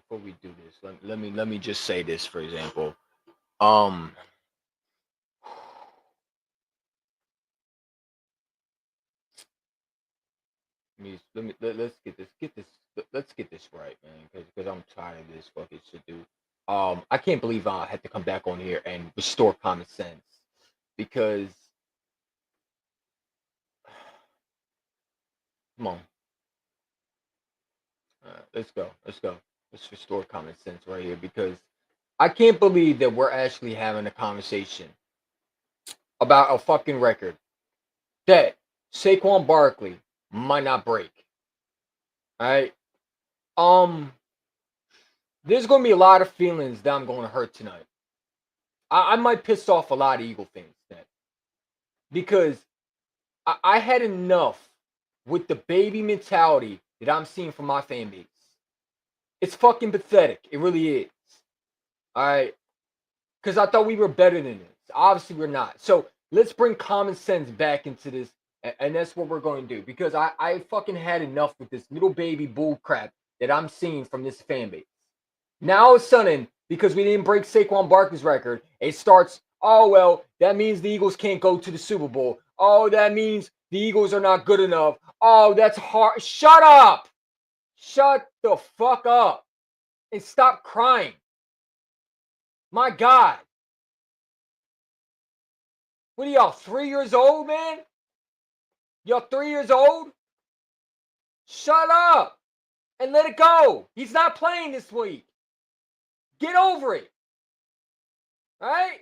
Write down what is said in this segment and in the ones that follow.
before we do this, let me just say this, for example. Um, let's let's get this right, man, because I'm tired of this fucking shit, dude. I can't believe I had to come back on here and restore common sense because come on, let's restore common sense right here because I can't believe that we're actually having a conversation about a fucking record that Saquon Barkley might not break. All right. Um, there's gonna be a lot of feelings that I'm gonna hurt tonight. I might piss off a lot of Eagle fans then because I had enough with the baby mentality that I'm seeing from my fan base. It's fucking pathetic. It really is. All right. Because I thought we were better than this. Obviously, we're not. So let's bring common sense back into this. And that's what we're going to do. Because I fucking had enough with this little baby bull crap that I'm seeing from this fan base. Now, all of a sudden, because we didn't break Saquon Barkley's record, it starts, oh, well, that means the Eagles can't go to the Super Bowl. Oh, that means the Eagles are not good enough. Oh, that's hard. Shut up. Shut the fuck up. And stop crying. My God. What are y'all, 3 years old, man? Y'all 3 years old? Shut up and let it go. He's not playing this week. Get over it. All right?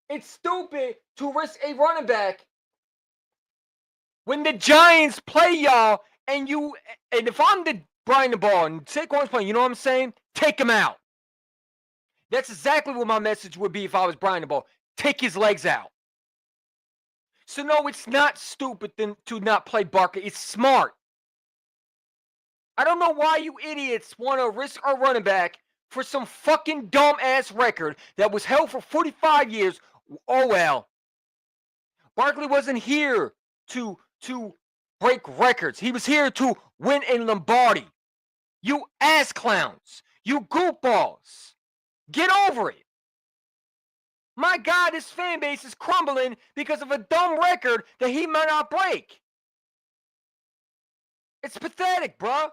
It's stupid to risk a running back when the Giants play y'all and if I'm the Brian the ball and Saquon's playing, you know what I'm saying? Take him out. That's exactly what my message would be if I was Brian the ball. Take his legs out. So no, it's not stupid to not play Barkley. It's smart. I don't know why you idiots want to risk a running back for some fucking dumb-ass record that was held for 45 years. Oh, well. Barkley wasn't here to break records. He was here to win a Lombardi. You ass clowns. You goofballs. Get over it. My God, this fan base is crumbling because of a dumb record that he might not break. It's pathetic, bruh.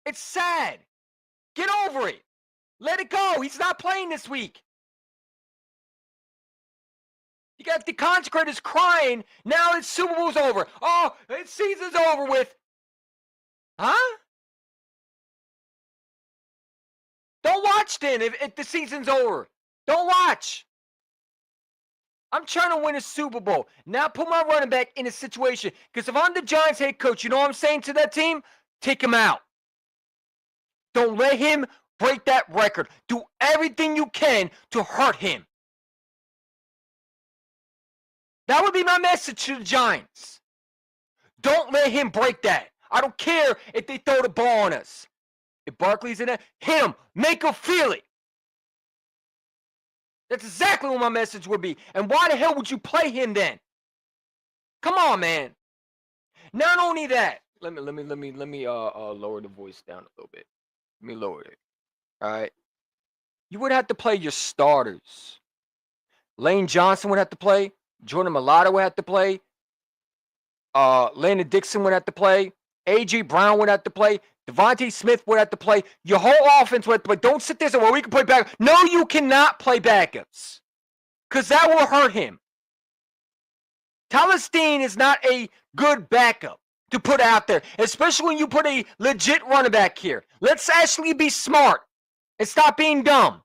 It's sad. Get over it. Let it go. He's not playing this week. You got the consecrators crying. Now the Super Bowl's over. Oh, the season's over with. Huh? Don't watch then if the season's over. Don't watch. I'm trying to win a Super Bowl. Now put my running back in a situation. Because if I'm the Giants head coach, you know what I'm saying to that team? Take him out. Don't let him break that record. Do everything you can to hurt him. That would be my message to the Giants. Don't let him break that. I don't care if they throw the ball on us. If Barkley's in there, hit him. Make him feel it. That's exactly what my message would be. And why the hell would you play him then? Come on, man. Not only that, let me lower the voice down a little bit. Let me lower it. All right. You would have to play your starters. Lane Johnson would have to play. Jordan Mailata would have to play. Landon Dixon would have to play. A.J. Brown would have to play. Devontae Smith would have to play. Your whole offense would have to play. Don't sit there and say, well, we can play back. No, you cannot play backups. Because that will hurt him. Talistine is not a good backup to put out there. Especially when you put a legit running back here. Let's actually be smart. And stop being dumb.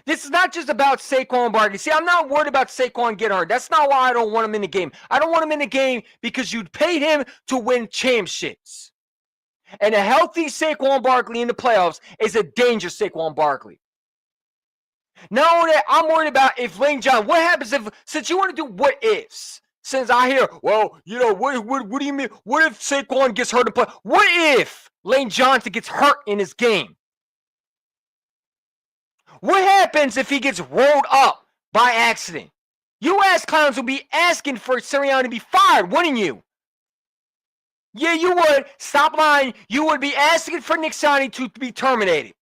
This is not just about Saquon Barkley. See, I'm not worried about Saquon getting hurt. That's not why I don't want him in the game. I don't want him in the game because you paid him to win championships. And a healthy Saquon Barkley in the playoffs is a dangerous Saquon Barkley. Not only that, I'm worried about if Lane Johnson, what happens if, since you want to do what ifs, since I hear, well, you know, what do you mean? What if Saquon gets hurt in play? What if Lane Johnson gets hurt in his game? What happens if he gets rolled up by accident? You ass clowns will be asking for Sirianni to be fired, wouldn't you? Yeah, you would. Stop lying. You would be asking for Nick Sani to be terminated.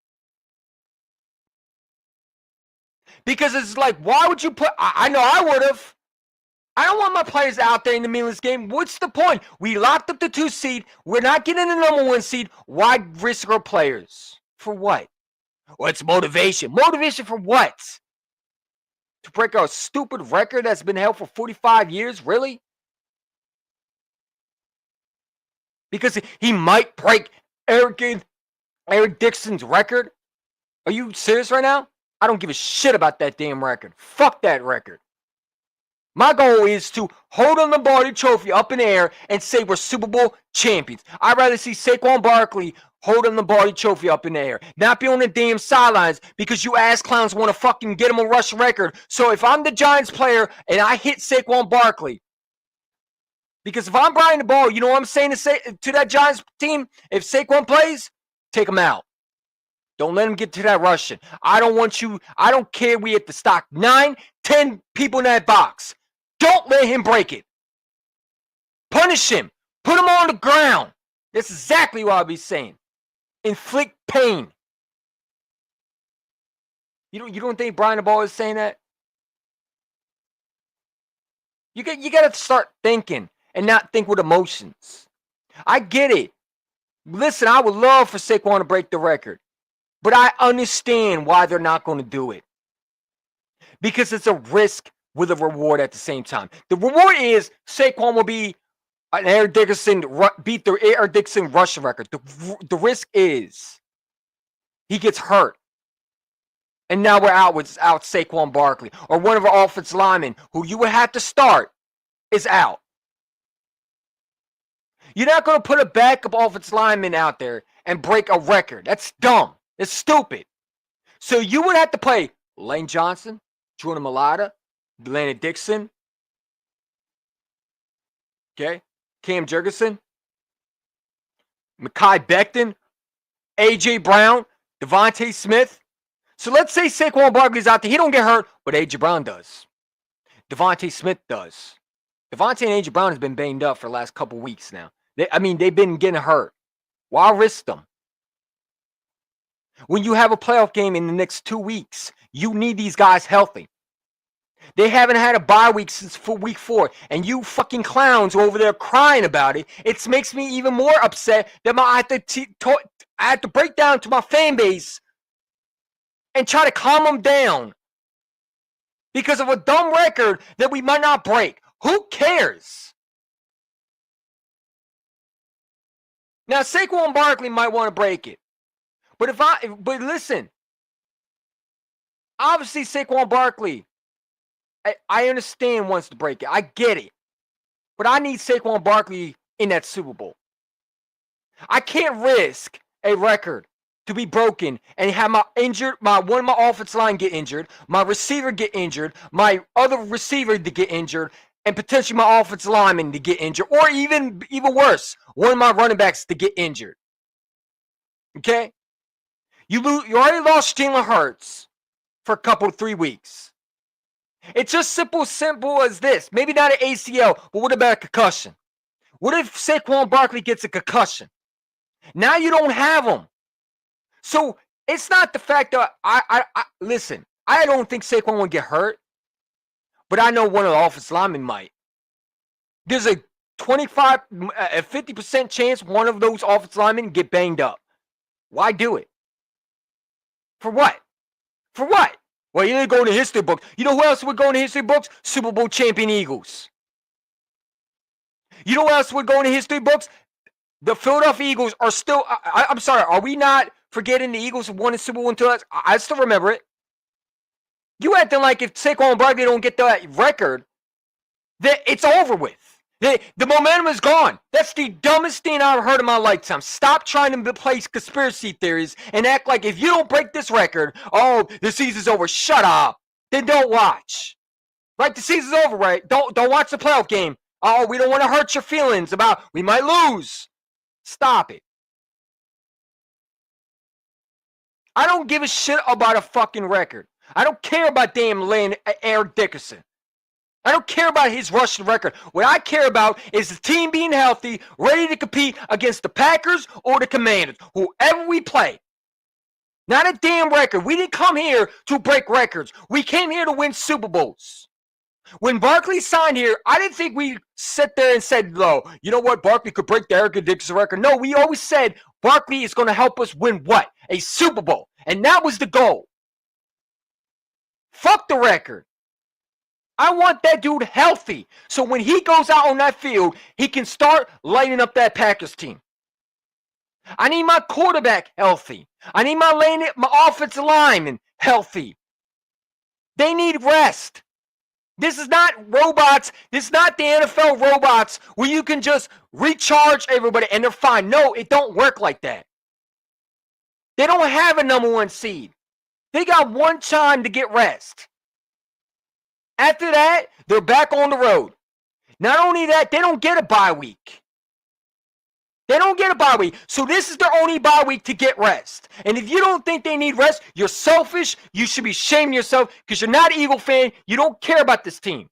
Because it's like, why would you put... I know I would have. I don't want my players out there in the meaningless game. What's the point? We locked up the 2 seed. We're not getting the number 1 seed. Why risk our players? For what? Well, it's motivation. Motivation for what? To break a stupid record that's been held for 45 years? Really? Because he might break Eric Dixon's record? Are you serious right now? I don't give a shit about that damn record. Fuck that record. My goal is to hold on the Barty Trophy up in the air and say we're Super Bowl champions. I'd rather see Saquon Barkley hold on the Barty Trophy up in the air, not be on the damn sidelines because you ass clowns want to fucking get him a rush record. So if I'm the Giants player and I hit Saquon Barkley, because if I'm Brian the ball, you know what I'm saying to that Giants team? If Saquon plays, take him out. Don't let him get to that rushing. I don't care we hit the stock 9, 10 people in that box. Don't let him break it. Punish him. Put him on the ground. That's exactly what I'll be saying. Inflict pain. You don't think Brian the Ball is saying that? You got to start thinking and not think with emotions. I get it. Listen, I would love for Saquon to break the record. But I understand why they're not going to do it. Because it's a risk with a reward at the same time. The reward is Saquon will be an Eric Dickerson, beat the Eric Dickerson rushing record. The risk is he gets hurt. And now we're out Saquon Barkley. Or one of our offensive linemen who you would have to start is out. You're not going to put a backup offensive lineman out there and break a record. That's dumb. It's stupid. So you would have to play Lane Johnson, Jordan Mailata, Delaney Dixon, okay, Cam Jurgensen, Mekhi Becton, A.J. Brown, Devontae Smith. So let's say Saquon Barkley's out there. He don't get hurt, but A.J. Brown does. Devontae Smith does. Devontae and A.J. Brown has been banged up for the last couple weeks now. They've been getting hurt. Why risk them? When you have a playoff game in the next 2 weeks, you need these guys healthy. They haven't had a bye week since week 4, and you fucking clowns are over there crying about it. It makes me even more upset that I have to break down to my fan base and try to calm them down because of a dumb record that we might not break. Who cares? Now, Saquon Barkley might want to break it. But listen, obviously Saquon Barkley, I understand wants to break it. I get it. But I need Saquon Barkley in that Super Bowl. I can't risk a record to be broken and have one of my offensive line get injured, my receiver get injured, my other receiver to get injured, and potentially my offensive lineman to get injured, or even worse, one of my running backs to get injured. Okay? You already lost Jalen Hurts for a 3 weeks. It's just simple as this. Maybe not an ACL, but what about a concussion? What if Saquon Barkley gets a concussion? Now you don't have him. So it's not the fact that listen, I don't think Saquon will get hurt, but I know one of the offensive linemen might. There's a 50% chance one of those offensive linemen get banged up. Why do it? For what? For what? Well, you didn't go in the history books. You know who else would go in the history books? Super Bowl champion Eagles. You know who else would go in the history books? The Philadelphia Eagles are still... I'm sorry, are we not forgetting the Eagles won the Super Bowl until... I still remember it. You acting like if Saquon Barkley don't get that record, that it's over with. The momentum is gone. That's the dumbest thing I've heard in my lifetime. Stop trying to place conspiracy theories and act like if you don't break this record, oh, the season's over. Shut up. Then don't watch. Right? The season's over, right? Don't watch the playoff game. Oh, we don't want to hurt your feelings about we might lose. Stop it. I don't give a shit about a fucking record. I don't care about damn Eric Dickerson. I don't care about his rushing record. What I care about is the team being healthy, ready to compete against the Packers or the Commanders, whoever we play. Not a damn record. We didn't come here to break records. We came here to win Super Bowls. When Barkley signed here, I didn't think we sat there and said, "No, you know what? Barkley could break the Eric Dixon record." No, we always said Barkley is going to help us win what? A Super Bowl. And that was the goal. Fuck the record. I want that dude healthy. So when he goes out on that field, he can start lighting up that Packers team. I need my quarterback healthy. I need my offensive lineman healthy. They need rest. This is not robots. This is not the NFL robots where you can just recharge everybody and they're fine. No, it don't work like that. They don't have a number 1 seed. They got one time to get rest. After that, they're back on the road. Not only that, they don't get a bye week. They don't get a bye week. So this is their only bye week to get rest. And if you don't think they need rest, you're selfish. You should be shaming yourself because you're not an Eagle fan. You don't care about this team.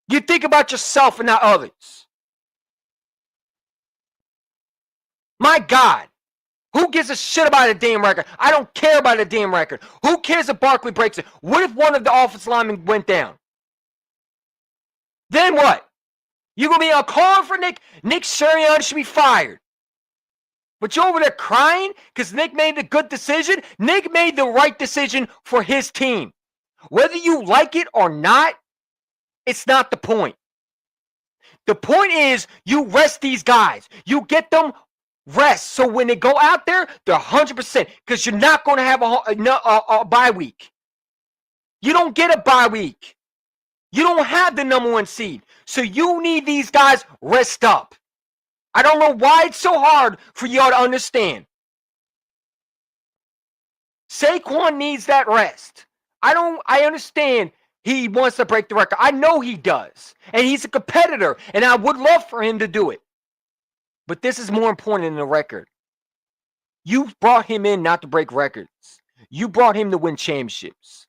You think about yourself and not others. My God. Who gives a shit about a damn record? I don't care about a damn record. Who cares if Barkley breaks it? What if one of the offensive linemen went down? Then what? You gonna be calling for Nick? Nick Sirianni should be fired. But you're over there crying because Nick made the good decision? Nick made the right decision for his team. Whether you like it or not, it's not the point. The point is you rest these guys. You get them rest. So when they go out there, they're 100% because you're not going to have a bye week. You don't get a bye week. You don't have the number 1 seed. So you need these guys rest up. I don't know why it's so hard for y'all to understand. Saquon needs that rest. I understand he wants to break the record. I know he does. And he's a competitor. And I would love for him to do it. But this is more important than the record. You brought him in not to break records. You brought him to win championships.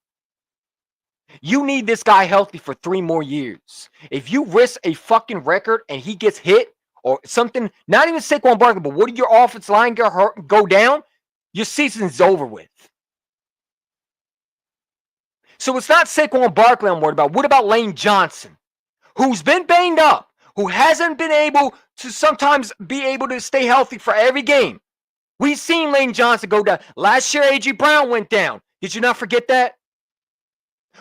You need this guy healthy for 3 more years. If you risk a fucking record and he gets hit or something, not even Saquon Barkley, but what if your offensive line go down? Your season's over with. So it's not Saquon Barkley I'm worried about. What about Lane Johnson, who's been banged up, who hasn't been able to sometimes be able to stay healthy for every game? We've seen Lane Johnson go down. Last year, A.J. Brown went down. Did you not forget that?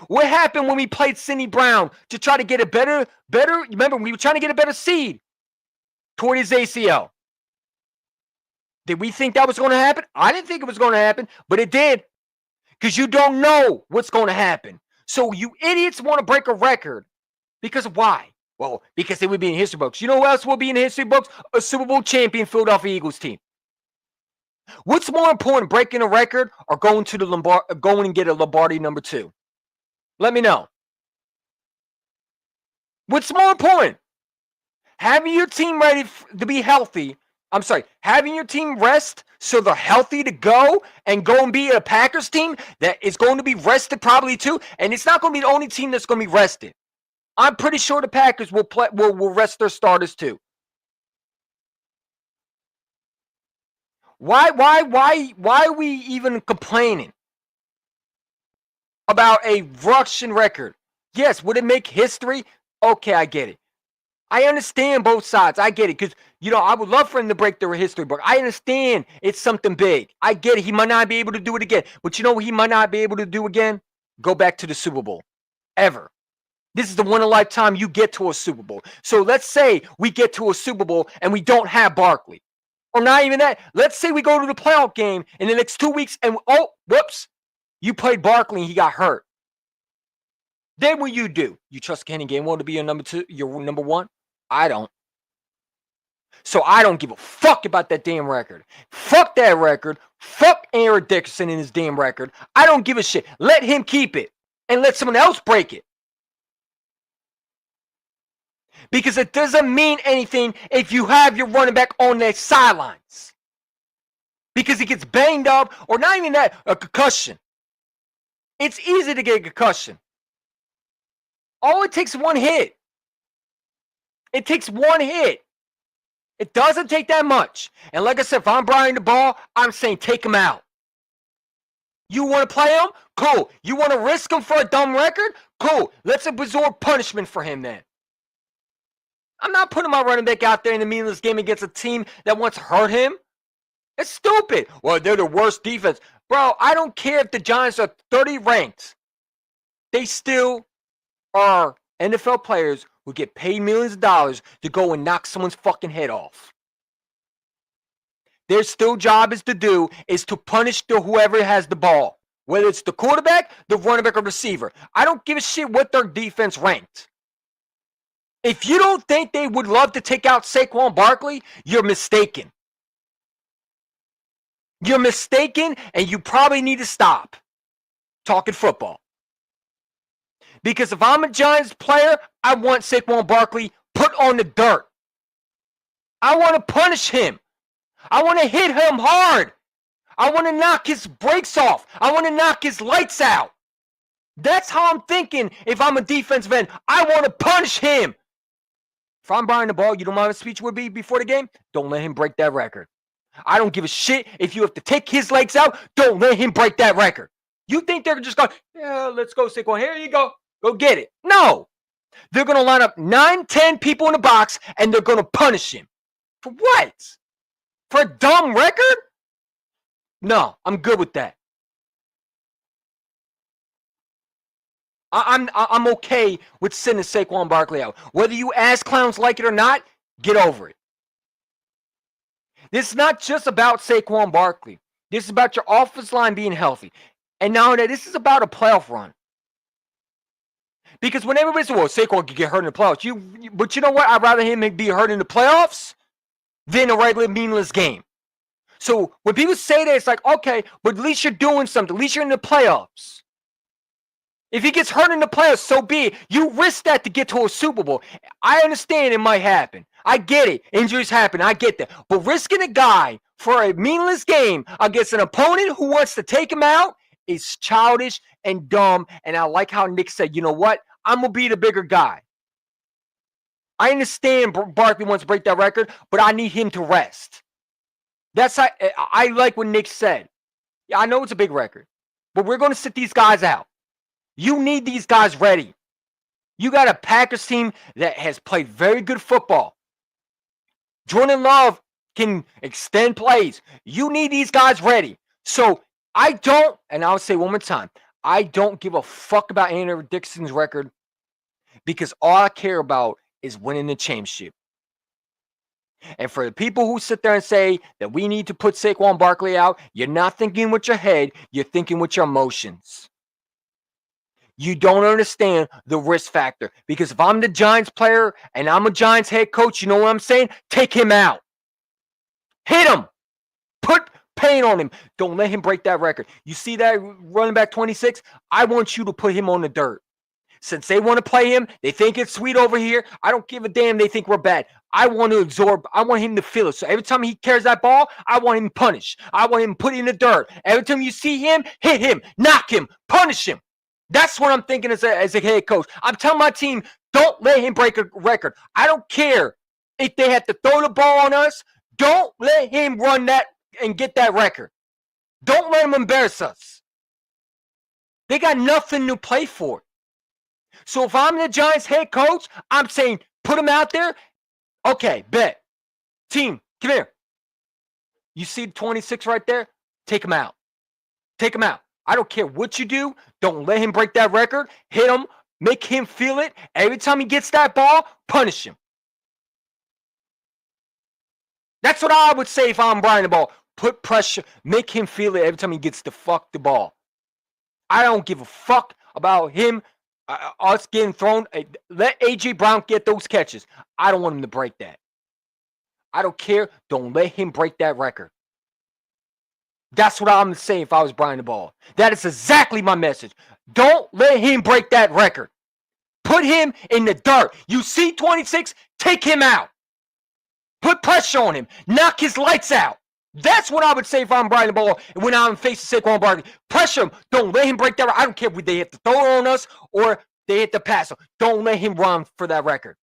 What happened when we played Sidney Brown to try to get a better, remember, we were trying to get a better seed toward his ACL. Did we think that was going to happen? I didn't think it was going to happen, but it did. Because you don't know what's going to happen. So you idiots want to break a record. Because why? Well, because it would be in history books. You know who else will be in the history books? A Super Bowl champion Philadelphia Eagles team. What's more important, breaking a record or going to the going and get a Lombardi number 2? Let me know. What's more important? Having your team ready to be healthy. I'm sorry, having your team rest so they're healthy to go and be a Packers team that is going to be rested probably too. And it's not going to be the only team that's going to be rested. I'm pretty sure the Packers will rest their starters too. Why are we even complaining about a Russian record? Yes, would it make history? Okay, I get it. I understand both sides. I get it because, I would love for him to break the history book. I understand it's something big. I get it. He might not be able to do it again. But you know what he might not be able to do again? Go back to the Super Bowl. Ever. This is the one in a lifetime you get to a Super Bowl. So let's say we get to a Super Bowl and we don't have Barkley. Or not even that. Let's say we go to the playoff game in the next 2 weeks and, whoops, you played Barkley and he got hurt. Then what you do? You trust Kenny Gainwell to be your number 2, your number 1? I don't. So I don't give a fuck about that damn record. Fuck that record. Fuck Eric Dickerson and his damn record. I don't give a shit. Let him keep it and let someone else break it. Because it doesn't mean anything if you have your running back on the sidelines. Because he gets banged up, or not even that, a concussion. It's easy to get a concussion. All it takes is one hit. It takes one hit. It doesn't take that much. And like I said, if I'm Brian the ball, I'm saying take him out. You want to play him? Cool. You want to risk him for a dumb record? Cool. Let's absorb punishment for him then. I'm not putting my running back out there in a meaningless game against a team that wants to hurt him. It's stupid. Well, they're the worst defense. Bro, I don't care if the Giants are 30 ranked. They still are NFL players who get paid millions of dollars to go and knock someone's fucking head off. Their still job is to punish whoever has the ball. Whether it's the quarterback, the running back, or receiver. I don't give a shit what their defense ranked. If you don't think they would love to take out Saquon Barkley, you're mistaken. You're mistaken, and you probably need to stop talking football. Because if I'm a Giants player, I want Saquon Barkley put on the dirt. I want to punish him. I want to hit him hard. I want to knock his brakes off. I want to knock his lights out. That's how I'm thinking if I'm a defensive end. I want to punish him. If I'm buying the ball, you know what my speech would be before the game? Don't let him break that record. I don't give a shit if you have to take his legs out. Don't let him break that record. You think they're just going, yeah, let's go, Saquon. Here you go. Go get it. No. They're going to line up 9, 10 people in the box, and they're going to punish him. For what? For a dumb record? No, I'm good with that. I'm okay with sending Saquon Barkley out. Whether you ass clowns like it or not, get over it. This is not just about Saquon Barkley. This is about your offensive line being healthy. And now that this is about a playoff run. Because when everybody says, well, Saquon could get hurt in the playoffs, but you know what? I'd rather him be hurt in the playoffs than a regular meaningless game. So when people say that, it's like, okay, but at least you're doing something. At least you're in the playoffs. If he gets hurt in the playoffs, so be it. You risk that to get to a Super Bowl. I understand it might happen. I get it. Injuries happen. I get that. But risking a guy for a meaningless game against an opponent who wants to take him out is childish and dumb. And I like how Nick said, you know what? I'm going to be the bigger guy. I understand Barkley wants to break that record, but I need him to rest. That's how I like what Nick said. Yeah, I know it's a big record, but we're going to sit these guys out. You need these guys ready. You got a Packers team that has played very good football. Jordan Love can extend plays. You need these guys ready. So I don't, and I'll say one more time, I don't give a fuck about Andrew Dixon's record because all I care about is winning the championship. And for the people who sit there and say that we need to put Saquon Barkley out, you're not thinking with your head, you're thinking with your emotions. You don't understand the risk factor. Because if I'm the Giants player and I'm a Giants head coach, you know what I'm saying? Take him out. Hit him. Put pain on him. Don't let him break that record. You see that running back 26? I want you to put him on the dirt. Since they want to play him, they think it's sweet over here. I don't give a damn. They think we're bad. I want to absorb. I want him to feel it. So every time he carries that ball, I want him punished. I want him put in the dirt. Every time you see him, hit him, knock him, punish him. That's what I'm thinking as a head coach. I'm telling my team, don't let him break a record. I don't care if they have to throw the ball on us. Don't let him run that and get that record. Don't let him embarrass us. They got nothing to play for. So if I'm the Giants head coach, I'm saying put him out there. Okay, bet. Team, come here. You see 26 right there? Take him out. Take him out. I don't care what you do. Don't let him break that record. Hit him. Make him feel it. Every time he gets that ball, punish him. That's what I would say if I'm Brian the ball. Put pressure. Make him feel it every time he gets the ball. I don't give a fuck about him. Us getting thrown. Let A.J. Brown get those catches. I don't want him to break that. I don't care. Don't let him break that record. That's what I'm saying if I was Brian the ball. That is exactly my message. Don't let him break that record. Put him in the dirt. You see 26, take him out. Put pressure on him. Knock his lights out. That's what I would say if I'm Brian the ball when I'm facing Saquon Barkley. Pressure him. Don't let him break that record. I don't care if they have to throw it on us or They hit the passer. Don't let him run for that record.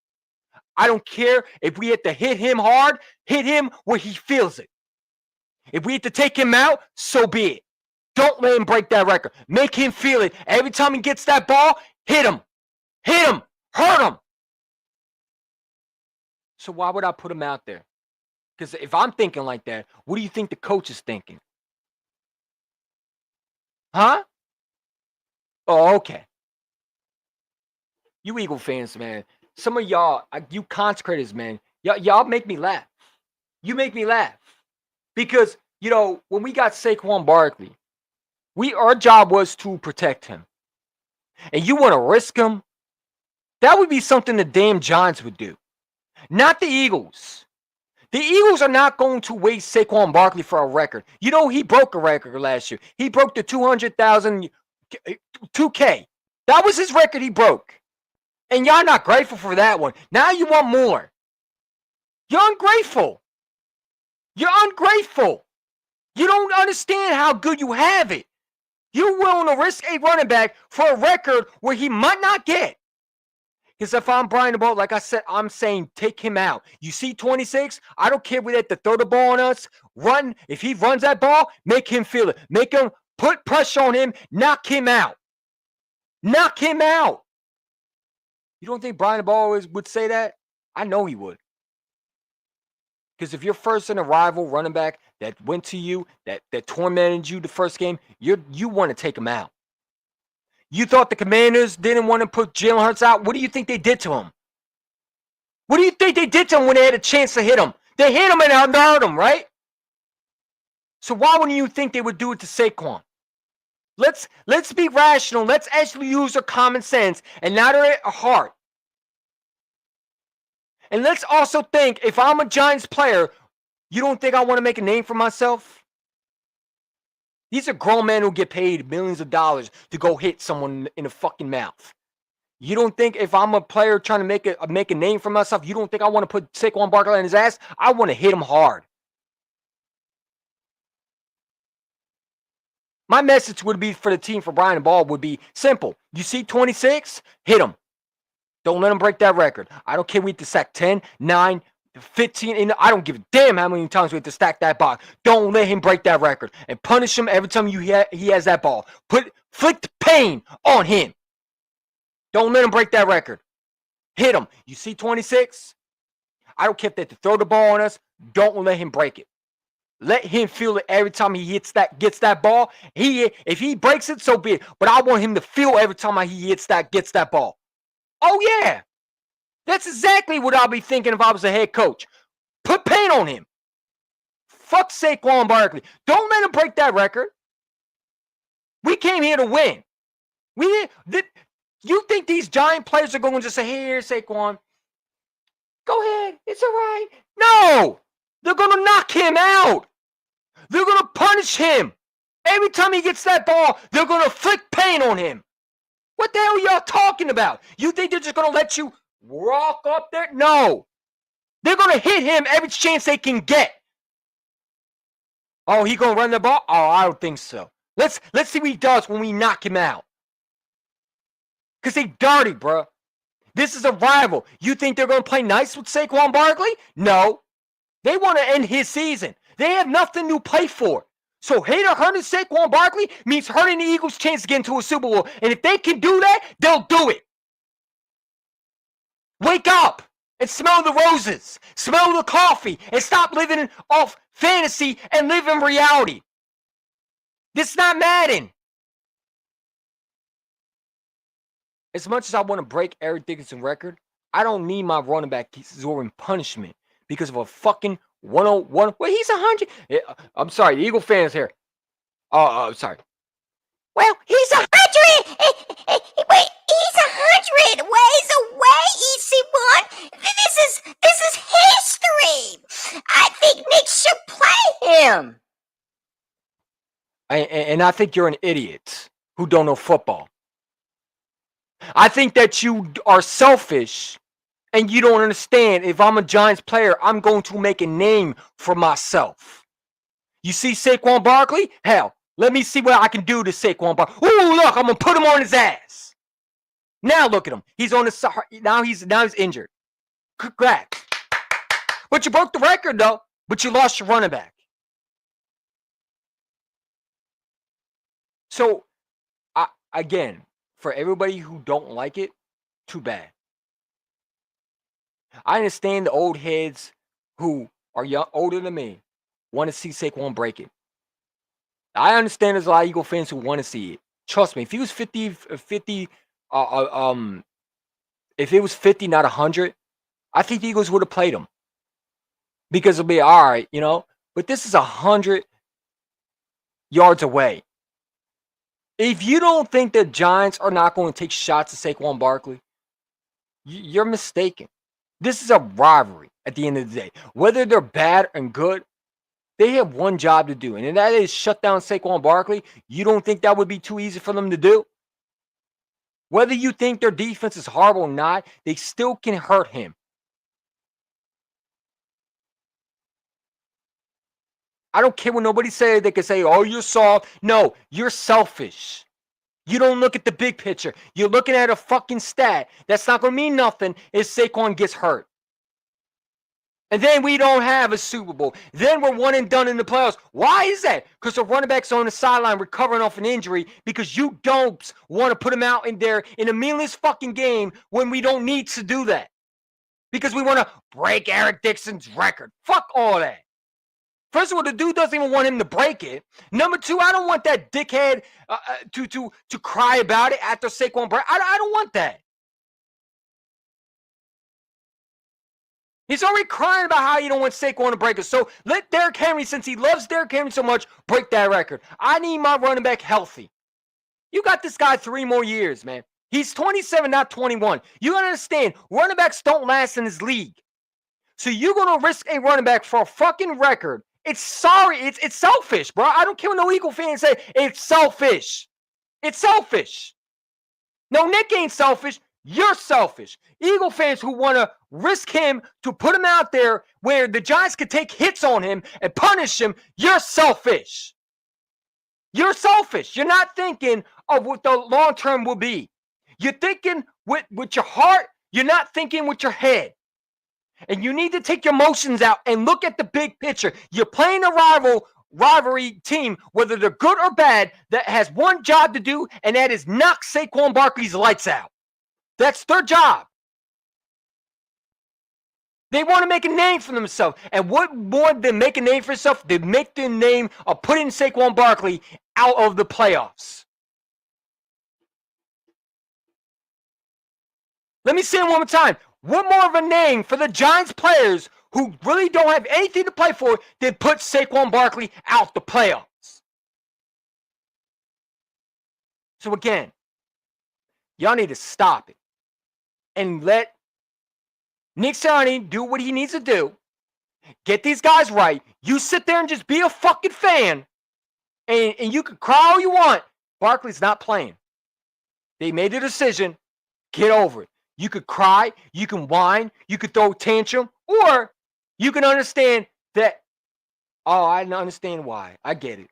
I don't care if we have to hit him hard, hit him where he feels it. If we have to take him out, so be it. Don't let him break that record. Make him feel it. Every time he gets that ball, hit him. Hit him. Hurt him. So why would I put him out there? Because if I'm thinking like that, what do you think the coach is thinking? Huh? Oh, okay. You Eagle fans, man. Some of y'all, you consecrators, man. Y'all make me laugh. You make me laugh. Because, when we got Saquon Barkley, our job was to protect him. And you want to risk him? That would be something the damn Giants would do. Not the Eagles. The Eagles are not going to waste Saquon Barkley for a record. He broke a record last year. He broke the 200,000, 2K. That was his record he broke. And y'all not grateful for that one. Now you want more. You're ungrateful. You're ungrateful. You don't understand how good you have it. You're willing to risk a running back for a record where he might not get. Because if I'm Brian DeBoer, like I said, I'm saying take him out. You see 26? I don't care if we have to throw the ball on us. Run. If he runs that ball, make him feel it. Make him put pressure on him. Knock him out. Knock him out. You don't think Brian DeBoer would say that? I know he would. Because if you're first in a rival running back that went to you, that tormented you the first game, you want to take him out. You thought the Commanders didn't want to put Jalen Hurts out? What do you think they did to him? What do you think they did to him when they had a chance to hit him? They hit him and hurt him, right? So why wouldn't you think they would do it to Saquon? Let's be rational. Let's actually use our common sense and not our heart. And let's also think, if I'm a Giants player, you don't think I want to make a name for myself? These are grown men who get paid millions of dollars to go hit someone in the fucking mouth. You don't think if I'm a player trying to make a name for myself, you don't think I want to put Saquon Barkley on his ass? I want to hit him hard. My message would be for the team, for Brian DeBoer, would be simple. You see 26? Hit him. Don't let him break that record. I don't care if we have to sack 10, 9, 15, and I don't give a damn how many times we have to stack that box. Don't let him break that record. And punish him every time he has that ball. Inflict pain on him. Don't let him break that record. Hit him. You see 26? I don't care if they have to throw the ball on us. Don't let him break it. Let him feel it every time he gets that ball. If he breaks it, so be it. But I want him to feel every time he gets that ball. Oh, yeah. That's exactly what I'll be thinking if I was a head coach. Put pain on him. Fuck Saquon Barkley. Don't let him break that record. We came here to win. You think these Giant players are going to just say, hey, here, Saquon. Go ahead. It's all right. No. They're going to knock him out. They're going to punish him. Every time he gets that ball, they're going to inflict pain on him. What the hell are y'all talking about? You think they're just going to let you walk up there? No. They're going to hit him every chance they can get. Oh, he going to run the ball? Oh, I don't think so. Let's see what he does when we knock him out. Because they dirty, bro. This is a rival. You think they're going to play nice with Saquon Barkley? No. They want to end his season. They have nothing to play for. So hurting Saquon Barkley means hurting the Eagles' chance to get into a Super Bowl. And if they can do that, they'll do it. Wake up and smell the roses. Smell the coffee and stop living off fantasy and live in reality. This is not Madden. As much as I want to break Eric Dickerson's record, I don't need my running back absorbing punishment because of a fucking 101. Well, he's 100. I'm sorry, the Eagle fans here. Oh, sorry. Well, he's 100. Wait, he's 100 ways away, EC1. This is history. I think Nick should play him. And I think you're an idiot who don't know football. I think that you are selfish and you don't understand. If I'm a Giants player, I'm going to make a name for myself. You see Saquon Barkley? Hell, let me see what I can do to Saquon Barkley. Ooh, look, I'm going to put him on his ass. Now look at him. He's on the now he's injured. Congrats. But you broke the record though. But you lost your running back. So, again, for everybody who don't like it, too bad. I understand the old heads who are older than me want to see Saquon break it. I understand there's a lot of Eagle fans who want to see it. Trust me, if he was 50, if it was 50, not 100, I think the Eagles would have played him. Because it'll be all right, you know. But this is 100 yards away. If you don't think the Giants are not going to take shots at Saquon Barkley, you're mistaken. This is a rivalry at the end of the day. Whether they're bad and good, they have one job to do, and that is shut down Saquon Barkley. You don't think that would be too easy for them to do? Whether you think their defense is horrible or not, they still can hurt him. I don't care what nobody says. They can say, oh, you're soft. No, you're selfish. You don't look at the big picture. You're looking at a fucking stat. That's not going to mean nothing if Saquon gets hurt. And then we don't have a Super Bowl. Then we're one and done in the playoffs. Why is that? Because the running back's on the sideline recovering off an injury because you don't want to put him out in there in a meaningless fucking game when we don't need to do that. Because we want to break Eric Dixon's record. Fuck all that. First of all, the dude doesn't even want him to break it. Number two, I don't want that dickhead to cry about it after Saquon break. I don't want that. He's already crying about how you don't want Saquon to break it. So let Derrick Henry, since he loves Derrick Henry so much, break that record. I need my running back healthy. You got this guy 3 more years, man. He's 27, not 21. You gotta understand, running backs don't last in this league. So you're gonna risk a running back for a fucking record. It's selfish, bro. I don't care what no Eagle fans say. It's selfish. It's selfish. No, Nick ain't selfish. You're selfish. Eagle fans who want to risk him to put him out there where the Giants could take hits on him and punish him, you're selfish. You're selfish. You're not thinking of what the long term will be. You're thinking with your heart. You're not thinking with your head. And you need to take your emotions out and look at the big picture. You're playing a rivalry team, whether they're good or bad, that has one job to do, and that is knock Saquon Barkley's lights out. That's their job. They want to make a name for themselves. And what more than make a name for themselves? They make the name of putting Saquon Barkley out of the playoffs. Let me say it one more time. What more of a name for the Giants players who really don't have anything to play for than put Saquon Barkley out the playoffs? So again, y'all need to stop it and let Nick Sirianni do what he needs to do. Get these guys right. You sit there and just be a fucking fan, and you can cry all you want. Barkley's not playing. They made a decision. Get over it. You could cry, you can whine, you could throw a tantrum, or you can understand that, oh, I understand why. I get it.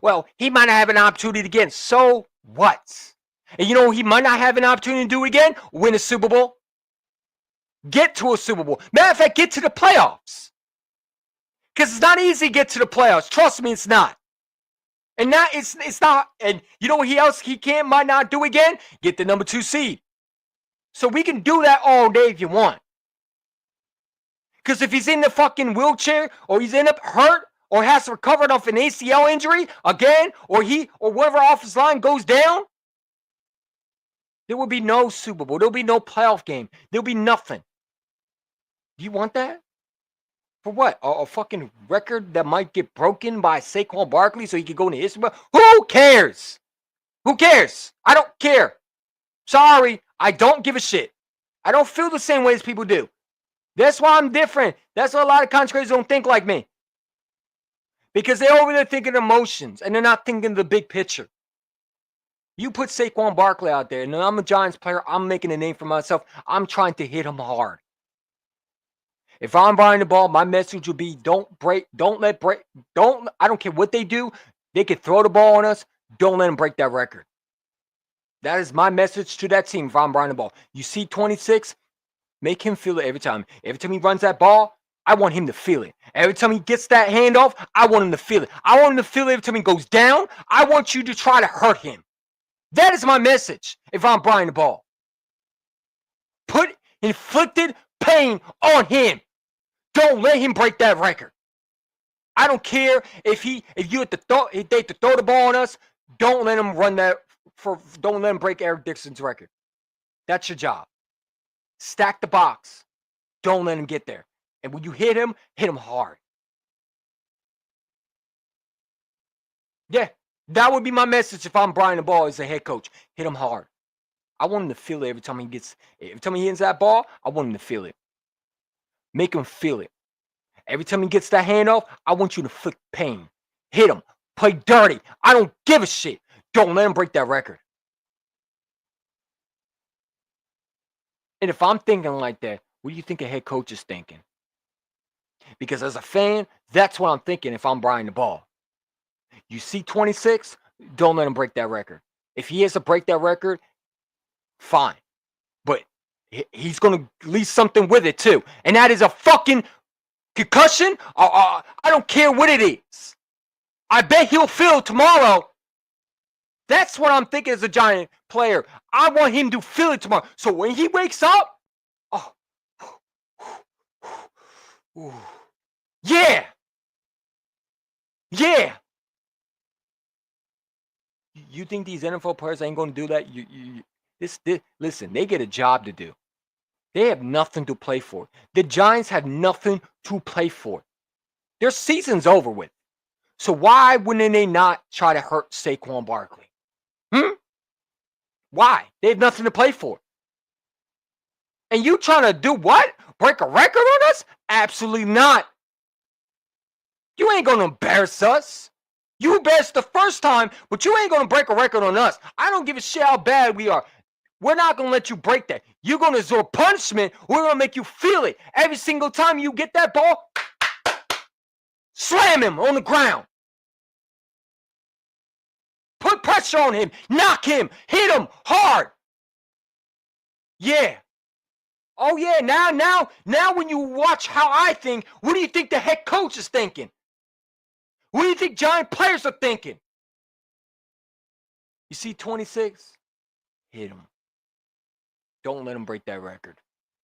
Well, he might not have an opportunity again. So what? And you know, he might not have an opportunity to do it again. Win a Super Bowl. Get to a Super Bowl. Matter of fact, get to the playoffs. Because it's not easy to get to the playoffs. Trust me, it's not. And now it's not. And you know what he might not do again? Get the number 2 seed. So we can do that all day if you want. Because if he's in the fucking wheelchair, or he's end up hurt, or has to recover off an ACL injury again, or whoever off his line goes down, there will be no Super Bowl. There'll be no playoff game. There'll be nothing. Do you want that? For what? A fucking record that might get broken by Saquon Barkley so he could go into history? Who cares? Who cares? I don't care. Sorry, I don't give a shit. I don't feel the same way as people do. That's why I'm different. That's why a lot of contrarians don't think like me. Because they're over there thinking emotions, and they're not thinking the big picture. You put Saquon Barkley out there, and I'm a Giants player. I'm making a name for myself. I'm trying to hit him hard. If I'm buying the ball, my message would be I don't care what they do. They could throw the ball on us. Don't let them break that record. That is my message to that team if I'm Brian the ball. You see 26, make him feel it every time. Every time he runs that ball, I want him to feel it. Every time he gets that handoff, I want him to feel it. I want him to feel it every time he goes down. I want you to try to hurt him. That is my message if I'm Brian the ball. Put inflicted pain on him. Don't let him break that record. I don't care if you if they to throw the ball on us. Don't let him run that. Don't let him break Eric Dixon's record. That's your job. Stack the box. Don't let him get there. And when you hit him hard. Yeah, that would be my message if I'm Brian the ball as a head coach. Hit him hard. I want him to feel it every time he hits that ball. I want him to feel it. Make him feel it. Every time he gets that handoff, I want you to inflict pain. Hit him. Play dirty. I don't give a shit. Don't let him break that record. And if I'm thinking like that, what do you think a head coach is thinking? Because as a fan, that's what I'm thinking if I'm Brian the ball. You see 26, don't let him break that record. If he has to break that record, fine. But he's going to leave something with it too. And that is a fucking concussion. I don't care what it is. I bet he'll feel tomorrow. That's what I'm thinking as a Giant player. I want him to feel it tomorrow. So when he wakes up, yeah. Yeah. You think these NFL players ain't going to do that? Listen, they get a job to do. They have nothing to play for. The Giants have nothing to play for. Their season's over with. So why wouldn't they not try to hurt Saquon Barkley? Why? They have nothing to play for. And you trying to do what? Break a record on us? Absolutely not. You ain't going to embarrass us. You embarrassed the first time, but you ain't going to break a record on us. I don't give a shit how bad we are. We're not going to let you break that. You're going to absorb punishment. We're going to make you feel it. Every single time you get that ball, slam him on the ground. Put pressure on him. Knock him. Hit him hard. Yeah. Oh, yeah. Now when you watch how I think, what do you think the head coach is thinking? What do you think Giant players are thinking? You see 26? Hit him. Don't let him break that record.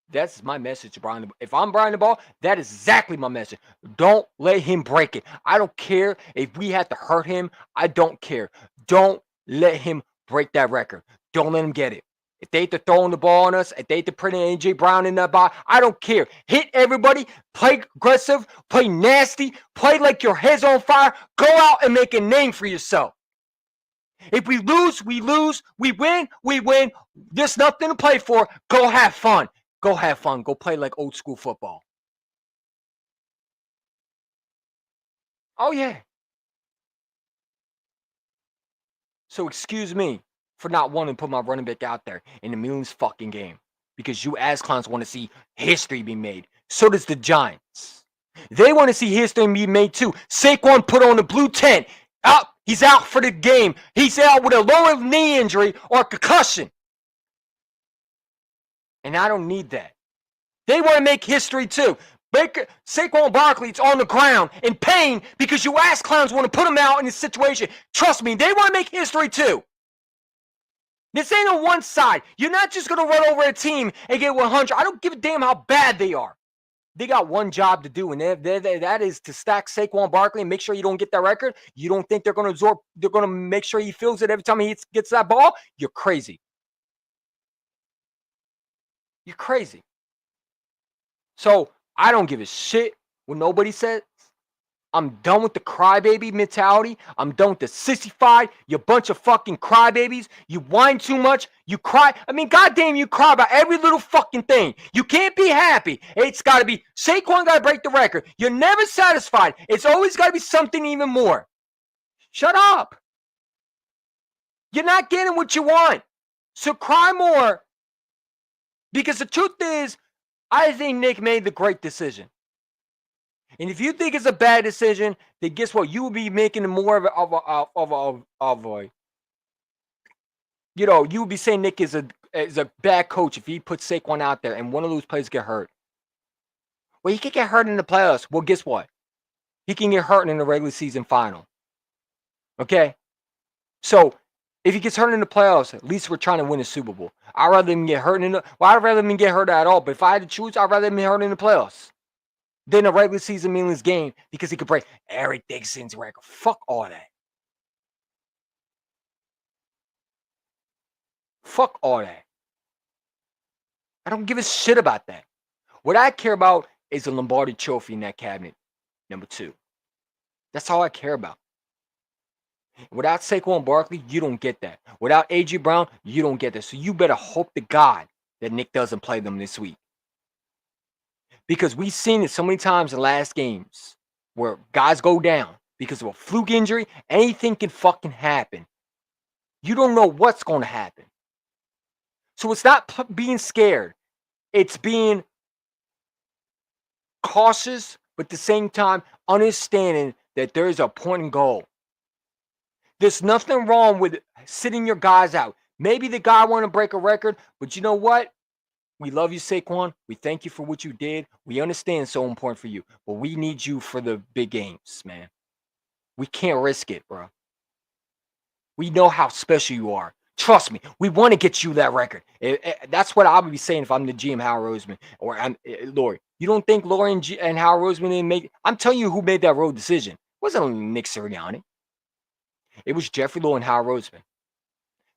That's my message to Brian. If I'm Brian the ball, that is exactly my message. Don't let him break it. I don't care if we have to hurt him. I don't care. Don't let him break that record. Don't let him get it. If they have to throw the ball on us, if they have to put an A.J. Brown in that ball, I don't care. Hit everybody. Play aggressive. Play nasty. Play like your head's on fire. Go out and make a name for yourself. If we lose, we lose. We win, we win. There's nothing to play for. Go have fun. Go have fun. Go play like old school football. Oh, yeah. So excuse me for not wanting to put my running back out there in the Millions fucking game. Because you ass clowns want to see history be made. So does the Giants. They want to see history be made too. Saquon put on the blue tent. He's out for the game. He's out with a lower knee injury or concussion. And I don't need that. They want to make history too. Saquon Barkley's on the ground in pain because you ass clowns want to put him out in this situation. Trust me, they want to make history too. This ain't on one side. You're not just going to run over a team and get 100. I don't give a damn how bad they are. They got one job to do, and that is to stack Saquon Barkley and make sure you don't get that record. You don't think they're going to make sure he feels it every time he gets that ball? You're crazy. You're crazy. So I don't give a shit what nobody says. I'm done with the crybaby mentality. I'm done with the sissified. You bunch of fucking crybabies. You whine too much. You cry. I mean, goddamn, you cry about every little fucking thing. You can't be happy. It's got to be Saquon got to break the record. You're never satisfied. It's always got to be something even more. Shut up. You're not getting what you want. So cry more. Because the truth is, I think Nick made the great decision. And if you think it's a bad decision, then guess what? You will be making more of a you would be saying Nick is a bad coach if he puts Saquon out there and one of those players get hurt. Well, he could get hurt in the playoffs. Well, guess what? He can get hurt in the regular season final. Okay? So, if he gets hurt in the playoffs, at least we're trying to win a Super Bowl. I'd rather him get hurt I'd rather him get hurt at all. But if I had to choose, I'd rather him get hurt in the playoffs than a regular season meaningless game because he could break Eric Dixon's record. Fuck all that. Fuck all that. I don't give a shit about that. What I care about is the Lombardi Trophy in that cabinet, number 2. That's all I care about. Without Saquon Barkley, you don't get that. Without A.J. Brown, you don't get that. So you better hope to God that Nick doesn't play them this week. Because we've seen it so many times in the last games where guys go down because of a fluke injury. Anything can fucking happen. You don't know what's going to happen. So it's not being scared. It's being cautious, but at the same time, understanding that there's a point and goal. There's nothing wrong with sitting your guys out. Maybe the guy want to break a record, but you know what? We love you, Saquon. We thank you for what you did. We understand it's so important for you, but we need you for the big games, man. We can't risk it, bro. We know how special you are. Trust me, we want to get you that record. That's what I would be saying if I'm the GM, Howard Roseman, or I'm Lori. You don't think Lori and Howard Roseman didn't make? I'm telling you who made that road decision. It wasn't only Nick Sirianni. It was Jeffrey Lowe and Howard Roseman.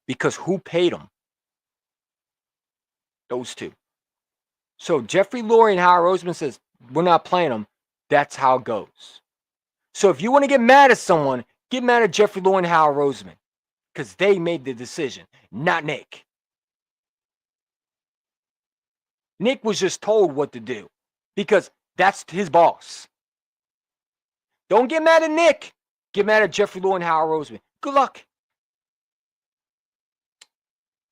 Because who paid them? Those two. So Jeffrey Lurie and Howard Roseman says, we're not playing them. That's how it goes. So if you want to get mad at someone, get mad at Jeffrey Lurie and Howard Roseman. Because they made the decision, not Nick. Nick was just told what to do. Because that's his boss. Don't get mad at Nick. Get mad at Jeffrey Lurie and Howard Roseman. Good luck.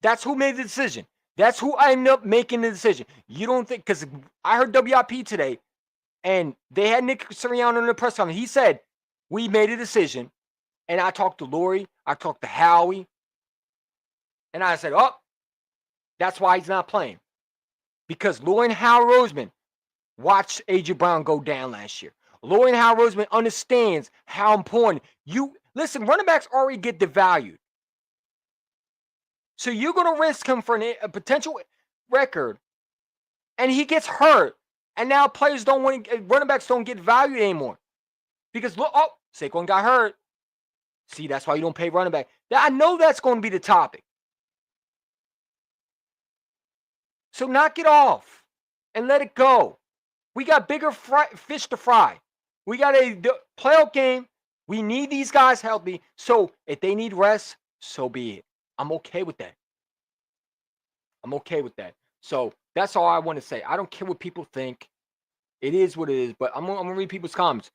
That's who made the decision. That's who ended up making the decision. You don't think, because I heard WIP today, and they had Nick Sirianni in the press conference. He said, we made a decision, and I talked to Lori, I talked to Howie, and I said, oh, that's why he's not playing. Because Lori and Howard Roseman watched A.J. Brown go down last year. Lori and Howard Roseman understands how important listen, running backs already get devalued. So you're going to risk him for a potential record, and he gets hurt, and now running backs don't get valued anymore. Because, look, Saquon got hurt. See, that's why you don't pay running back. I know that's going to be the topic. So knock it off and let it go. We got bigger fish to fry. We got a playoff game. We need these guys healthy. So if they need rest, so be it. I'm okay with that. I'm okay with that. So that's all I want to say. I don't care what people think. It is what it is. But I'm gonna read people's comments.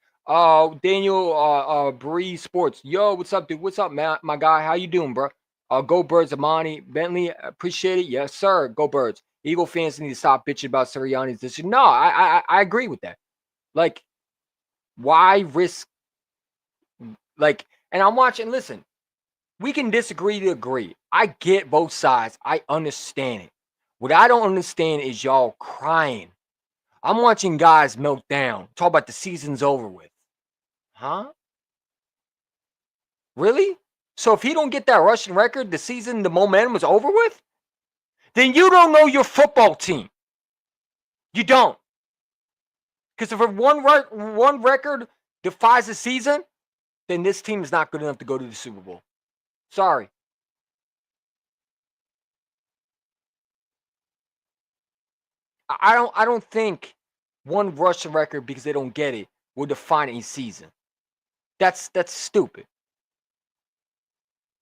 Daniel Bree Sports. Yo, what's up, dude? What's up, man? My guy, how you doing, bro? Go Birds, Amani Bentley. Appreciate it. Yes, sir. Go Birds. Eagle fans need to stop bitching about Sirianni's decision. No, I agree with that. Like, why risk? Like, and I'm watching. Listen. We can disagree to agree. I get both sides. I understand it. What I don't understand is y'all crying. I'm watching guys melt down. Talk about the season's over with. Huh? Really? So if he don't get that rushing record, the momentum is over with? Then you don't know your football team. You don't. Because if one record defies the season, then this team is not good enough to go to the Super Bowl. Sorry. I don't think one rushing record because they don't get it will define a season. That's stupid.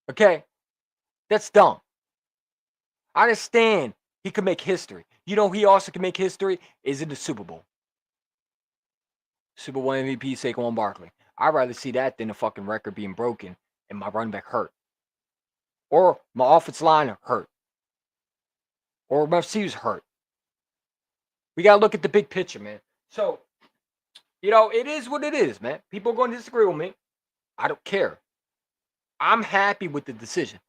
Okay? That's dumb. I understand he could make history. You know he also can make history is in the Super Bowl. Super Bowl MVP Saquon Barkley. I'd rather see that than a fucking record being broken and my running back hurt. Or my offensive line hurt. Or my receivers hurt. We got to look at the big picture, man. So, it is what it is, man. People are going to disagree with me. I don't care. I'm happy with the decision.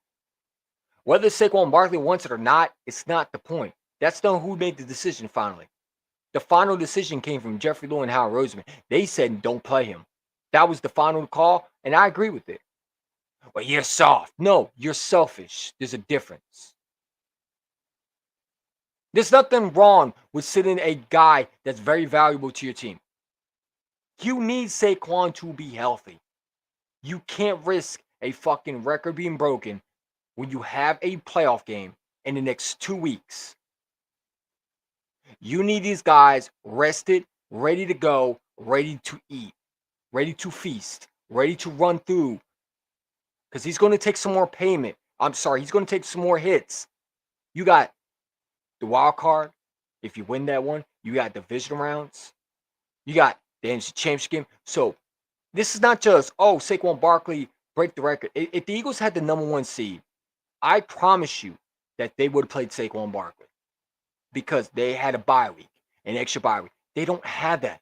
Whether Saquon Barkley wants it or not, it's not the point. That's not who made the decision finally. The final decision came from Jeffrey Lurie and Howard Roseman. They said don't play him. That was the final call, and I agree with it. Well, you're soft. No, you're selfish. There's a difference. There's nothing wrong with sitting a guy that's very valuable to your team. You need Saquon to be healthy. You can't risk a fucking record being broken when you have a playoff game in the next 2 weeks. You need these guys rested, ready to go, ready to eat, ready to feast, ready to run through. Because he's going to take some more payment. He's going to take some more hits. You got the wild card. If you win that one, you got division rounds. You got the NFC Championship game. So this is not just, Saquon Barkley break the record. If the Eagles had the number 1 seed, I promise you that they would have played Saquon Barkley because they had a bye week, an extra bye week. They don't have that.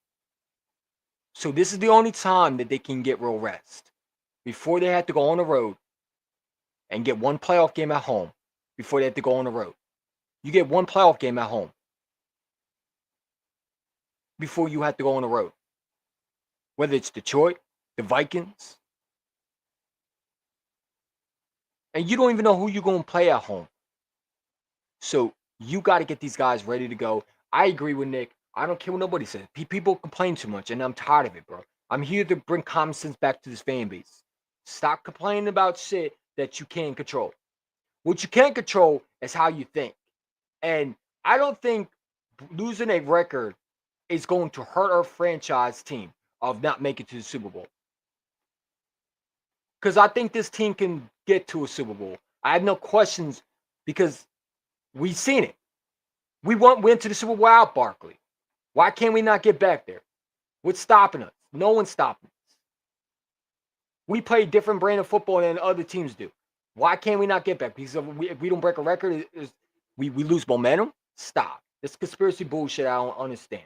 So this is the only time that they can get real rest before they have to go on the road and get one playoff game at home before they have to go on the road. You get one playoff game at home before you have to go on the road. Whether it's Detroit, the Vikings, and you don't even know who you're going to play at home. So you got to get these guys ready to go. I agree with Nick. I don't care what nobody says. People complain too much, and I'm tired of it, bro. I'm here to bring common sense back to this fan base. Stop complaining about shit that you can't control. What you can't control is how you think. And I don't think losing a record is going to hurt our franchise team of not making it to the Super Bowl. Because I think this team can get to a Super Bowl. I have no questions because we've seen it. We went to the Super Bowl without Barkley. Why can't we not get back there? What's stopping us? No one's stopping us. We play a different brand of football than other teams do. Why can't we not get back? Because if we don't break a record, we lose momentum? Stop. This conspiracy bullshit I don't understand.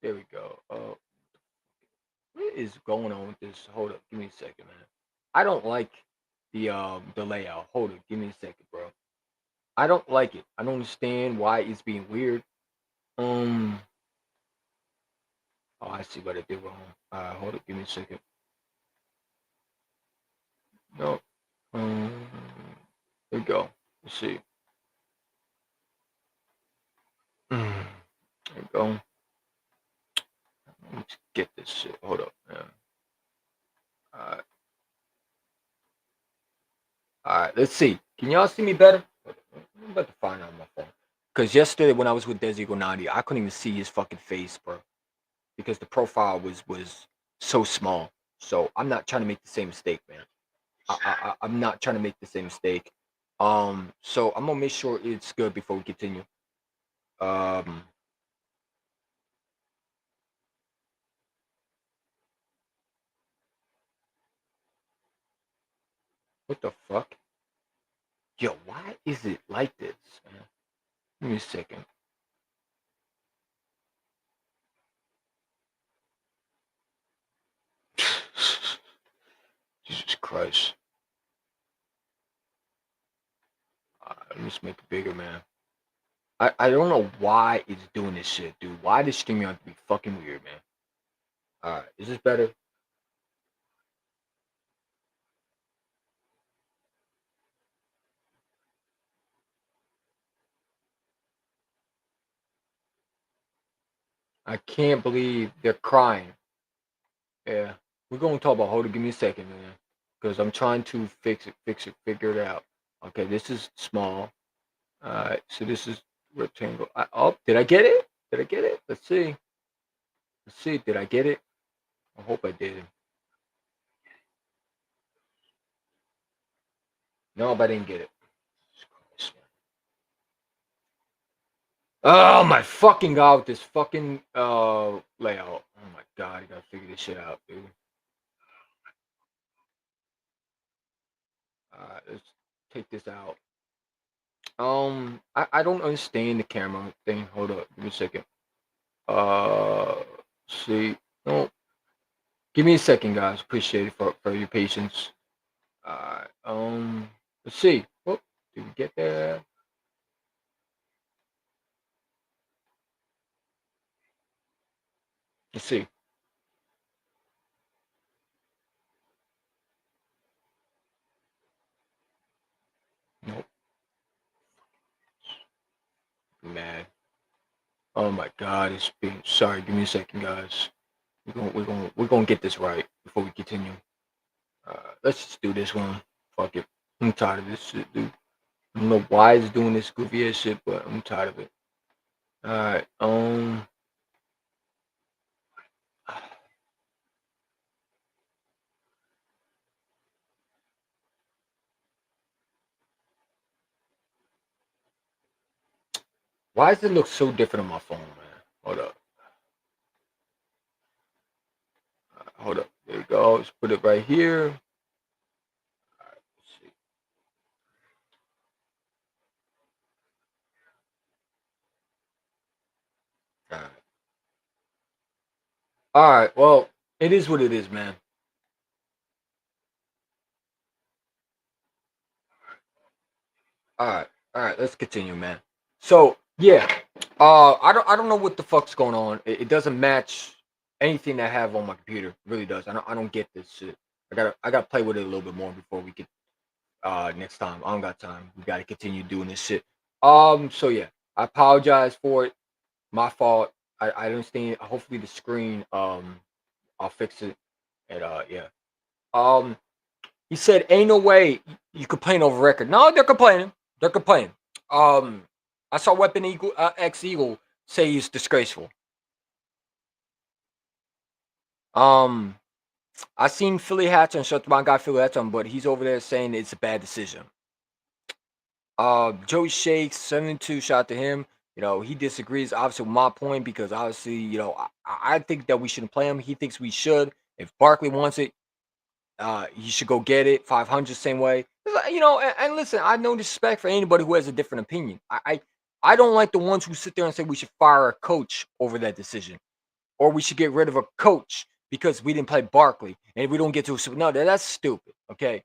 There we go. What is going on with this? Hold up. Give me a second, man. I don't like the layout. Hold up. Give me a second, bro. I don't like it. I don't understand why it's being weird. Oh, I see what I did wrong. Hold up. Give me a second. No. There we go. Let's see. There we go. Let's get this shit. Hold up, man. Alright. Alright, let's see. Can y'all see me better? I'm about to find out on my phone. Because yesterday when I was with Desi Gonadi, I couldn't even see his fucking face, bro. Because the profile was so small. So I'm not trying to make the same mistake, man. I'm not trying to make the same mistake. So I'm gonna make sure it's good before we continue. What the fuck? Yo, why is it like this, man? Give me a second. Jesus Christ. Let me just make it bigger, man. I don't know why it's doing this shit, dude. Why does streaming have to be fucking weird, man? Alright, is this better? I can't believe they're crying. Yeah. We're gonna talk about, hold it, give me a second, man. Because I'm trying to fix it, figure it out. Okay, this is small. Alright, so this is rectangle. Did I get it? Did I get it? Let's see. Let's see, did I get it? I hope I did. No, but I didn't get it. Oh my fucking god with this fucking layout. Oh my god, I gotta figure this shit out, dude. Alright, let's take this out. I don't understand the camera thing. Hold up, give me a second. See. No. Give me a second, guys. Appreciate it for your patience. Let's see. Oh, did we get there? Let's see. Nope. Man. Oh my God, it's been. Sorry, give me a second, guys. We're gonna get this right before we continue. Let's just do this one. Fuck it. I'm tired of this shit, dude. I don't know why it's doing this goofy ass shit, but I'm tired of it. All right. Why does it look so different on my phone, man? Hold up. Hold up. There you go. Let's put it right here. All right, let's see. All right. All right. Well, it is what it is, man. All right. All right. Let's continue, man. So yeah. I don't know what the fuck's going on. It doesn't match anything that I have on my computer. It really does. I don't get this shit. I gotta play with it a little bit more before we get next time. I don't got time. We gotta continue doing this shit. So yeah, I apologize for it. My fault. I understand. Hopefully the screen I'll fix it. And yeah. Um he said ain't no way you complain over record. No, they're complaining. They're complaining. Um I saw Weapon Eagle X Eagle say he's disgraceful. Um I seen Philly Hatcher and shut my guy Philly Hatcher, but he's over there saying it's a bad decision. Joey Shakes 72 shout out to him. You know, he disagrees obviously with my point because obviously, you know, I think that we shouldn't play him. He thinks we should. If Barkley wants it, he should go get it. 500 same way. You know, and listen, I have no disrespect for anybody who has a different opinion. I don't like the ones who sit there and say we should fire a coach over that decision, or we should get rid of a coach because we didn't play Barkley and we don't get to a Super. No, that's stupid. Okay.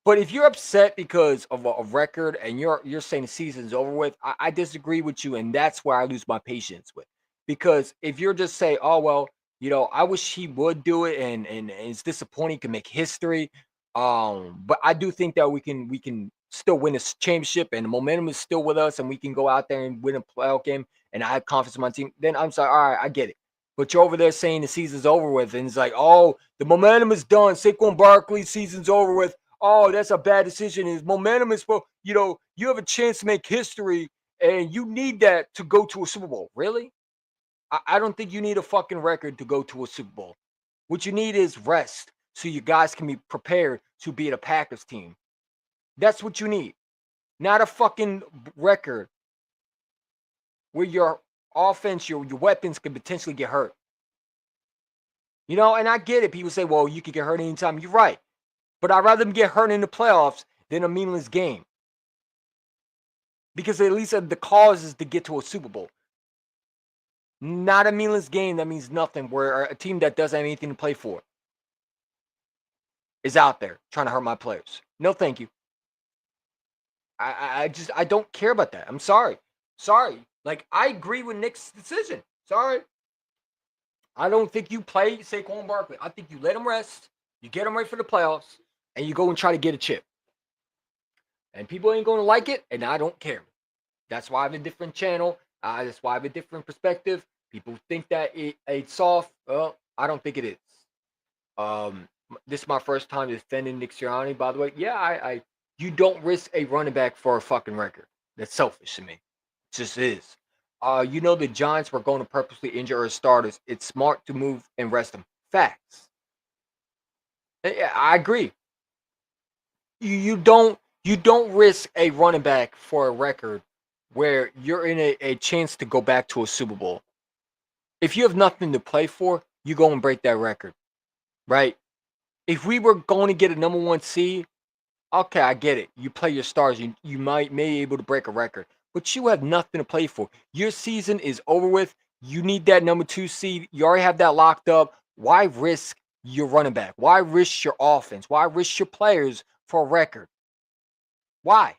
But if you're upset because of a record and you're saying the season's over with, I disagree with you, and that's where I lose my patience with. Because if you're just say, oh well, you know, I wish he would do it, and it's disappointing, he can make history. But I do think that we can still win this championship, and the momentum is still with us, and we can go out there and win a playoff game. And I have confidence in my team. Then I'm sorry, all right, I get it. But you're over there saying the season's over with, and it's like, oh, the momentum is done. Saquon Barkley season's over with. Oh, that's a bad decision. His momentum is for, you know, you have a chance to make history and you need that to go to a Super Bowl. Really? I don't think you need a fucking record to go to a Super Bowl. What you need is rest so you guys can be prepared to beat a Packers team. That's what you need. Not a fucking record where your offense, your weapons could potentially get hurt. You know, and I get it. People say, well, you could get hurt anytime. You're right. But I'd rather them get hurt in the playoffs than a meaningless game. Because at least the cause is to get to a Super Bowl. Not a meaningless game that means nothing, where a team that doesn't have anything to play for is out there trying to hurt my players. No, thank you. I don't care about that. I'm sorry. Sorry. Like, I agree with Nick's decision. Sorry. I don't think you play Saquon Barkley. I think you let him rest. You get him ready for the playoffs. And you go and try to get a chip. And people ain't going to like it, and I don't care. That's why I have a different channel. That's why I have a different perspective. People think that it's soft. Well, I don't think it is. This is my first time defending Nick Sirianni, by the way. Yeah, you don't risk a running back for a fucking record. That's selfish to me. It just is. You know the Giants were going to purposely injure our starters. It's smart to move and rest them. Facts. I agree. You don't risk a running back for a record where you're in a chance to go back to a Super Bowl. If you have nothing to play for, you go and break that record, right? If we were going to get a number 1 seed, okay, I get it. You play your stars, you may be able to break a record, but you have nothing to play for. Your season is over with. You need that number 2 seed. You already have that locked up. Why risk your running back? Why risk your offense? Why risk your players for a record? Why?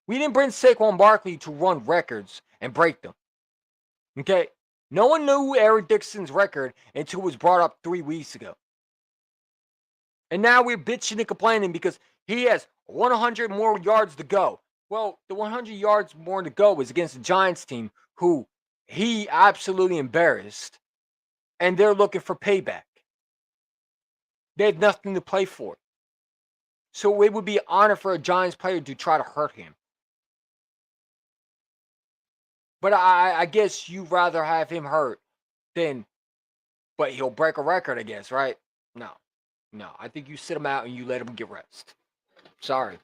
We didn't bring Saquon Barkley to run records and break them. Okay? No one knew Eric Dixon's record until it was brought up 3 weeks ago. And now we're bitching and complaining because he has 100 more yards to go. Well, the 100 yards more to go is against the Giants team who he absolutely embarrassed. And they're looking for payback. They have nothing to play for. So it would be an honor for a Giants player to try to hurt him. But I guess you'd rather have him hurt than, but he'll break a record, I guess, right? No. I think you sit him out and you let him get rest. Sorry.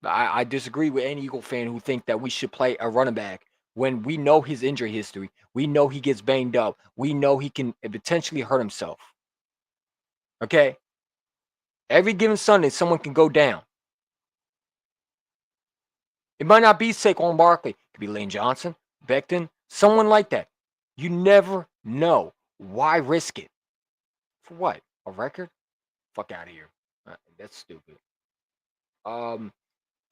I disagree with any Eagle fan who think that we should play a running back when we know his injury history. We know he gets banged up. We know he can potentially hurt himself. Okay? Every given Sunday, someone can go down. It might not be Saquon Barkley. It could be Lane Johnson, Becton, someone like that. You never know. Why risk it? For what? A record? Fuck out of here. That's stupid.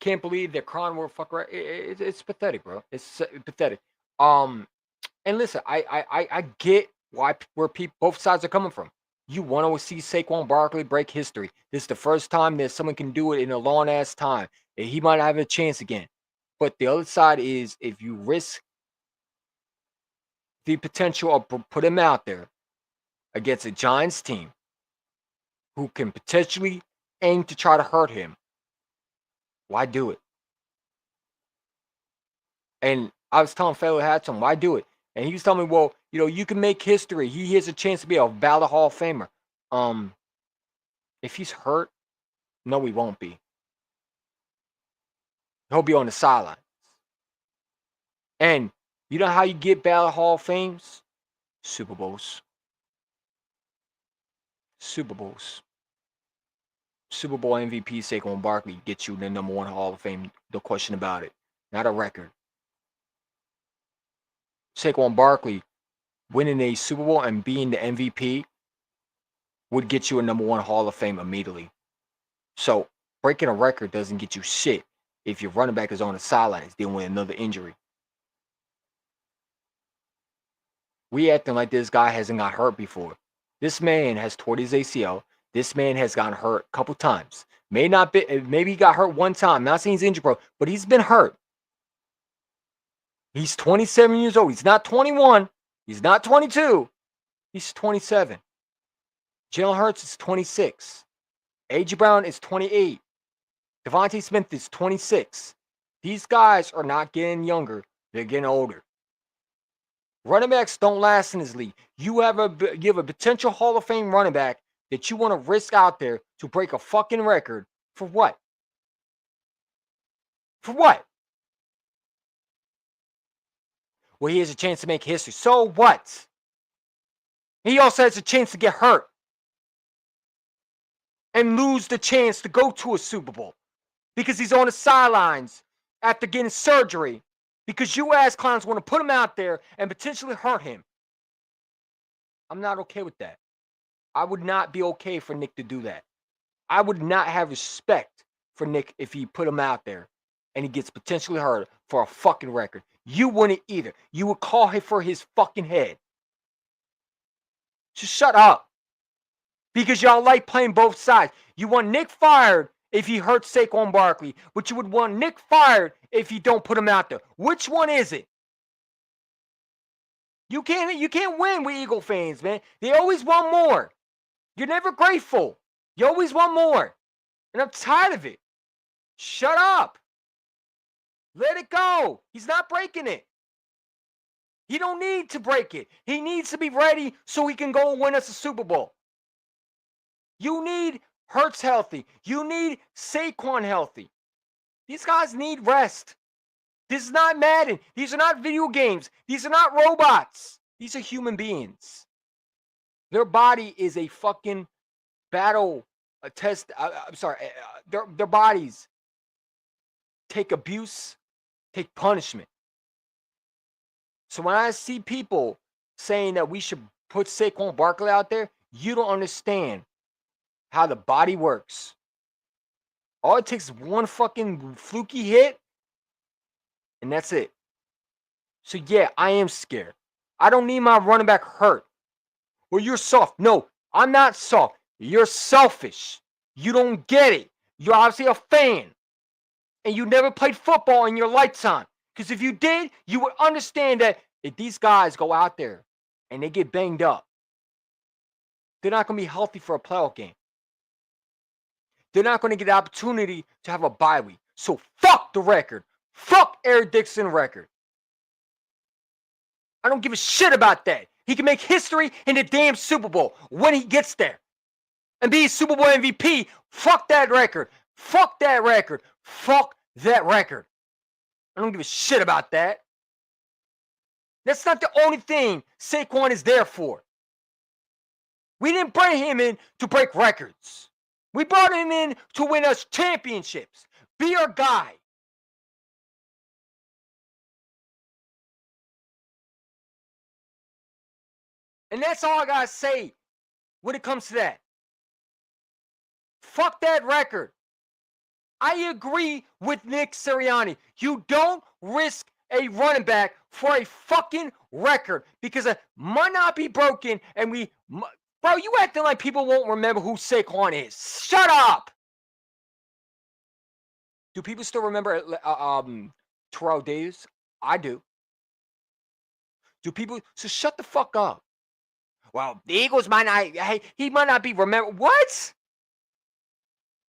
Can't believe that Cron were fuck right. It's pathetic, bro. It's pathetic. And listen, I get where people both sides are coming from. You want to see Saquon Barkley break history. This is the first time that someone can do it in a long ass time. And he might have a chance again. But the other side is if you risk the potential of put him out there against a Giants team who can potentially aim to try to hurt him, why do it? And I was telling fellow Hatton, why do it? And he was telling me, well, you can make history. He has a chance to be a valid Hall of Famer. If he's hurt, no, he won't be. He'll be on the sidelines. And you know how you get valid Hall of Fames? Super Bowls. Super Bowls. Super Bowl MVP Saquon Barkley gets you the #1 Hall of Fame. No question about it. Not a record. Saquon Barkley winning a Super Bowl and being the MVP would get you a #1 Hall of Fame immediately. So breaking a record doesn't get you shit if your running back is on the sidelines dealing with another injury. We acting like this guy hasn't got hurt before. This man has torn his ACL. This man has gotten hurt a couple times. Maybe he got hurt one time. Not saying he's injured, bro, but he's been hurt. He's 27 years old. He's not 21. He's not 22. He's 27. Jalen Hurts is 26. A.J. Brown is 28. Devontae Smith is 26. These guys are not getting younger. They're getting older. Running backs don't last in this league. You have a potential Hall of Fame running back that you want to risk out there to break a fucking record for what? For what? Well, he has a chance to make history. So what? He also has a chance to get hurt and lose the chance to go to a Super Bowl because he's on the sidelines after getting surgery because you ass clowns want to put him out there and potentially hurt him. I'm not okay with that. I would not be okay for Nick to do that. I would not have respect for Nick if he put him out there and he gets potentially hurt for a fucking record. You wouldn't either. You would call him for his fucking head. Just shut up. Because y'all like playing both sides. You want Nick fired if he hurts Saquon Barkley, but you would want Nick fired if you don't put him out there. Which one is it? You can't win with Eagle fans, man. They always want more. You're never grateful. You always want more. And I'm tired of it. Shut up. Let it go. He's not breaking it. He don't need to break it. He needs to be ready so he can go and win us a Super Bowl. You need Hurts healthy. You need Saquon healthy. These guys need rest. This is not Madden. These are not video games. These are not robots. These are human beings. Their body is a fucking battle, a test. I'm sorry. Their bodies take abuse, take punishment. So when I see people saying that we should put Saquon Barkley out there, You don't understand how the body works. All it takes is one fucking fluky hit, and that's it. So yeah, I am scared. I don't need my running back hurt. Well, you're soft. No, I'm not soft. You're selfish. You don't get it. You're obviously a fan. And you never played football in your lifetime. Because if you did, you would understand that if these guys go out there and they get banged up, they're not going to be healthy for a playoff game. They're not going to get the opportunity to have a bye week. So fuck the record. Fuck Eric Dixon record. I don't give a shit about that. He can make history in the damn Super Bowl when he gets there. And be a Super Bowl MVP. Fuck that record. Fuck that record. Fuck that record. I don't give a shit about that. That's not the only thing Saquon is there for. We didn't bring him in to break records. We brought him in to win us championships. Be our guy. And that's all I gotta say when it comes to that. Fuck that record. I agree with Nick Sirianni. You don't risk a running back for a fucking record because it might not be broken and bro, you acting like people won't remember who Saquon is. Shut up. Do people still remember Terrell Davis? I do. Do people? So shut the fuck up. Well, the Eagles might not. Hey, he might not be remembered. What?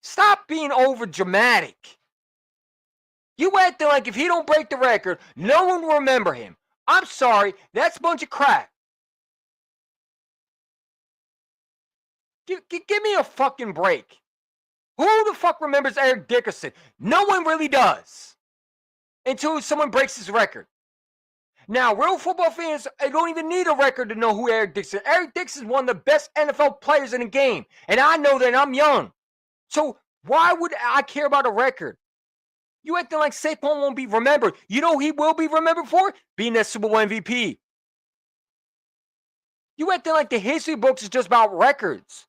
Stop being over dramatic. You acting like if he don't break the record, no one will remember him. I'm sorry, that's a bunch of crap. Give me a fucking break. Who the fuck remembers Eric Dickerson? No one really does. Until someone breaks his record. Now, real football fans, they don't even need a record to know who Eric Dixon is. Eric Dixon is one of the best NFL players in the game. And I know that I'm young. So why would I care about a record? You acting like Saquon won't be remembered. You know he will be remembered for? Being that Super Bowl MVP. You acting like the history books is just about records.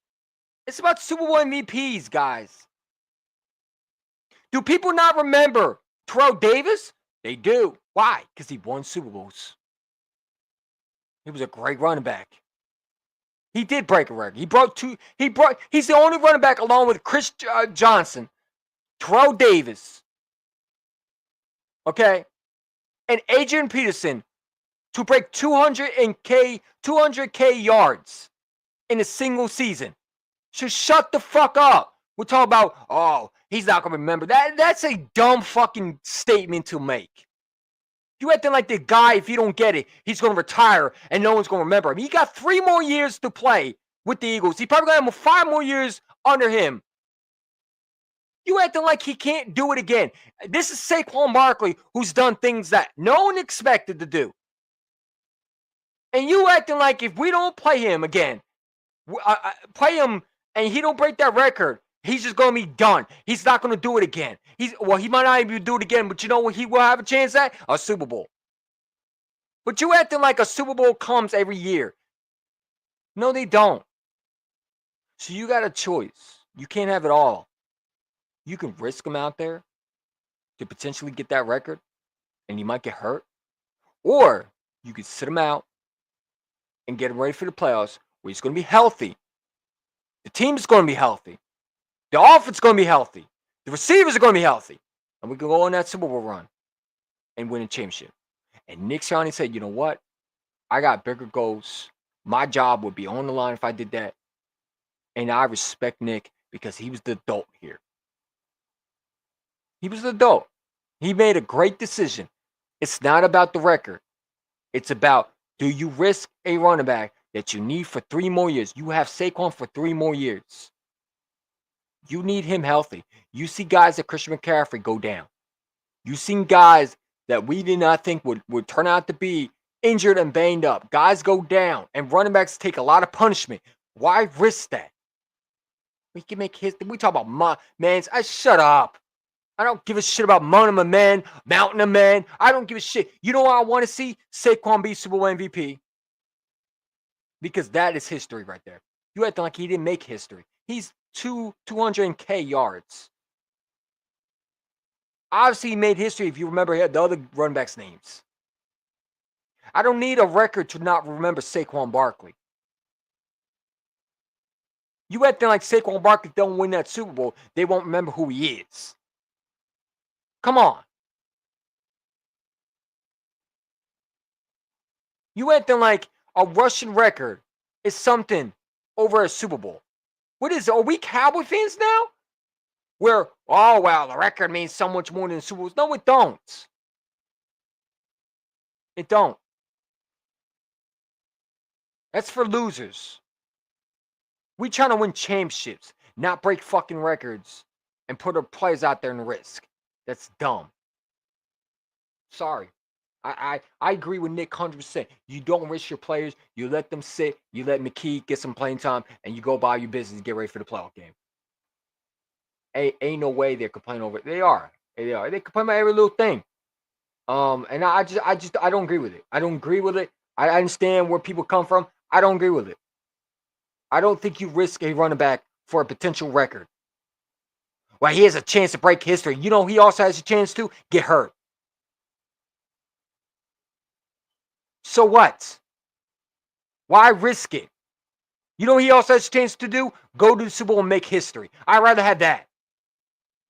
It's about Super Bowl MVPs, guys. Do people not remember Terrell Davis? They do. Why? Because he won Super Bowls. He was a great running back. He did break a record. He's the only running back along with Chris Johnson, Terrell Davis, okay, and Adrian Peterson to break 200K yards in a single season. So shut the fuck up. We're talking about, oh, he's not going to remember. That's a dumb fucking statement to make. You acting like the guy, if you don't get it, he's going to retire and no one's going to remember him. He got 3 more years to play with the Eagles. He probably got 5 more years under him. You acting like he can't do it again. This is Saquon Barkley who's done things that no one expected to do. And you acting like if we don't play him again, play him and he don't break that record, he's just going to be done. He's not going to do it again. He might not even do it again, but you know what he will have a chance at? A Super Bowl. But you acting like a Super Bowl comes every year. No, they don't. So you got a choice. You can't have it all. You can risk him out there to potentially get that record, and he might get hurt. Or you can sit him out and get him ready for the playoffs where he's going to be healthy. The team is going to be healthy. The offense is going to be healthy. The receivers are going to be healthy. And we can go on that Super Bowl run and win a championship. And Nick Sirianni said, you know what? I got bigger goals. My job would be on the line if I did that. And I respect Nick because he was the adult here. He was the adult. He made a great decision. It's not about the record. It's about, do you risk a running back that you need for 3 more years? You have Saquon for 3 more years. You need him healthy. You see guys like Christian McCaffrey go down. You seen guys that we did not think would turn out to be injured and banged up. Guys go down, and running backs take a lot of punishment. Why risk that? We can make we talk about man. Shut up. I don't give a shit about Mountain of Men, Mountain of Men. I don't give a shit. You know what I want to see? Saquon be Super Bowl MVP. Because that is history right there. You acting like he didn't make history. He's 200K yards. Obviously, he made history if you remember the other running backs' names. I don't need a record to not remember Saquon Barkley. You acting like Saquon Barkley don't win that Super Bowl, they won't remember who he is. Come on. You acting like a rushing record is something over a Super Bowl. What is it? Are we Cowboy fans now? Where, oh, well, the record means so much more than the Super Bowls. No, it don't. It don't. That's for losers. We trying to win championships, not break fucking records and put our players out there in risk. That's dumb. Sorry. I agree with Nick 100%. You don't risk your players. You let them sit. You let McKee get some playing time, and you go about your business and get ready for the playoff game. Ain't no way they're complaining over it. They are. They complain about every little thing. And I don't agree with it. I don't agree with it. I understand where people come from. I don't agree with it. I don't think you risk a running back for a potential record. Well, he has a chance to break history. You know, he also has a chance to get hurt. So what? Why risk it? You know, he also has a chance to do? Go to the Super Bowl and make history. I'd rather have that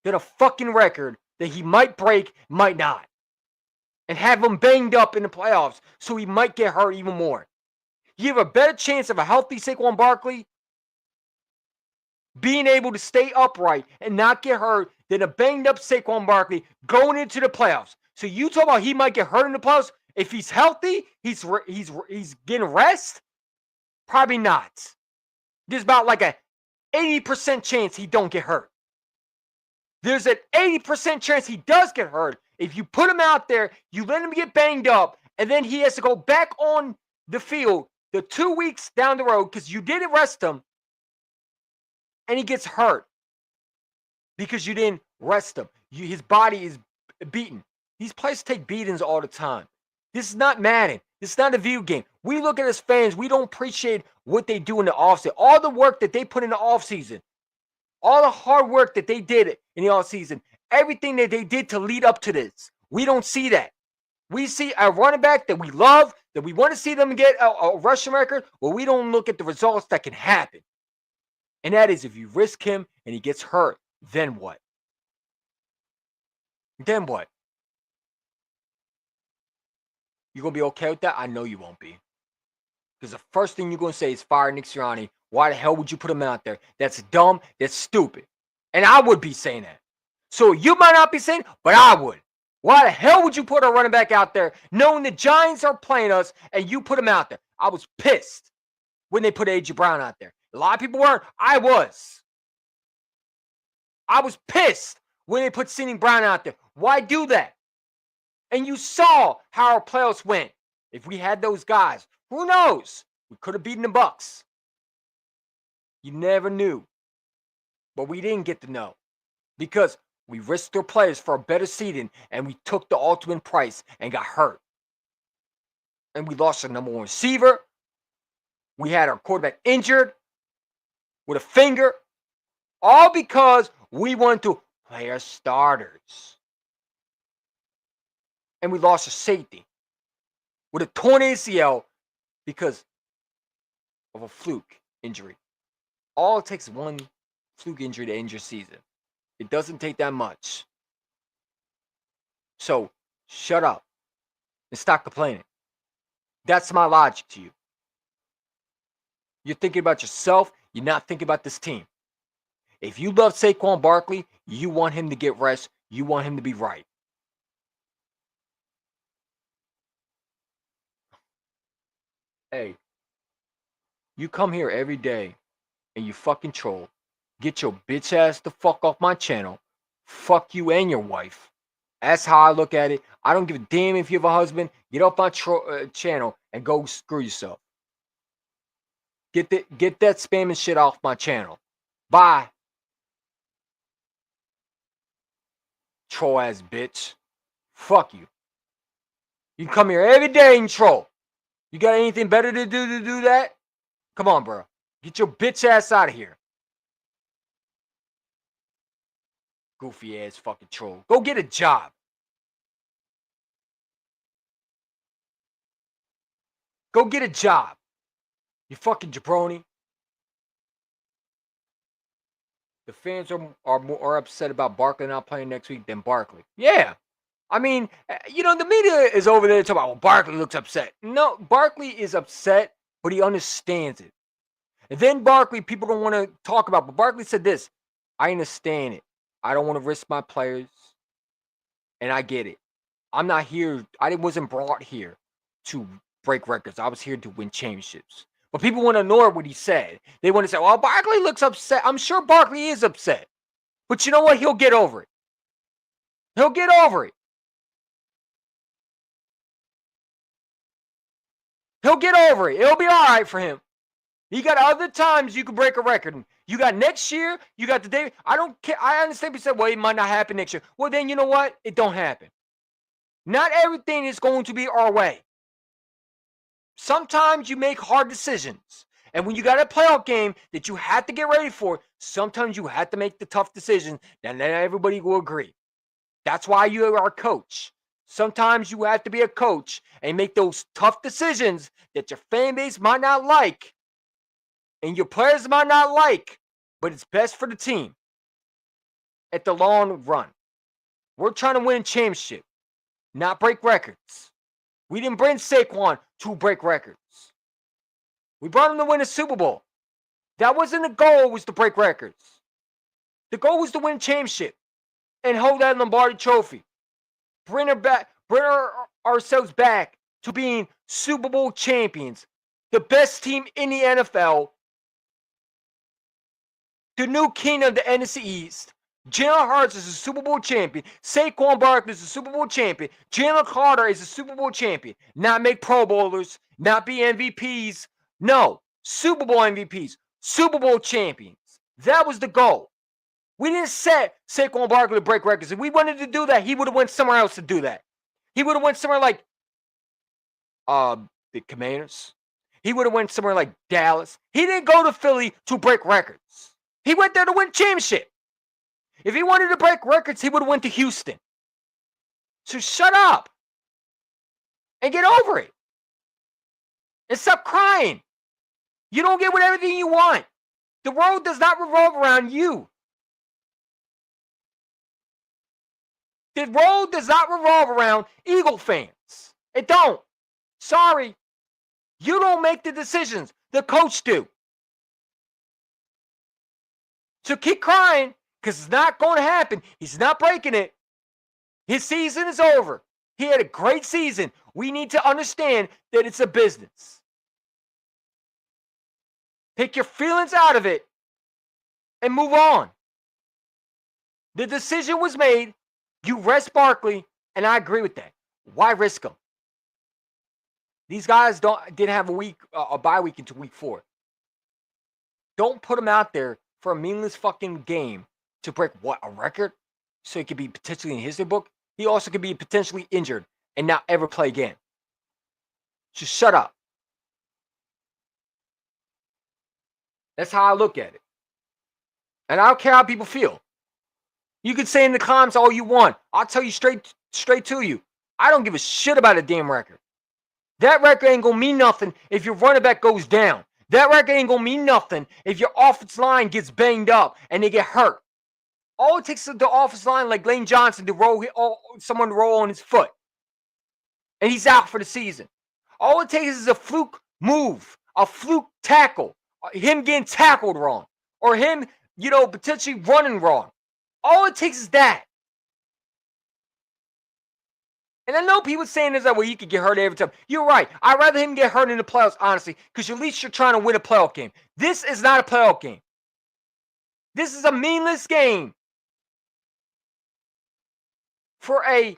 than a fucking record that he might break, might not. And have him banged up in the playoffs so he might get hurt even more. You have a better chance of a healthy Saquon Barkley being able to stay upright and not get hurt than a banged up Saquon Barkley going into the playoffs. So you talk about he might get hurt in the playoffs. If he's healthy, he's getting rest. Probably not. There's about like a 80% chance he don't get hurt. There's an 80% chance he does get hurt. If you put him out there, you let him get banged up, and then he has to go back on the field the 2 weeks down the road because you didn't rest him, and he gets hurt because you didn't rest him. His body is beaten. These players take beatings all the time. This is not Madden. This is not a video game. We look at as fans, we don't appreciate what they do in the offseason. All the work that they put in the offseason, all the hard work that they did in the offseason, everything that they did to lead up to this. We don't see that. We see a running back that we love, that we want to see them get a rushing record, but we don't look at the results that can happen. And that is if you risk him and he gets hurt, then what? Then what? You going to be okay with that? I know you won't be. Because the first thing you're going to say is fire Nick Sirianni. Why the hell would you put him out there? That's dumb. That's stupid. And I would be saying that. So you might not be saying, but I would. Why the hell would you put a running back out there knowing the Giants are playing us and you put him out there? I was pissed when they put A.J. Brown out there. A lot of people weren't. I was. I was pissed when they put Sidney Brown out there. Why do that? And you saw how our playoffs went. If we had those guys, who knows? We could have beaten the Bucks. You never knew. But we didn't get to know. Because we risked our players for a better seeding and we took the ultimate price and got hurt. And we lost our number one receiver. We had our quarterback injured with a finger. All because we wanted to play our starters. And we lost a safety with a torn ACL because of a fluke injury. All it takes is one fluke injury to end your season. It doesn't take that much. So shut up and stop complaining. That's my logic to you. You're thinking about yourself. You're not thinking about this team. If you love Saquon Barkley, you want him to get rest. You want him to be right. Hey, you come here every day and you fucking troll. Get your bitch ass the fuck off my channel. Fuck you and your wife. That's how I look at it. I don't give a damn if you have a husband. Get off my channel and go screw yourself. Get that spamming shit off my channel. Bye. Troll ass bitch. Fuck you. You come here every day and troll. You got anything better to do that? Come on, bro. Get your bitch ass out of here. Goofy ass fucking troll. Go get a job. Go get a job. You fucking jabroni. The fans are more upset about Barkley not playing next week than Barkley. Yeah. I mean, the media is over there talking about, well, Barkley looks upset. No, Barkley is upset, but he understands it. And then Barkley, people don't want to talk about, but Barkley said this, I understand it. I don't want to risk my players, and I get it. I'm not here. I wasn't brought here to break records. I was here to win championships. But people want to ignore what he said. They want to say, well, Barkley looks upset. I'm sure Barkley is upset. But you know what? He'll get over it. He'll get over it. He'll get over it. It'll be all right for him. You got other times you can break a record. You got next year. You got the day. I don't care. I understand people say, well, it might not happen next year. Well, then you know what? It don't happen. Not everything is going to be our way. Sometimes you make hard decisions. And when you got a playoff game that you have to get ready for, sometimes you have to make the tough decisions that not everybody will agree. That's why you are a coach. Sometimes you have to be a coach and make those tough decisions that your fan base might not like and your players might not like, but it's best for the team at the long run. We're trying to win a championship, not break records. We didn't bring Saquon to break records. We brought him to win a Super Bowl. That wasn't the goal, was to break records. The goal was to win a championship and hold that Lombardi trophy. Bring ourselves back to being Super Bowl champions. The best team in the NFL. The new king of the NFC East. Jalen Hurts is a Super Bowl champion. Saquon Barkley is a Super Bowl champion. Jalen Carter is a Super Bowl champion. Not make Pro Bowlers, not be MVPs. No, Super Bowl MVPs, Super Bowl champions. That was the goal. We didn't set Saquon Barkley to break records. If we wanted to do that, he would have went somewhere else to do that. He would have went somewhere like the Commanders. He would have went somewhere like Dallas. He didn't go to Philly to break records. He went there to win a championship. If he wanted to break records, he would have went to Houston. So shut up and get over it. And stop crying. You don't get everything you want. The world does not revolve around you. The world does not revolve around Eagle fans. It don't. Sorry. You don't make the decisions. The coach do. So keep crying, because it's not going to happen. He's not breaking it. His season is over. He had a great season. We need to understand that it's a business. Take your feelings out of it and move on. The decision was made. You rest Barkley, and I agree with that. Why risk him? These guys didn't have a bye week into week 4. Don't put him out there for a meaningless fucking game to break a record? So he could be potentially in history book. He also could be potentially injured and not ever play again. Just shut up. That's how I look at it. And I don't care how people feel. You can say in the comments all you want. I'll tell you straight to you. I don't give a shit about a damn record. That record ain't gonna mean nothing if your running back goes down. That record ain't gonna mean nothing if your offensive line gets banged up and they get hurt. All it takes is the offensive line, like Lane Johnson, to someone to roll on his foot, and he's out for the season. All it takes is a fluke move, a fluke tackle, him getting tackled wrong, or him, potentially running wrong. All it takes is that. And I know people saying this, well, you could get hurt every time. You're right. I'd rather him get hurt in the playoffs, honestly, because at least you're trying to win a playoff game. This is not a playoff game. This is a meaningless game. For a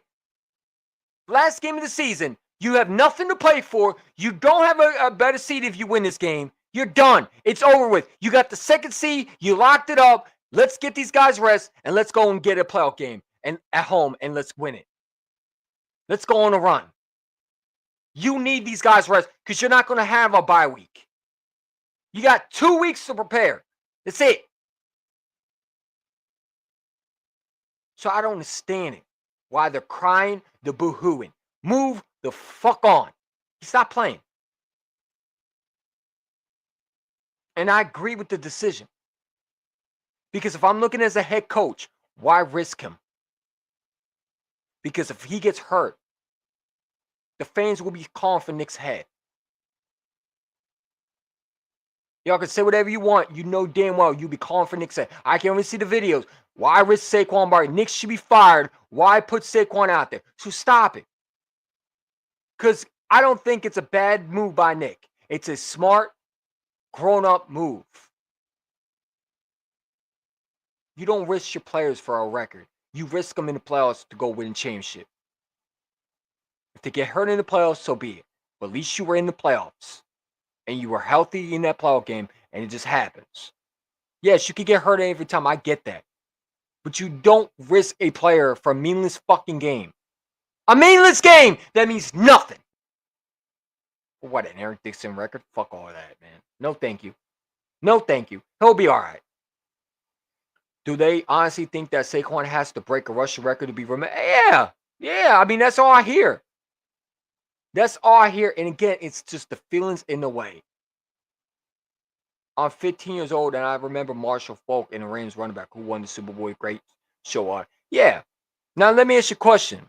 last game of the season, you have nothing to play for. You don't have a better seed if you win this game. You're done. It's over with. You got the second seed. You locked it up. Let's get these guys rest, and let's go and get a playoff game and at home, and let's win it. Let's go on a run. You need these guys rest because you're not going to have a bye week. You got 2 weeks to prepare. That's it. So I don't understand it. Why they're crying, they're boo-hooing. Move the fuck on. He's not playing. And I agree with the decision. Because if I'm looking as a head coach, why risk him? Because if he gets hurt, the fans will be calling for Nick's head. Y'all can say whatever you want. You know damn well you'll be calling for Nick's head. I can only see the videos. Why risk Saquon Barkley? Nick should be fired. Why put Saquon out there? So stop it. Because I don't think it's a bad move by Nick. It's a smart, grown-up move. You don't risk your players for a record. You risk them in the playoffs to go win a championship. If they get hurt in the playoffs, so be it. But at least you were in the playoffs. And you were healthy in that playoff game, and it just happens. Yes, you could get hurt every time. I get that. But you don't risk a player for a meaningless fucking game. A meaningless game that means nothing. What, an Eric Dixon record? Fuck all of that, man. No, thank you. No, thank you. He'll be all right. Do they honestly think that Saquon has to break a rushing record to be remembered? Yeah. Yeah. I mean, that's all I hear. That's all I hear. And again, it's just the feelings in the way. I'm 15 years old, and I remember Marshall Faulk and the Rams running back who won the Super Bowl. Great show on. Yeah. Now, let me ask you a question.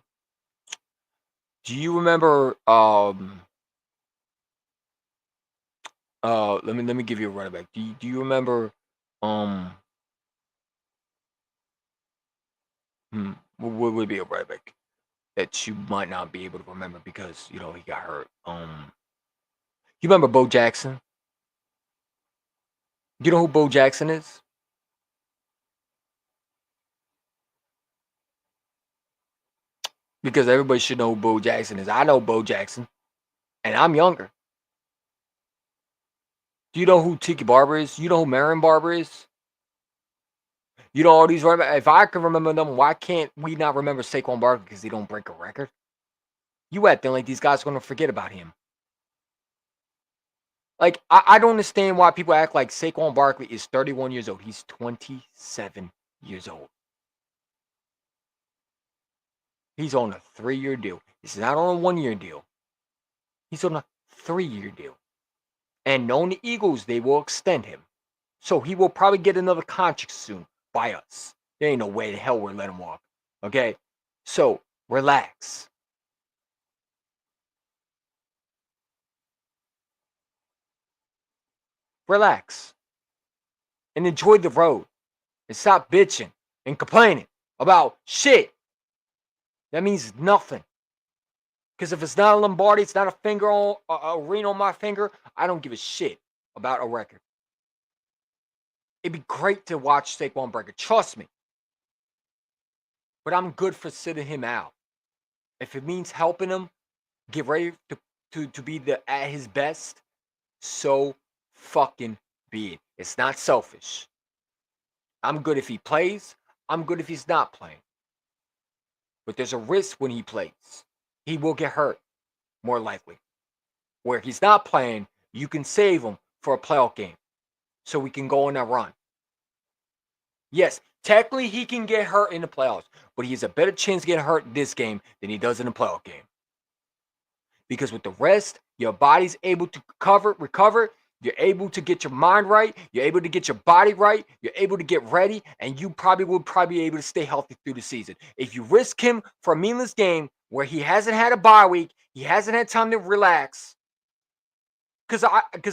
Do you remember, let me give you a running back. Do you remember, what would be a running back that you might not be able to remember because, he got hurt? You remember Bo Jackson? You know who Bo Jackson is? Because everybody should know who Bo Jackson is. I know Bo Jackson, and I'm younger. Do you know who Tiki Barber is? You know who Marion Barber is? You know all these running backs. If I can remember them, why can't we not remember Saquon Barkley because he don't break a record? You acting like these guys are going to forget about him. Like, I don't understand why people act like Saquon Barkley is 31 years old. He's 27 years old. He's on a 3-year deal. He's not on a 1-year deal. He's on a 3-year deal. And knowing the Eagles, they will extend him. So he will probably get another contract soon by us. There ain't no way the hell we're letting him walk. Okay? So, relax. Relax. And enjoy the road. And stop bitching and complaining about shit. That means nothing. Because if it's not a Lombardi, it's not a finger on a ring on my finger, I don't give a shit about a record. It'd be great to watch Saquon break it. Trust me. But I'm good for sitting him out. If it means helping him get ready to be at his best, so fucking be it. It's not selfish. I'm good if he plays. I'm good if he's not playing. But there's a risk when he plays. He will get hurt, more likely. Where he's not playing, you can save him for a playoff game. So we can go on that run. Yes, technically he can get hurt in the playoffs, but he has a better chance to get hurt this game than he does in the playoff game. Because with the rest, your body's able to recover. You're able to get your mind right. You're able to get your body right. You're able to get ready, and you probably will be able to stay healthy through the season. If you risk him for a meaningless game where he hasn't had a bye week, he hasn't had time to relax. Because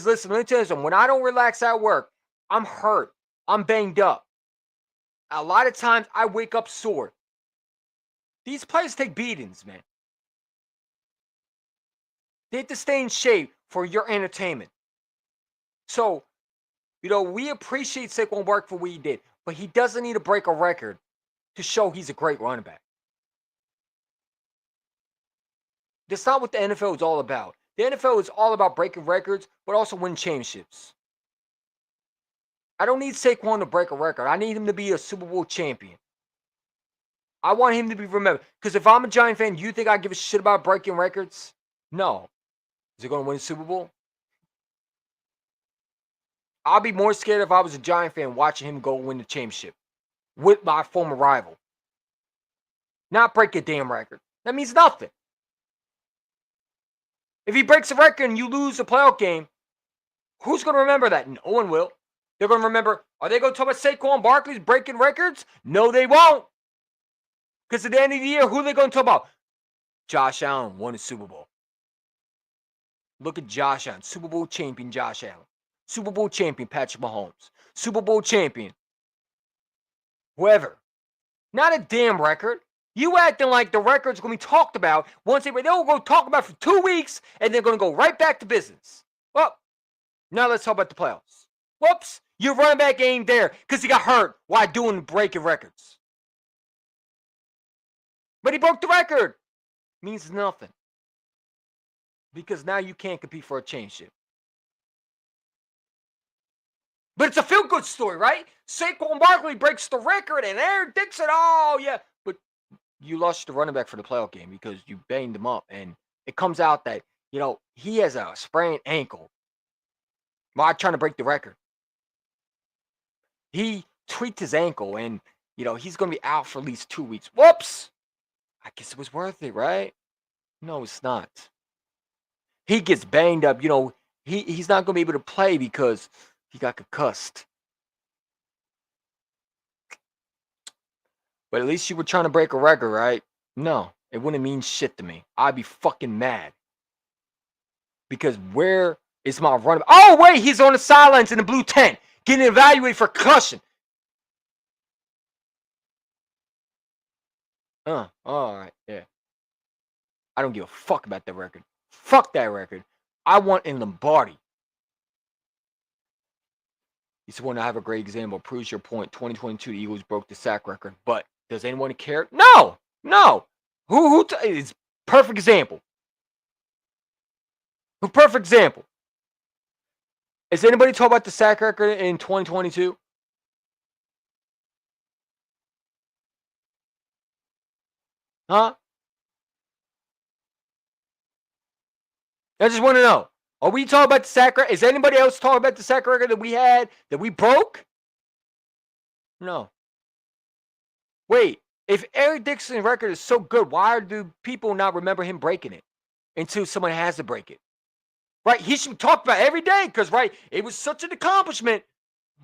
listen, let me tell you something. When I don't relax at work, I'm hurt. I'm banged up. A lot of times I wake up sore. These players take beatings, man. They have to stay in shape for your entertainment. So, we appreciate Saquon Barkley for what he did, but he doesn't need to break a record to show he's a great running back. That's not what the NFL is all about. The NFL is all about breaking records, but also winning championships. I don't need Saquon to break a record. I need him to be a Super Bowl champion. I want him to be remembered. Because if I'm a Giant fan, do you think I give a shit about breaking records? No. Is he going to win a Super Bowl? I'll be more scared if I was a Giant fan watching him go win the championship with my former rival. Not break a damn record. That means nothing. If he breaks a record and you lose a playoff game, who's going to remember that? No one will. They're going to remember, are they going to talk about Saquon Barkley's breaking records? No, they won't. Because at the end of the year, who are they going to talk about? Josh Allen won a Super Bowl. Look at Josh Allen, Super Bowl champion Josh Allen. Super Bowl champion Patrick Mahomes. Super Bowl champion whoever. Not a damn record. You acting like the record's going to be talked about once they'll go talk about it for 2 weeks and they're going to go right back to business. Well, now let's talk about the playoffs. Whoops, your running back ain't there because he got hurt while doing breaking records. But he broke the record. Means nothing. Because now you can't compete for a championship. But it's a feel-good story, right? Saquon Barkley breaks the record and Aaron Dixon, oh yeah. But you lost the running back for the playoff game because you banged him up. And it comes out that, he has a sprained ankle while trying to break the record. He tweaked his ankle and, he's going to be out for at least 2 weeks. Whoops! I guess it was worth it, right? No, it's not. He gets banged up. He's not going to be able to play because he got concussed. But at least you were trying to break a record, right? No, it wouldn't mean shit to me. I'd be fucking mad. Because where is my running back? Oh, wait, he's on the sidelines in the blue tent getting evaluated for concussion. All right, yeah. I don't give a fuck about that record. Fuck that record. I want in Lombardi. You said, I have a great example. Proves your point. 2022, the Eagles broke the sack record. But does anyone care? No. It's perfect example. Perfect example. Is anybody talking about the sack record in 2022? Huh? I just want to know. Are we talking about the sack record? Is anybody else talking about the sack record that we had, that we broke? No. Wait, if Eric Dixon's record is so good, why do people not remember him breaking it until someone has to break it? Right? He should be talked about every day because, right, it was such an accomplishment.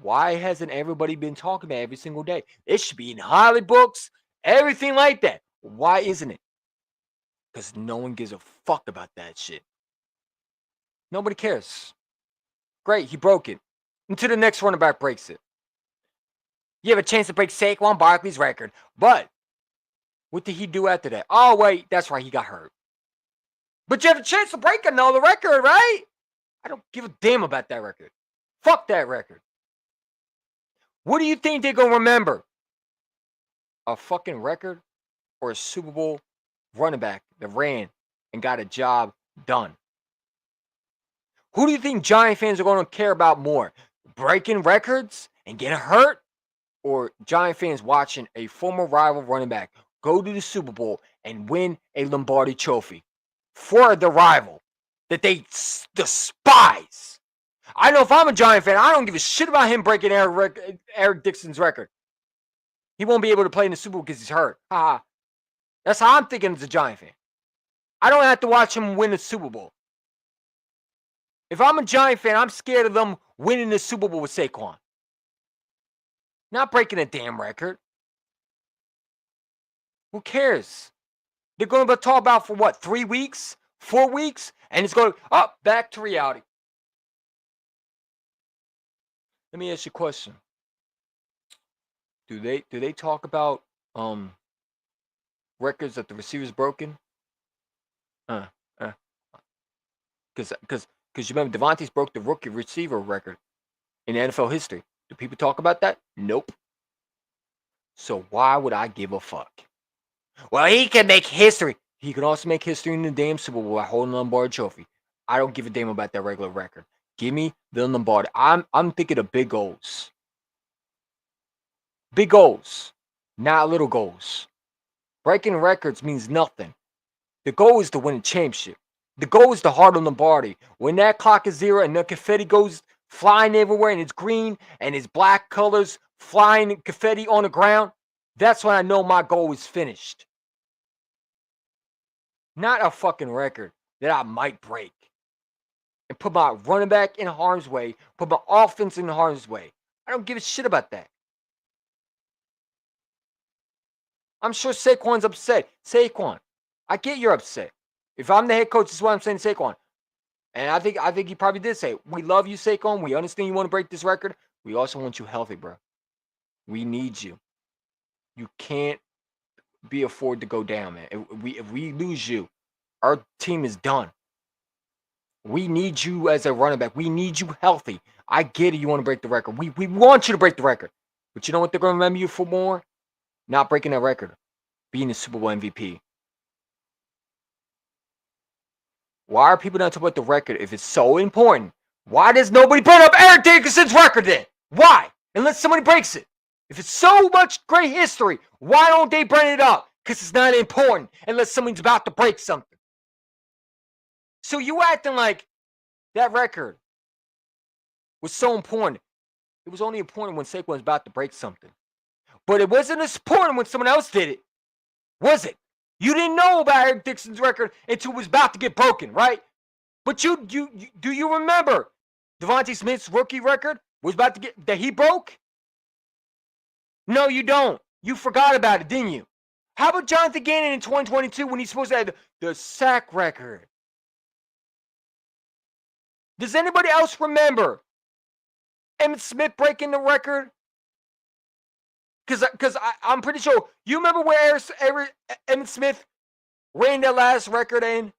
Why hasn't everybody been talking about it every single day? It should be in Holly books, everything like that. Why isn't it? Because no one gives a fuck about that shit. Nobody cares. Great, he broke it. Until the next running back breaks it. You have a chance to break Saquon Barkley's record. But what did he do after that? Oh, wait, that's right, he got hurt. But you have a chance to break another record, right? I don't give a damn about that record. Fuck that record. What do you think they're going to remember? A fucking record or a Super Bowl running back that ran and got a job done? Who do you think Giant fans are going to care about more? Breaking records and getting hurt? Or Giant fans watching a former rival running back go to the Super Bowl and win a Lombardi trophy for the rival that they despise? I know if I'm a Giant fan, I don't give a shit about him breaking Eric Dixon's record. He won't be able to play in the Super Bowl because he's hurt. That's how I'm thinking as a Giant fan. I don't have to watch him win the Super Bowl. If I'm a Giant fan, I'm scared of them winning the Super Bowl with Saquon. Not breaking a damn record. Who cares? They're going to talk about for what, 3 weeks? 4 weeks? And it's going back to reality. Let me ask you a question. Do they talk about records that the receiver's broken? Because you remember Devontae's broke the rookie receiver record in NFL history. Do people talk about that? Nope. So why would I give a fuck? Well, he can make history. He can also make history in the damn Super Bowl by holding the Lombardi trophy. I don't give a damn about that regular record. Give me the Lombardi. I'm thinking of big goals. Big goals, not little goals. Breaking records means nothing. The goal is to win a championship. The goal is to hold the Lombardi. When that clock is zero and the confetti goes flying everywhere and it's green and it's black colors flying confetti on the ground, that's when I know my goal is finished. Not a fucking record that I might break and put my running back in harm's way, put my offense in harm's way. I don't give a shit about that. I'm sure Saquon's upset. Saquon, I get you're upset. If I'm the head coach, this is what I'm saying to Saquon. And I think he probably did say, we love you, Saquon. We understand you want to break this record. We also want you healthy, bro. We need you. You can't be afford to go down, man. If we lose you, our team is done. We need you as a running back. We need you healthy. I get it. You want to break the record. We want you to break the record. But you know what they're going to remember you for more? Not breaking that record. Being the Super Bowl MVP. Why are people not talking about the record if it's so important? Why does nobody bring up Eric Dickerson's record then? Why? Unless somebody breaks it. If it's so much great history, why don't they bring it up? Because it's not important unless someone's about to break something. So you acting like that record was so important. It was only important when Saquon was about to break something. But it wasn't as important when someone else did it. Was it? You didn't know about Eric Dickerson's record until it was about to get broken, right? But do you remember Devontae Smith's rookie record was about to get that he broke? No, you don't. You forgot about it, didn't you? How about Jonathan Gannon in 2022 when he's supposed to have the sack record? Does anybody else remember Emmitt Smith breaking the record? Because I'm pretty sure you remember where Emmitt Smith ran that last record in.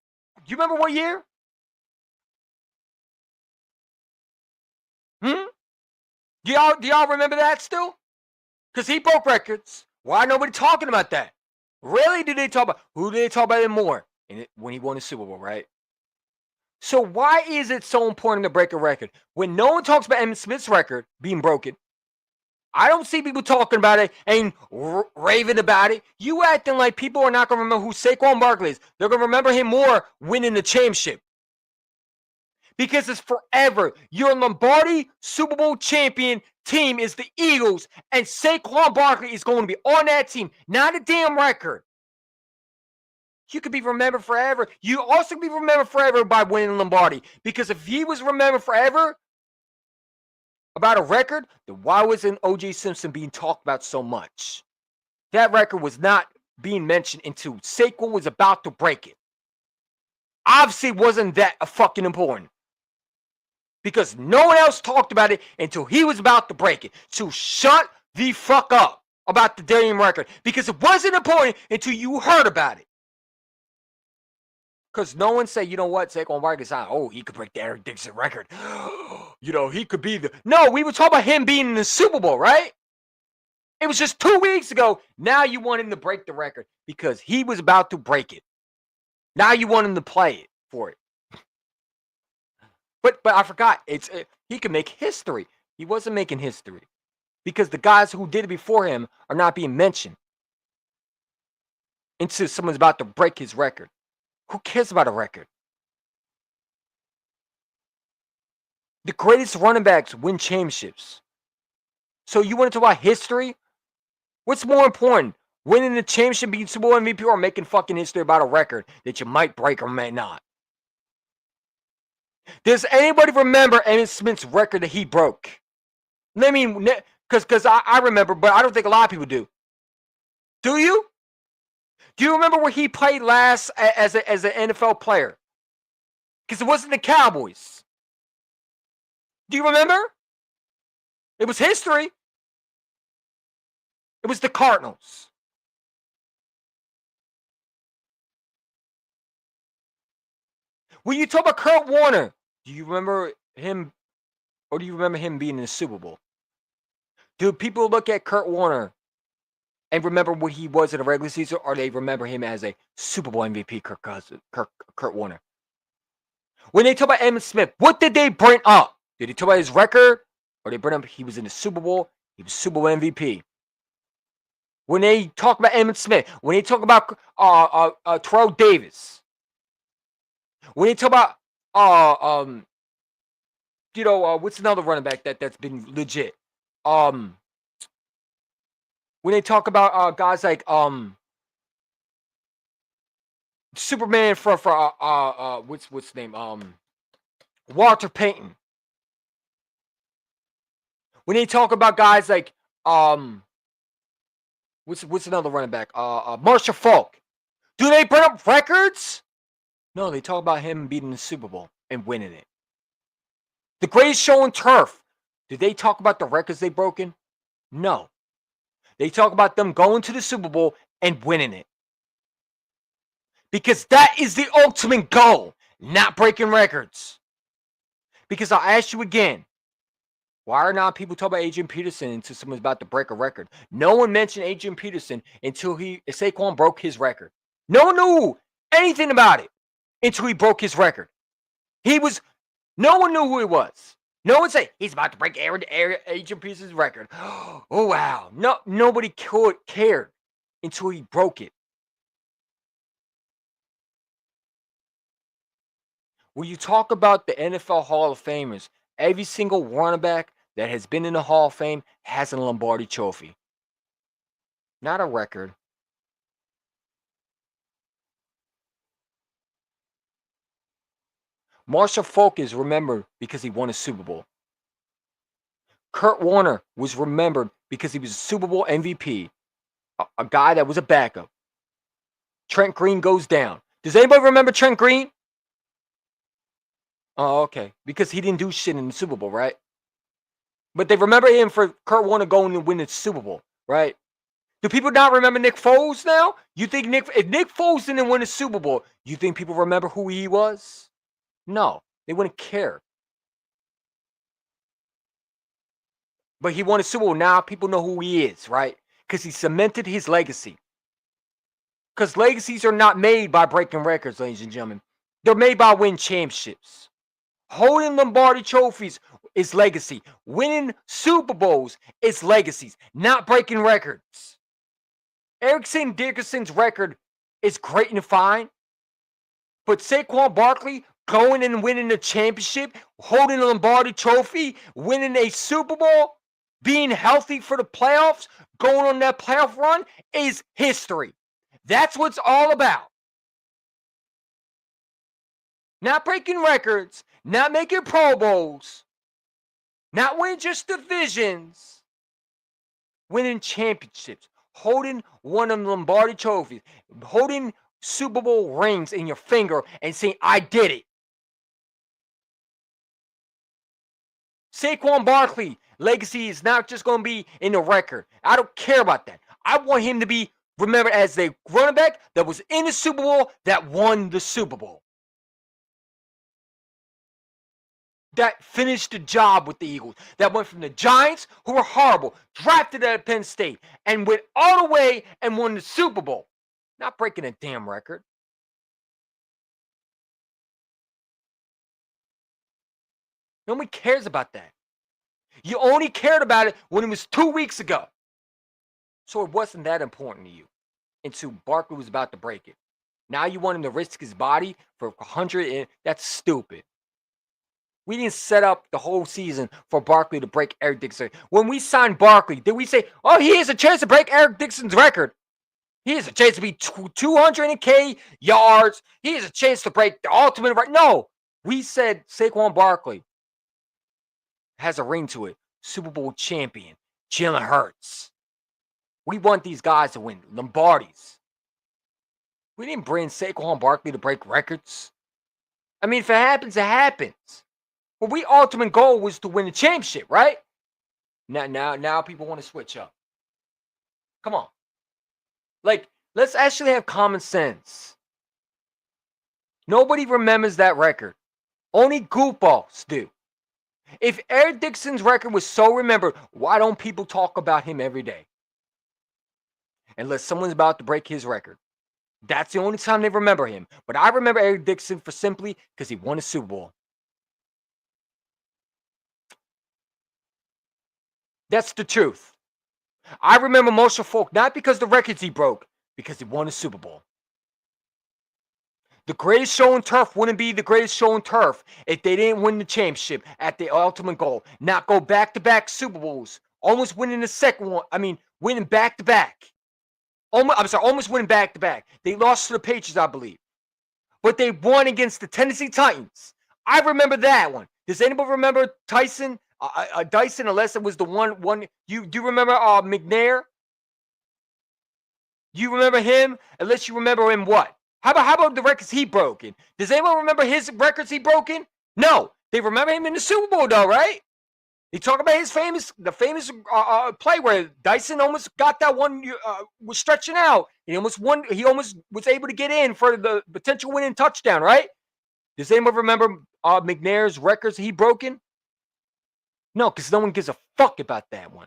You remember what year? Do y'all remember that still? Because he broke records. Why nobody talking about that? Really? Who did they talk about it more? When he won the Super Bowl, right? So why is it so important to break a record? When no one talks about Emmitt Smith's record being broken, I don't see people talking about it and raving about it. You acting like people are not going to remember who Saquon Barkley is. They're going to remember him more winning the championship. Because it's forever. Your Lombardi Super Bowl champion team is the Eagles, and Saquon Barkley is going to be on that team. Not a damn record. You could be remembered forever. You also could be remembered forever by winning Lombardi. Because if he was remembered forever about a record, then why wasn't O.J. Simpson being talked about so much? That record was not being mentioned until Saquon was about to break it. Obviously, wasn't that fucking important. Because no one else talked about it until he was about to break it. So shut the fuck up about the damn record. Because it wasn't important until you heard about it. Because no one said, you know what, Saquon Barkley's on. Oh, he could break the Eric Dickerson record. He could be the... No, we were talking about him being in the Super Bowl, right? It was just 2 weeks ago. Now you want him to break the record because he was about to break it. Now you want him to play it for it. But I forgot. He could make history. He wasn't making history because the guys who did it before him are not being mentioned until someone's about to break his record. Who cares about a record? The greatest running backs win championships. So you want to talk about history? What's more important? Winning the championship, being Super Bowl MVP, or making fucking history about a record that you might break or may not? Does anybody remember Emmitt Smith's record that he broke? I mean, because I remember, but I don't think a lot of people do. Do you? Do you remember where he played last as an NFL player? Because it wasn't the Cowboys. Do you remember? It was history. It was the Cardinals. When you talk about Kurt Warner, do you remember him, or do you remember him being in the Super Bowl? Do people look at Kurt Warner and remember what he was in a regular season, or they remember him as a Super Bowl MVP, Kurt Warner? When they talk about Emmitt Smith, what did they bring up? Did they talk about his record, or they bring up he was in the Super Bowl, he was Super Bowl MVP? When they talk about Emmitt Smith, when they talk about Terrell Davis, when they talk about what's another running back that's been legit? When they talk about guys like Superman for what's his name? Walter Payton. When they talk about guys like what's another running back? Marshall Falk. Do they bring up records? No, they talk about him beating the Super Bowl and winning it. The greatest show on turf. Did they talk about the records they broken? No. They talk about them going to the Super Bowl and winning it. Because that is the ultimate goal, not breaking records. Because I'll ask you again, why are not people talking about Adrian Peterson until someone's about to break a record? No one mentioned Adrian Peterson until Saquon broke his record. No one knew anything about it until he broke his record. No one knew who he was. No one said he's about to break Adrian Peterson's record. Oh wow. No, nobody cared until he broke it. When you talk about the NFL Hall of Famers, every single running back that has been in the Hall of Fame has a Lombardi trophy. Not a record. Marshall Falk is remembered because he won a Super Bowl. Kurt Warner was remembered because he was a Super Bowl MVP, a guy that was a backup. Trent Green goes down. Does anybody remember Trent Green? Oh, okay. Because he didn't do shit in the Super Bowl, right? But they remember him for Kurt Warner going to win the Super Bowl, right? Do people not remember Nick Foles now? You think if Nick Foles didn't win the Super Bowl, you think people remember who he was? No, they wouldn't care. But he won a Super Bowl. Now people know who he is, right? Because he cemented his legacy. Because legacies are not made by breaking records, ladies and gentlemen. They're made by winning championships. Holding Lombardi trophies is legacy. Winning Super Bowls is legacies, not breaking records. Erickson Dickerson's record is great and fine. But Saquon Barkley going and winning a championship, holding a Lombardi trophy, winning a Super Bowl, being healthy for the playoffs, going on that playoff run is history. That's what it's all about. Not breaking records, not making Pro Bowls, not winning just divisions, winning championships, holding one of the Lombardi trophies, holding Super Bowl rings in your finger and saying, I did it. Saquon Barkley legacy is not just going to be in the record. I don't care about that. I want him to be remembered as the running back that was in the Super Bowl that won the Super Bowl. That finished the job with the Eagles. That went from the Giants, who were horrible, drafted at Penn State, and went all the way and won the Super Bowl. Not breaking a damn record. Nobody cares about that. You only cared about it when it was 2 weeks ago. So it wasn't that important to you until Barkley was about to break it. Now you want him to risk his body for 100, and that's stupid. We didn't set up the whole season for Barkley to break Eric Dixon. When we signed Barkley, did we say, oh, he has a chance to break Eric Dixon's record? He has a chance to be 200K yards. He has a chance to break the ultimate record. No, we said Saquon Barkley has a ring to it. Super Bowl champion, Jalen Hurts. We want these guys to win Lombardis. We didn't bring Saquon Barkley to break records. I mean, if it happens, it happens. But we ultimate goal was to win the championship, right? Now people want to switch up. Come on. Like, let's actually have common sense. Nobody remembers that record. Only goofballs do. If Eric Dixon's record was so remembered, why don't people talk about him every day? Unless someone's about to break his record. That's the only time they remember him. But I remember Eric Dixon for simply because he won a Super Bowl. That's the truth. I remember Marshall Falk not because the records he broke, because he won a Super Bowl. The greatest show on turf wouldn't be the greatest show on turf if they didn't win the championship at the ultimate goal. Not go back-to-back Super Bowls. Almost winning the second one. I mean, winning back-to-back. Almost winning back-to-back. They lost to the Patriots, I believe. But they won against the Tennessee Titans. I remember that one. Does anybody remember Tyson? Dyson, unless it was the one. Do you remember McNair? You remember him? Unless you remember him what? How about the records he broken? Does anyone remember his records he broken? No. They remember him in the Super Bowl though, right? They talk about his famous play where Dyson almost got that one, was stretching out. He almost won. He almost was able to get in for the potential winning touchdown, right? Does anyone remember McNair's records he broken? No, because no one gives a fuck about that one.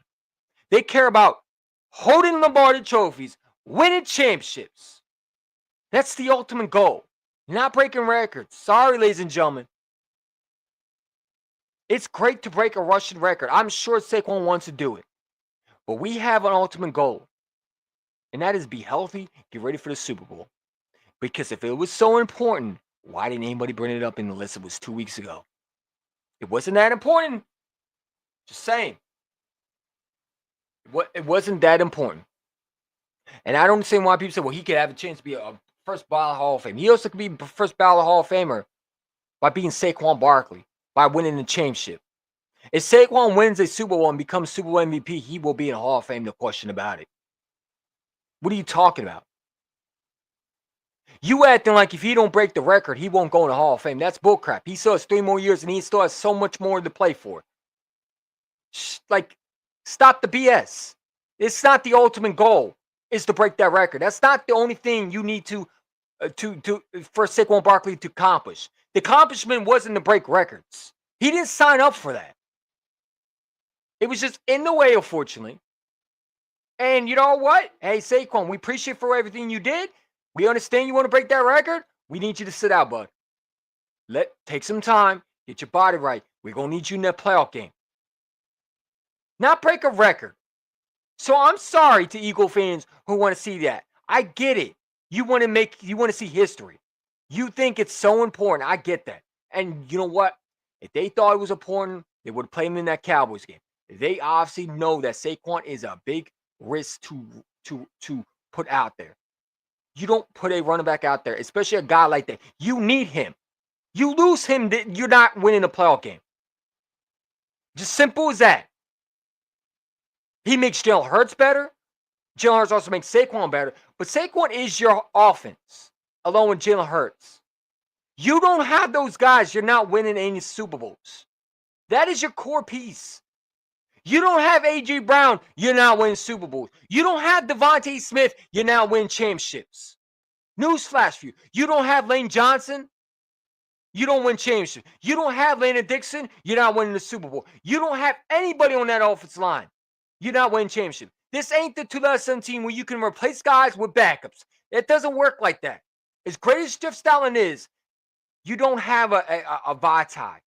They care about holding Lombardi trophies, winning championships. That's the ultimate goal. Not breaking records. Sorry, ladies and gentlemen. It's great to break a rushing record. I'm sure Saquon wants to do it. But we have an ultimate goal. And that is be healthy, get ready for the Super Bowl. Because if it was so important, why didn't anybody bring it up in the list? It was 2 weeks ago. It wasn't that important. Just saying. It wasn't that important. And I don't understand why people say, well, he could have a chance to be a first ballot Hall of Fame. He also could be first ballot Hall of Famer by being Saquon Barkley, by winning the championship. If Saquon wins a Super Bowl and becomes Super Bowl MVP, he will be in the Hall of Fame, no question about it. What are you talking about? You acting like if he don't break the record, he won't go in the Hall of Fame. That's bullcrap. He still has 3 more years and he still has so much more to play for. Like, stop the BS. It's not the ultimate goal is to break that record. That's not the only thing you need to for Saquon Barkley to accomplish. The accomplishment wasn't to break records. He didn't sign up for that. It was just in the way, unfortunately. And you know what? Hey, Saquon, we appreciate for everything you did. We understand you want to break that record. We need you to sit out, bud. Take some time. Get your body right. We're going to need you in that playoff game. Not break a record. So I'm sorry to Eagle fans who want to see that. I get it. You want to see history. You think it's so important. I get that. And you know what? If they thought it was important, they would have played him in that Cowboys game. They obviously know that Saquon is a big risk to put out there. You don't put a running back out there, especially a guy like that. You need him. You lose him, you're not winning a playoff game. Just simple as that. He makes Jalen Hurts better. Jalen Hurts also makes Saquon better. But Saquon is your offense, along with Jalen Hurts. You don't have those guys, you're not winning any Super Bowls. That is your core piece. You don't have A.J. Brown, you're not winning Super Bowls. You don't have Devontae Smith, you're not winning championships. Newsflash for you. You don't have Lane Johnson, you don't win championships. You don't have Landon Dixon, you're not winning the Super Bowl. You don't have anybody on that offensive line. You're not winning championships. This ain't the 2017 where you can replace guys with backups. It doesn't work like that. As great as Jeff Stoutland is, you don't have a Vitae.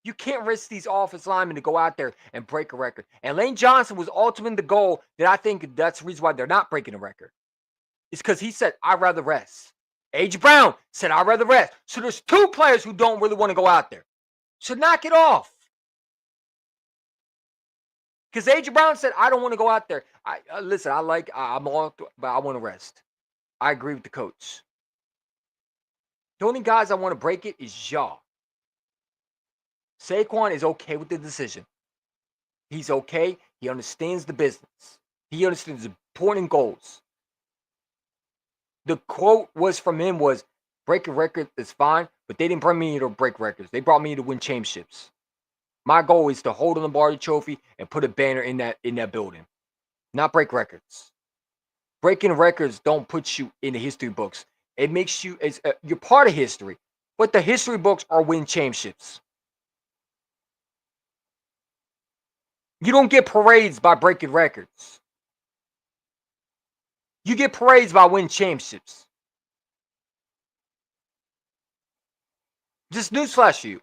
You can't risk these offensive linemen to go out there and break a record. And Lane Johnson was ultimately the goal that I think that's the reason why they're not breaking a record. It's because he said, I'd rather rest. A.J. Brown said, I'd rather rest. So there's 2 players who don't really want to go out there. So knock it off. Because A.J. Brown said, I don't want to go out there. Listen, I'm all, but I want to rest. I agree with the coach. The only guys I want to break it is y'all. Saquon is okay with the decision. He's okay. He understands the business. He understands the important goals. The quote from him was, break a record is fine, but they didn't bring me here to break records. They brought me here to win championships. My goal is to hold a Lombardi trophy and put a banner in that building, not break records. Breaking records don't put you in the history books. It makes you, you're part of history, but the history books are win championships. You don't get parades by breaking records. You get parades by winning championships. Just newsflash for you.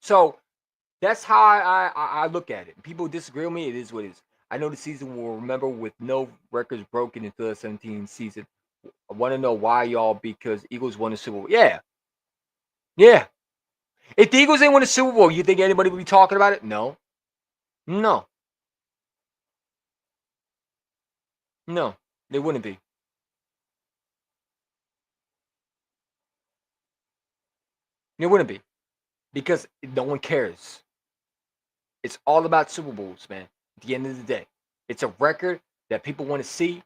So that's how I look at it. People disagree with me. It is what it is. I know the season will remember with no records broken in the 2017 season I want to know why, y'all, because Eagles won the Super Bowl. Yeah. Yeah. If the Eagles didn't win the Super Bowl, you think anybody would be talking about it? No. No. No. They wouldn't be. They wouldn't be. Because no one cares. It's all about Super Bowls, man. At the end of the day. It's a record that people want to see,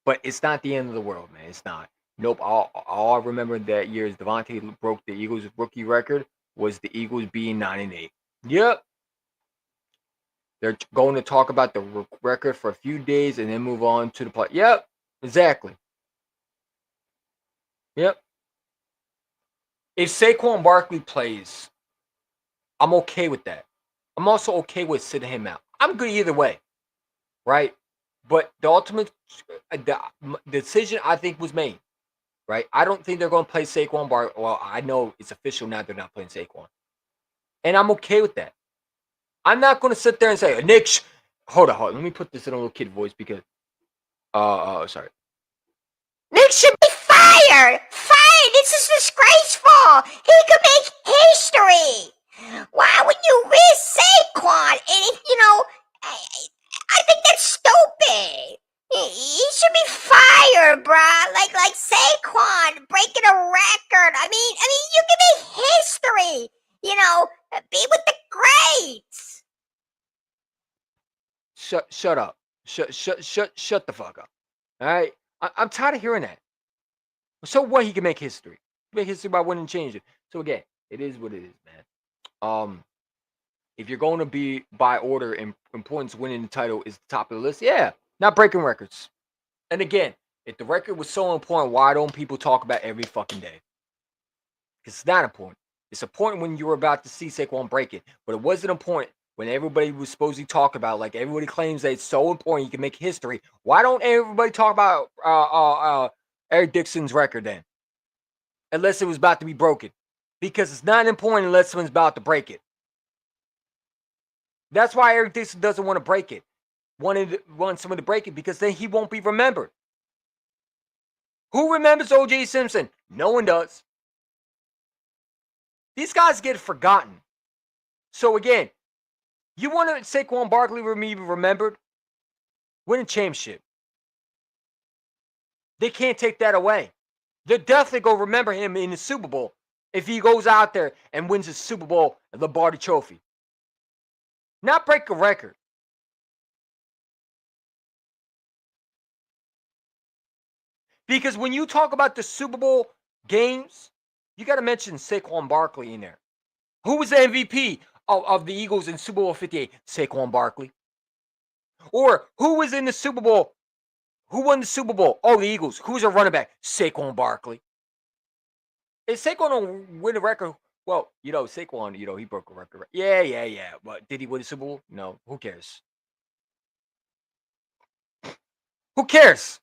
but it's not the end of the world, man. It's not. Nope. All I remember that year is Devontae broke the Eagles' rookie record was the Eagles being 9-8. Yep. They're going to talk about the record for a few days and then move on to the play. Yep. Exactly. Yep. If Saquon Barkley plays, I'm okay with that. I'm also okay with sitting him out. I'm good either way, right? But the ultimate the decision I think was made, right? I don't think they're going to play Saquon Barkley. Well, I know it's official now they're not playing Saquon. And I'm okay with that. I'm not going to sit there and say, Nick, hold on. Let me put this in a little kid voice because, sorry. Nick should be fired! Fired! This is disgraceful! He could make history! Why would you risk Saquon? And, I think that's stupid. He should be fired, bruh. Like Saquon breaking a record. I mean, you can make history. Be with the greats. Shut up. Shut the fuck up. All right? I'm tired of hearing that. So what? He can make history. Make history by winning and changing. So again, it is what it is, man. If you're going to be by order and importance, winning the title is the top of the list. Yeah, not breaking records. And again, if the record was so important, why don't people talk about it every fucking day? Because it's not important. It's important when you were about to see Saquon break it, but it wasn't important when everybody was supposed to talk about. Like everybody claims that it's so important, you can make history. Why don't everybody talk about Eric Dixon's record then? Unless it was about to be broken. Because it's not important unless someone's about to break it. That's why Eric Dixon doesn't want to break it. Want someone to break it because then he won't be remembered. Who remembers O.J. Simpson? No one does. These guys get forgotten. So again, you want to Saquon Barkley be remembered? Win a championship. They can't take that away. They're definitely going to remember him in the Super Bowl if he goes out there and wins the Super Bowl Lombardi Trophy. Not break a record. Because when you talk about the Super Bowl games, you got to mention Saquon Barkley in there. Who was the MVP of the Eagles in Super Bowl 58? Saquon Barkley. Or who was in the Super Bowl? Who won the Super Bowl? Oh, the Eagles. Who's a running back? Saquon Barkley. If Saquon don't win a record, well, Saquon, he broke a record. Yeah. But did he win the Super Bowl? No. Who cares? Who cares?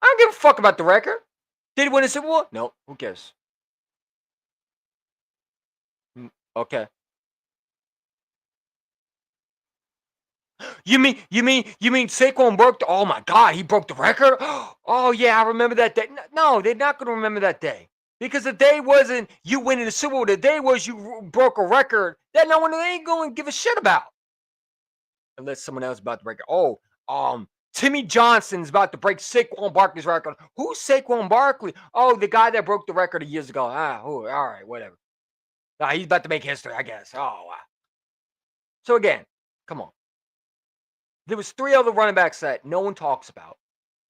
I don't give a fuck about the record. Did he win the Super Bowl? No. Who cares? Okay. You mean Saquon broke oh my God, he broke the record? Oh yeah, I remember that day. No, they're not gonna remember that day. Because the day wasn't you winning the Super Bowl, the day was you broke a record that no one ain't gonna give a shit about. Unless someone else is about to break it. Oh, Timmy Johnson's about to break Saquon Barkley's record. Who's Saquon Barkley? Oh, the guy that broke the record years ago. All right, whatever. He's about to make history, I guess. Oh, wow. So again, come on. There was 3 other running backs that no one talks about.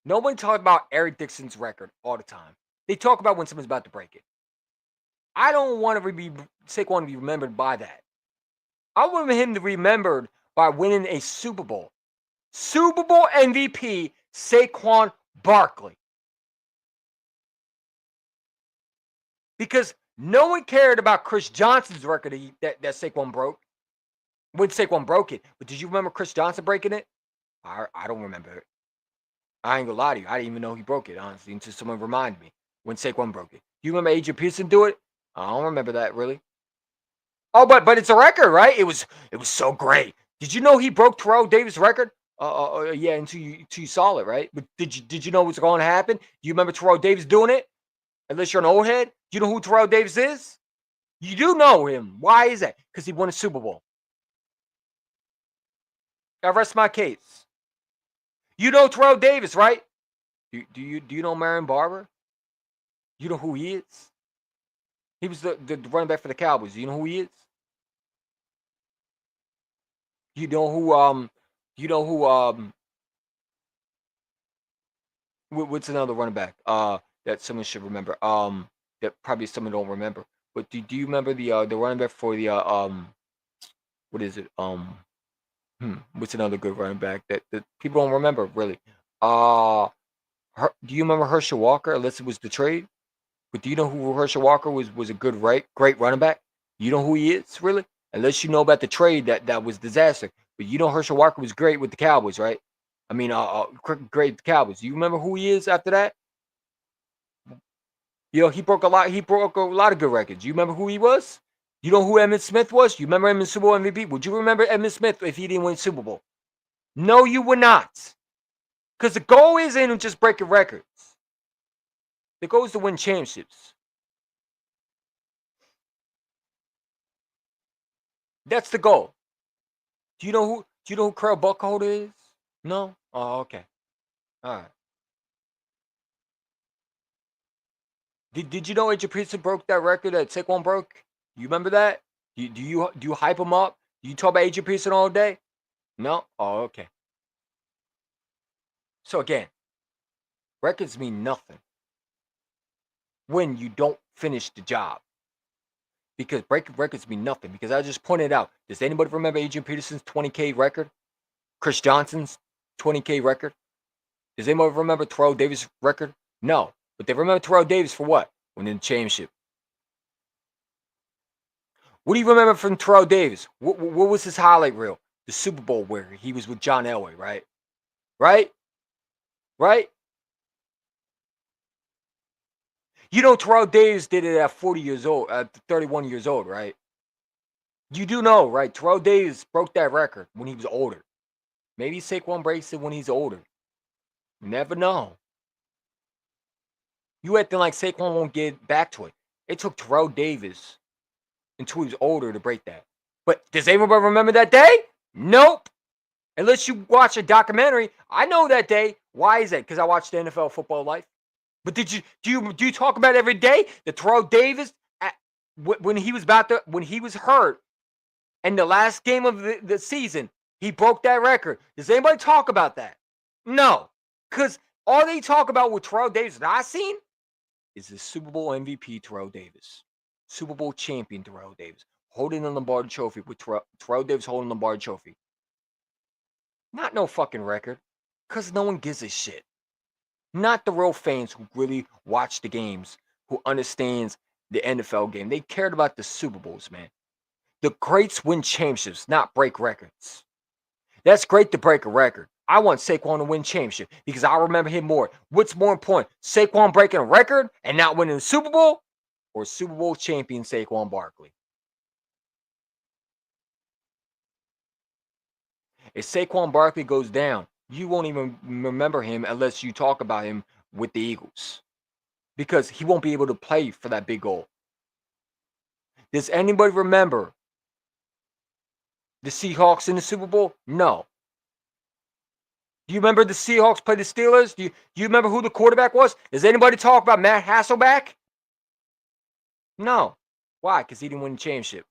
Nobody talks about Eric Dixon's record all the time. They talk about when someone's about to break it. I don't want Saquon to be remembered by that. I want him to be remembered by winning a Super Bowl. Super Bowl MVP, Saquon Barkley. Because no one cared about Chris Johnson's record that Saquon broke. When Saquon broke it. But did you remember Chris Johnson breaking it? I don't remember it. I ain't gonna lie to you. I didn't even know he broke it, honestly, until someone reminded me when Saquon broke it. You remember Adrian Peterson do it? I don't remember that, really. Oh, but it's a record, right? It was so great. Did you know he broke Terrell Davis' record? Yeah, until you saw it, right? But did you know what's going to happen? Do you remember Terrell Davis doing it? Unless you're an old head, do you know who Terrell Davis is? You do know him. Why is that? Because he won a Super Bowl. I rest my case. You know Terrell Davis, right? Do you know Marion Barber? You know who he is? He was the running back for the Cowboys. Do you know who he is? You know who what's another running back that someone should remember that probably someone don't remember, but do you remember the running back for the what is it what's another good running back that people don't remember really? Do you remember Herschel Walker? Unless it was the trade, but do you know who Herschel Walker was a great running back? You know who he is really? Unless you know about the trade that was disaster, but you know Herschel Walker was great with the Cowboys, right? I mean, great with the Cowboys. You remember who he is after that? You know, he broke a lot of good records. You remember who he was? You know who Emmitt Smith was? You remember him in Super Bowl MVP? Would you remember Emmitt Smith if he didn't win Super Bowl? No, you would not. Because the goal isn't just breaking records. The goal is to win championships. That's the goal. Do you know who Carl Buckholder is? No? Oh, okay. All right. Did you know Adrian Peterson broke that record that Saquon broke? You remember that? Do you hype him up? Do you talk about Adrian Peterson all day? No? Oh, okay. So again, records mean nothing when you don't finish the job. Because breaking records mean nothing. Because I just pointed out, does anybody remember Adrian Peterson's 20K record? Chris Johnson's 20K record? Does anybody remember Terrell Davis' record? No. But they remember Terrell Davis for what? Winning the championship. What do you remember from Terrell Davis? What was his highlight reel? The Super Bowl where he was with John Elway, right? Right? Right? You know Terrell Davis did it at 40 years old, at 31 years old, right? You do know, right? Terrell Davis broke that record when he was older. Maybe Saquon breaks it when he's older. You never know. You acting like Saquon won't get back to it. It took Terrell Davis until he was older to break that. But does anybody remember that day? Nope. Unless you watch a documentary. I know that day. Why is that? Because I watched the NFL Football Life. But do you talk about it every day? The Terrell Davis when he was hurt in the last game of the season, he broke that record. Does anybody talk about that? No. Because all they talk about with Terrell Davis that I seen is the Super Bowl MVP Terrell Davis. Super Bowl champion Terrell Davis. Holding the Lombardi Trophy with Terrell Davis holding the Lombardi Trophy. Not no fucking record. Because no one gives a shit. Not the real fans who really watch the games, who understands the NFL game. They cared about the Super Bowls, man. The greats win championships, not break records. That's great to break a record. I want Saquon to win championship because I remember him more. What's more important, Saquon breaking a record and not winning the Super Bowl, or Super Bowl champion Saquon Barkley? If Saquon Barkley goes down, you won't even remember him unless you talk about him with the Eagles. Because he won't be able to play for that big goal. Does anybody remember the Seahawks in the Super Bowl? No. Do you remember the Seahawks play the Steelers? Do you remember who the quarterback was? Does anybody talk about Matt Hasselbeck? No. Why? Because he didn't win the championship.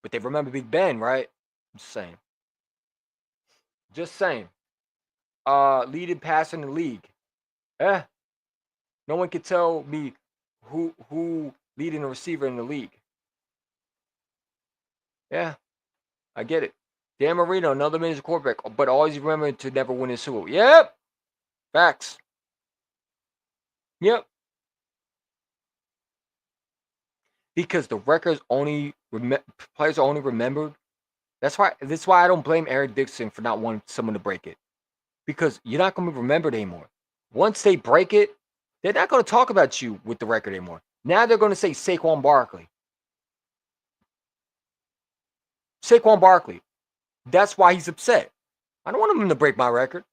But they remember Big Ben, right? I'm just saying. Just saying. Leading passer in the league. No one can tell me who leading a receiver in the league. Yeah, I get it. Dan Marino, another major quarterback, but always remember to never win a Super Bowl. Yep. Facts. Yep. Because the records only players are only remembered. That's why I don't blame Eric Dixon for not wanting someone to break it. Because you're not going to be remembered anymore. Once they break it, they're not going to talk about you with the record anymore. Now they're going to say Saquon Barkley. Saquon Barkley. That's why he's upset. I don't want him to break my record.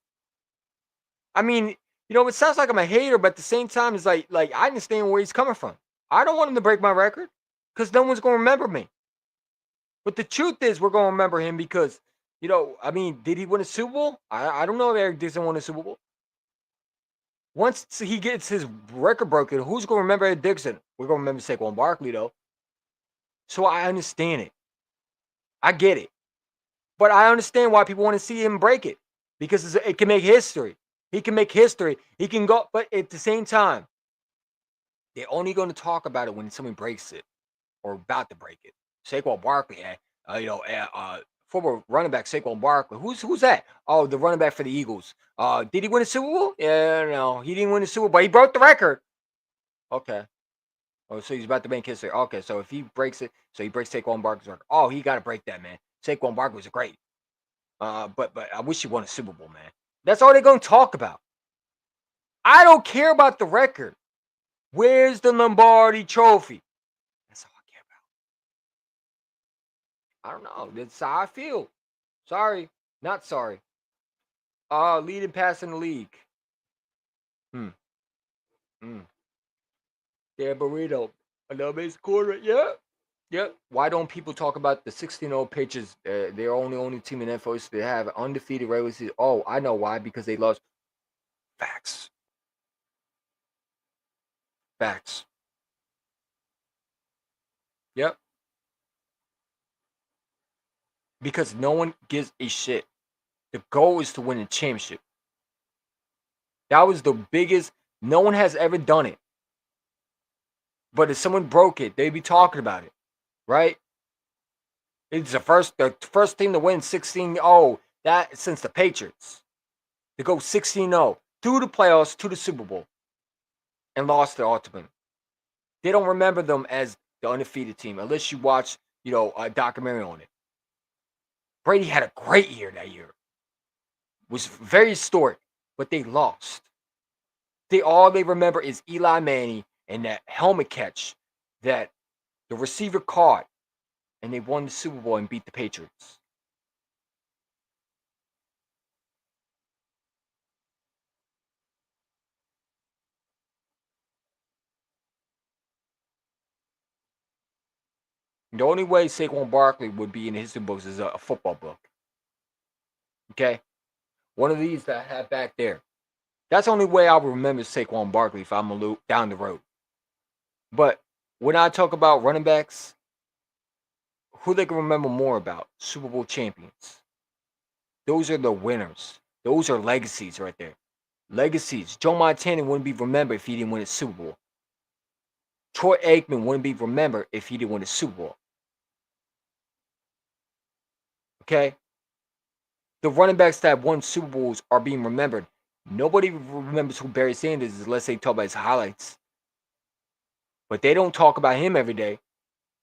I mean, it sounds like I'm a hater, but at the same time, it's like I understand where he's coming from. I don't want him to break my record because no one's going to remember me. But the truth is, we're going to remember him because, I mean, did he win a Super Bowl? I don't know if Eric Dixon won a Super Bowl. Once he gets his record broken, who's going to remember Eric Dixon? We're going to remember Saquon Barkley, though. So I understand it. I get it. But I understand why people want to see him break it because it can make history. He can make history. He can go, but at the same time, they're only going to talk about it when someone breaks it or about to break it. Saquon Barkley, former running back Saquon Barkley. Who's that? Oh, the running back for the Eagles. Did he win a Super Bowl? Yeah, no, he didn't win a Super Bowl, but he broke the record. Okay. Oh, so he's about to make history. Okay, so if he breaks it, so he breaks Saquon Barkley's record. Oh, he got to break that, man. Saquon Barkley was great. But I wish he won a Super Bowl, man. That's all they're going to talk about. I don't care about the record. Where's the Lombardi Trophy? That's all I care about. I don't know. That's how I feel. Sorry. Not sorry. Leading pass in the league. Yeah, Burrito. Another base quarter. Yeah. Yep. Why don't people talk about the 16-0 Patriots? They're only team in NFL they have undefeated regular season. Oh, I know why. Because they lost. Facts. Yep. Because no one gives a shit. The goal is to win a championship. That was the biggest. No one has ever done it. But if someone broke it, they'd be talking about it, right? It's the first team to win 16-0 that since the Patriots. To go 16-0 through the playoffs to the Super Bowl and lost the ultimate. They don't remember them as the undefeated team unless you watch, a documentary on it. Brady had a great year that year. It was very historic, but they lost. All they remember is Eli Manning and that helmet catch that the receiver caught, and they won the Super Bowl and beat the Patriots. The only way Saquon Barkley would be in the history books is a football book. Okay? One of these that I have back there. That's the only way I will remember Saquon Barkley if I'm down the road. But when I talk about running backs, who they can remember more about? Super Bowl champions. Those are the winners. Those are legacies right there. Legacies. Joe Montana wouldn't be remembered if he didn't win a Super Bowl. Troy Aikman wouldn't be remembered if he didn't win a Super Bowl. Okay? The running backs that won Super Bowls are being remembered. Nobody remembers who Barry Sanders is unless they talk about his highlights. But they don't talk about him every day.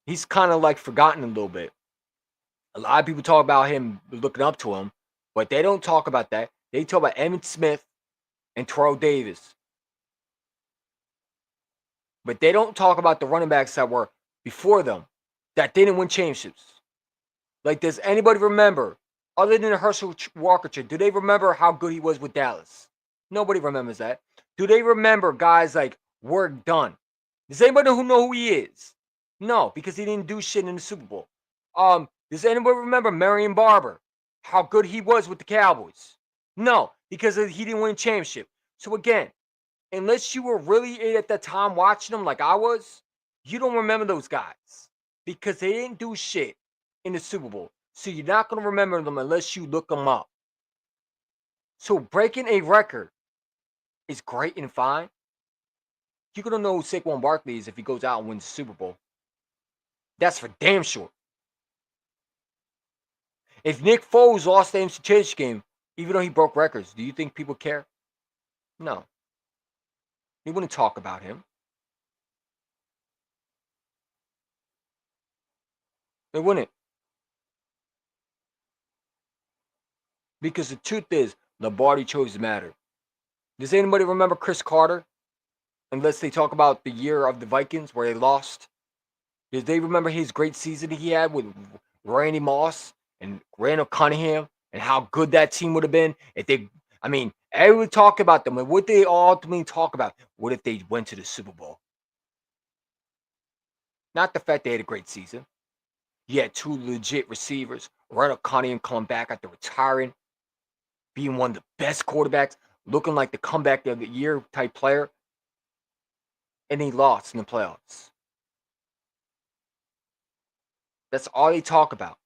He's kind of like forgotten a little bit. A lot of people talk about him looking up to him, but they don't talk about that. They talk about Emmitt Smith and Terrell Davis. But they don't talk about the running backs that were before them that didn't win championships. Like, does anybody remember, other than Herschel Walker, do they remember how good he was with Dallas? Nobody remembers that. Do they remember guys like Work Done? Does anybody know who he is? No, because he didn't do shit in the Super Bowl. Does anybody remember Marion Barber? How good he was with the Cowboys? No, because he didn't win a championship. So again, unless you were really at that time watching them like I was, you don't remember those guys because they didn't do shit in the Super Bowl. So you're not going to remember them unless you look them up. So breaking a record is great and fine. You're going to know who Saquon Barkley is if he goes out and wins the Super Bowl. That's for damn sure. If Nick Foles lost the NFC Championship game, even though he broke records, do you think people care? No. They wouldn't talk about him. They wouldn't. Because the truth is, Lombardi trophies matter. Does anybody remember Chris Carter? Unless they talk about the year of the Vikings where they lost. Did they remember his great season he had with Randy Moss and Randall Cunningham and how good that team would have been if they. I mean, everyone talk about them, and what they ultimately talk about. What if they went to the Super Bowl? Not the fact they had a great season. You had two legit receivers, Randall Cunningham coming back after retiring, being one of the best quarterbacks, looking like the comeback of the year type player, and they lost in the playoffs. That's all they talk about.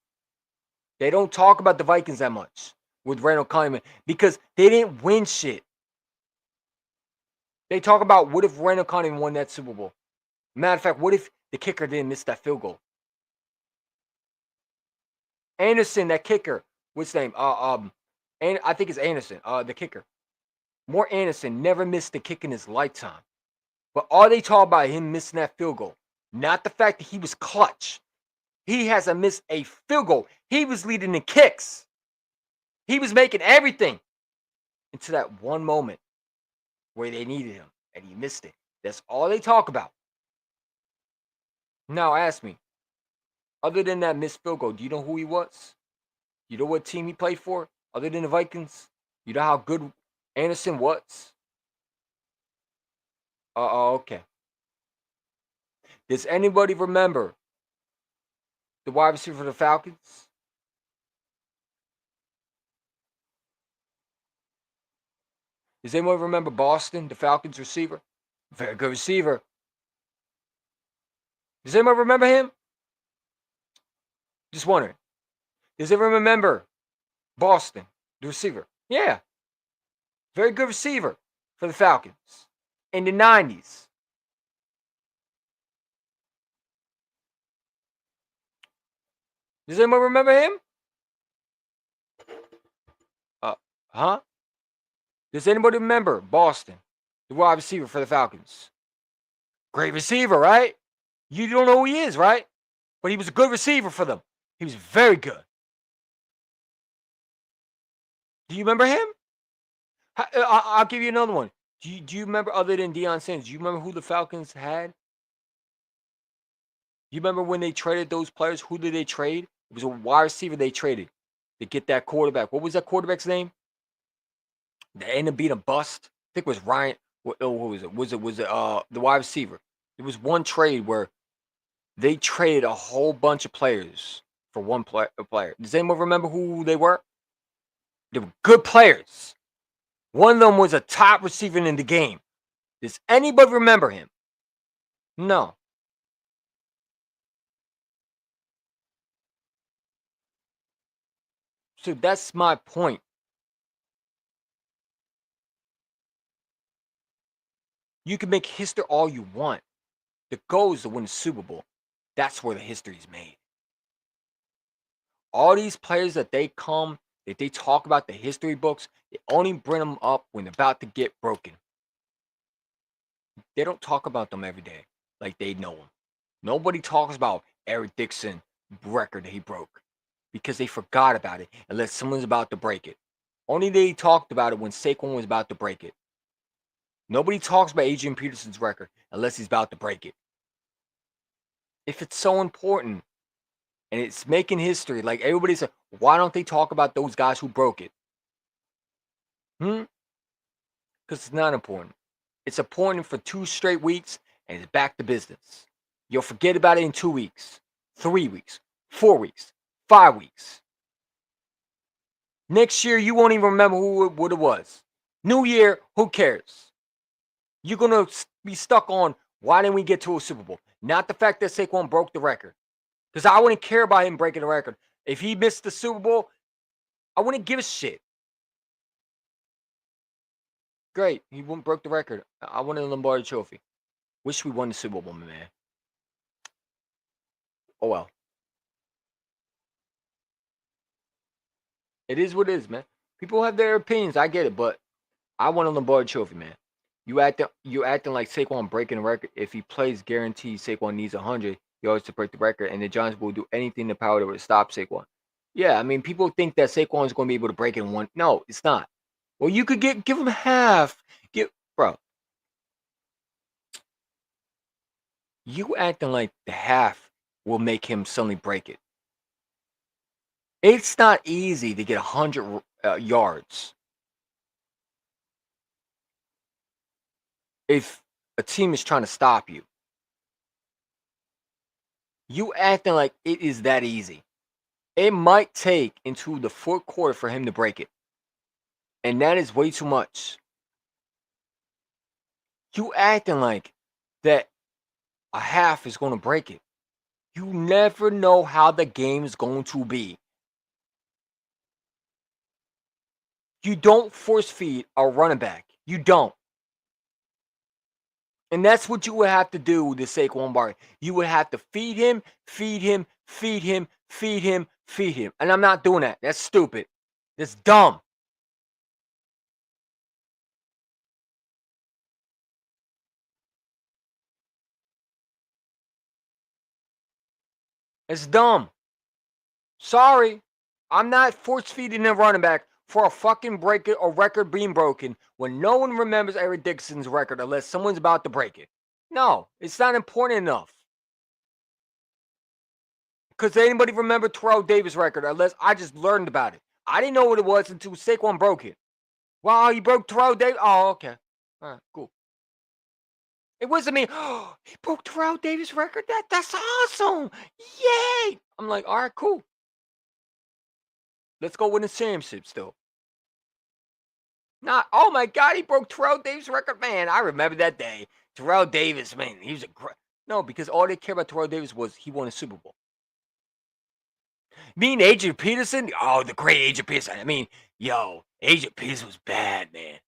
They don't talk about the Vikings that much with Randall Cunningham because they didn't win shit. They talk about what if Randall Cunningham won that Super Bowl. Matter of fact, what if the kicker didn't miss that field goal? Anderson, that kicker, what's his name? And I think it's Anderson, the kicker. More Anderson never missed the kick in his lifetime. But all they talk about him missing that field goal, not the fact that he was clutch. He hasn't missed a field goal. He was leading the kicks. He was making everything into that one moment where they needed him, and he missed it. That's all they talk about. Now ask me, other than that missed field goal, do you know who he was? You know what team he played for? Other than the Vikings? You know how good Anderson was? Okay. Does anybody remember the wide receiver for the Falcons? Does anyone remember Boston, the Falcons receiver? Very good receiver. Does anyone remember him? Just wondering. Does anyone remember Boston, the receiver? Yeah. Very good receiver for the Falcons in the 90s. Does anyone remember him? Huh? Does anybody remember Boston, the wide receiver for the Falcons? Great receiver, right? You don't know who he is, right? But he was a good receiver for them. He was very good. Do you remember him? I'll give you another one. Do you remember, other than Deion Sanders, do you remember who the Falcons had? You remember when they traded those players? Who did they trade? It was a wide receiver they traded to get that quarterback. What was that quarterback's name? They ended up being a bust. I think it was Ryan. What was it? Was it the wide receiver? It was one trade where they traded a whole bunch of players for one player. Does anyone remember who they were? They were good players. One of them was a top receiver in the game. Does anybody remember him? No. So that's my point. You can make history all you want. The goal is to win the Super Bowl. That's where the history is made. All these players that they talk about the history books, they only bring them up when they're about to get broken. They don't talk about them every day like they know them. Nobody talks about Eric Dixon record that he broke because they forgot about it unless someone's about to break it. Only they talked about it when Saquon was about to break it. Nobody talks about Adrian Peterson's record unless he's about to break it. If it's so important and it's making history, like everybody said, why don't they talk about those guys who broke it? Because it's not important. It's important for 2 straight weeks and it's back to business. You'll forget about it in 2 weeks, 3 weeks, 4 weeks, 5 weeks. Next year, you won't even remember what it was. New year, who cares? You're going to be stuck on, why didn't we get to a Super Bowl? Not the fact that Saquon broke the record. Because I wouldn't care about him breaking the record. If he missed the Super Bowl, I wouldn't give a shit. Great. He broke the record. I won a Lombardi trophy. Wish we won the Super Bowl, man. Oh, well. It is what it is, man. People have their opinions. I get it, but I won a Lombardi trophy, man. You acting like Saquon breaking the record. If he plays guaranteed, Saquon needs 100. He always to break the record, and the Giants will do anything in the power to stop Saquon. Yeah, I mean, people think that Saquon is going to be able to break it in one. No, it's not. Well, you could give him half. Bro. You acting like the half will make him suddenly break it. It's not easy to get 100 yards if a team is trying to stop you. You acting like it is that easy. It might take into the fourth quarter for him to break it. And that is way too much. You acting like that a half is going to break it. You never know how the game is going to be. You don't force feed a running back. You don't. And that's what you would have to do with Saquon Barkley. You would have to feed him, feed him, feed him, feed him, feed him. And I'm not doing that. That's stupid. That's dumb. It's dumb. Sorry. I'm not force feeding a running back for a fucking break it or record being broken when no one remembers Eric Dixon's record unless someone's about to break it. No, it's not important enough. Because anybody remember Terrell Davis' record unless I just learned about it. I didn't know what it was until Saquon broke it. Wow, he broke Terrell Davis. Oh, okay. All right, cool. It wasn't me. Oh, he broke Terrell Davis' record. That's awesome. Yay. I'm like, all right, cool. Let's go win the championship still. Not, oh my God, he broke Terrell Davis' record. Man, I remember that day. Terrell Davis, man, he was a great. No, because all they cared about Terrell Davis was he won a Super Bowl. Me and Adrian Peterson, oh, the great Adrian Peterson. I mean, yo, Adrian Peterson was bad, man.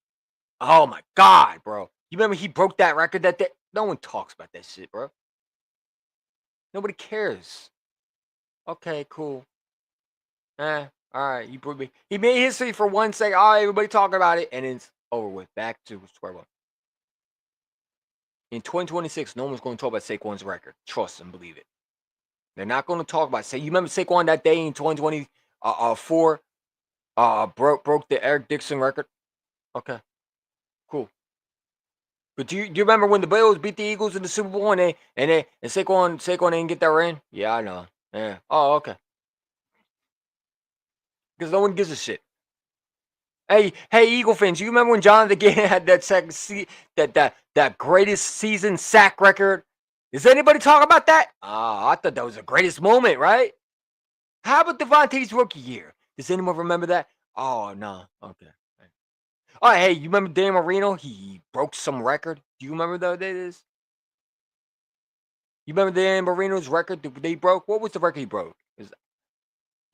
Oh my God, bro. You remember he broke that record that day? No one talks about that shit, bro. Nobody cares. Okay, cool. All right. He made history for 1 second. Oh, everybody talking about it, and it's over with. Back to square one. In 2026, no one's going to talk about Saquon's record. Trust and believe it. They're not going to talk about. Say, you remember Saquon that day in 2024? Broke the Eric Dixon record. Okay, cool. But do you remember when the Bills beat the Eagles in the Super Bowl and Saquon didn't get that ring? Yeah, I know. Yeah. Oh, okay. Because no one gives a shit. Hey, Eagle fans, you remember when Jonathan Gannon had that that greatest season sack record? Does anybody talk about that? I thought that was the greatest moment, right? How about Devontae's rookie year? Does anyone remember that? Oh no. Okay. Oh, hey, you remember Dan Marino? He broke some record. Do you remember that it is? You remember Dan Marino's record that they broke? What was the record he broke? Did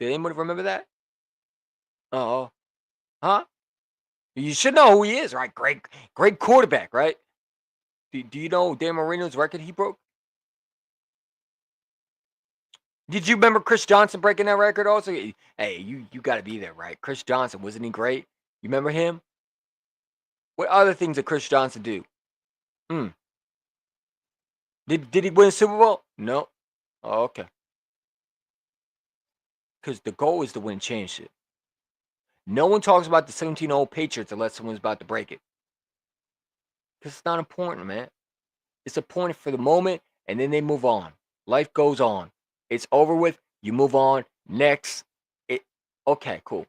anybody remember that? Oh, huh? You should know who he is, right? Great quarterback, right? Do you know Dan Marino's record he broke? Did you remember Chris Johnson breaking that record also? Hey, you got to be there, right? Chris Johnson, wasn't he great? You remember him? What other things did Chris Johnson do? Did he win a Super Bowl? No. Oh, okay. Because the goal is to win championship. No one talks about the 17-0 Patriots unless someone's about to break it. Because it's not important, man. It's important for the moment, and then they move on. Life goes on. It's over with. You move on. Next. Okay, cool.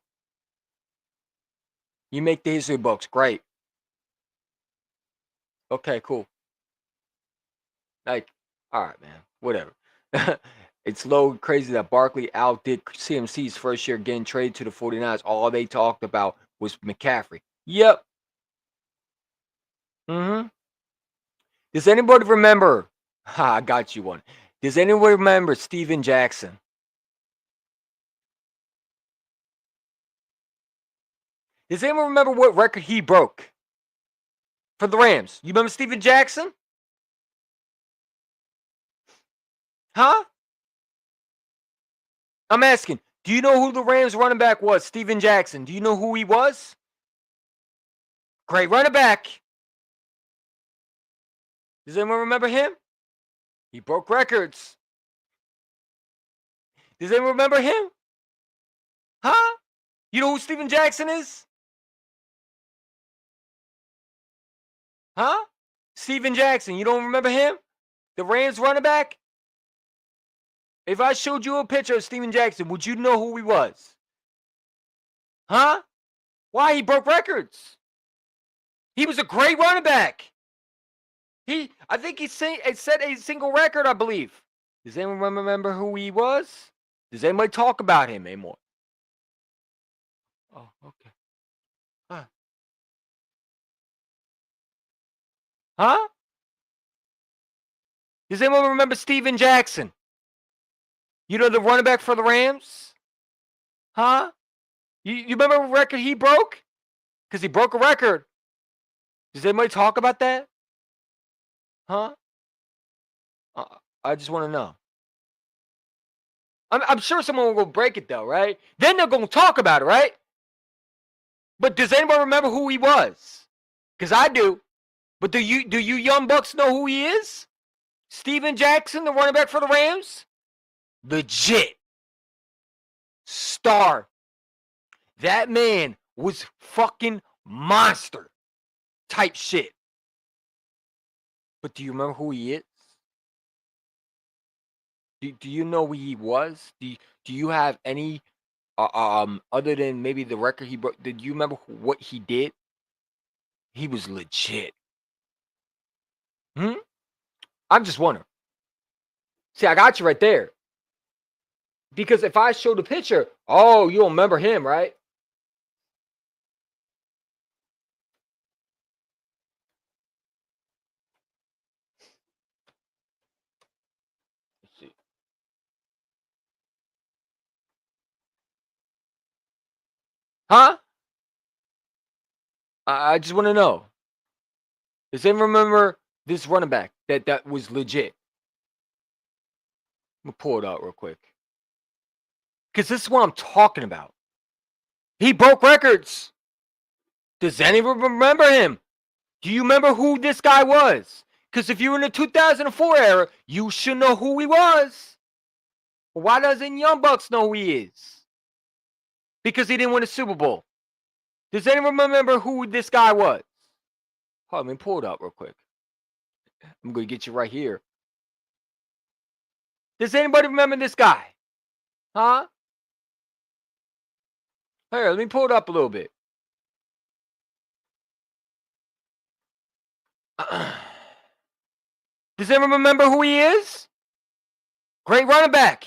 You make the history books. Great. Okay, cool. Like, all right, man. Whatever. It's low crazy that Barkley outdid CMC's first year getting traded to the 49ers. All they talked about was McCaffrey. Yep. Does anybody remember? I got you one. Does anyone remember Steven Jackson? Does anyone remember what record he broke for the Rams? You remember Steven Jackson? Huh? I'm asking. Do you know who the Rams running back was? Steven Jackson. Do you know who he was? Great running back. Does anyone remember him? He broke records. Does anyone remember him? Huh? You know who Steven Jackson is? Huh? Steven Jackson. You don't remember him? The Rams running back? If I showed you a picture of Steven Jackson, would you know who he was? Huh? Why? He broke records. He was a great running back. I think he set a single record, I believe. Does anyone remember who he was? Does anybody talk about him anymore? Oh, okay. Huh? Does anyone remember Steven Jackson? You know, the running back for the Rams? Huh? You remember what record he broke? Because he broke a record. Does anybody talk about that? Huh? I just want to know. I'm sure someone will break it though, right? Then they're going to talk about it, right? But does anybody remember who he was? Because I do. But do you young bucks know who he is? Steven Jackson, the running back for the Rams? Legit. Star. That man was fucking monster type shit. But do you remember who he is? Do you know who he was? Do you have any other than maybe the record he broke? Did you remember what he did? He was legit. I'm just wondering. See, I got you right there. Because if I showed a picture, oh, you don't remember him, right? Let's see. Huh? I just want to know. Does anyone remember this running back that was legit? I'm going to pull it out real quick. Because this is what I'm talking about. He broke records. Does anyone remember him? Do you remember who this guy was? Because if you're in the 2004 era, you should know who he was. But why doesn't Young Bucks know who he is? Because he didn't win a Super Bowl. Does anyone remember who this guy was? Hold on, let me pull it up real quick. I'm going to get you right here. Does anybody remember this guy? Huh? Here, let me pull it up a little bit. Does anyone remember who he is? Great running back.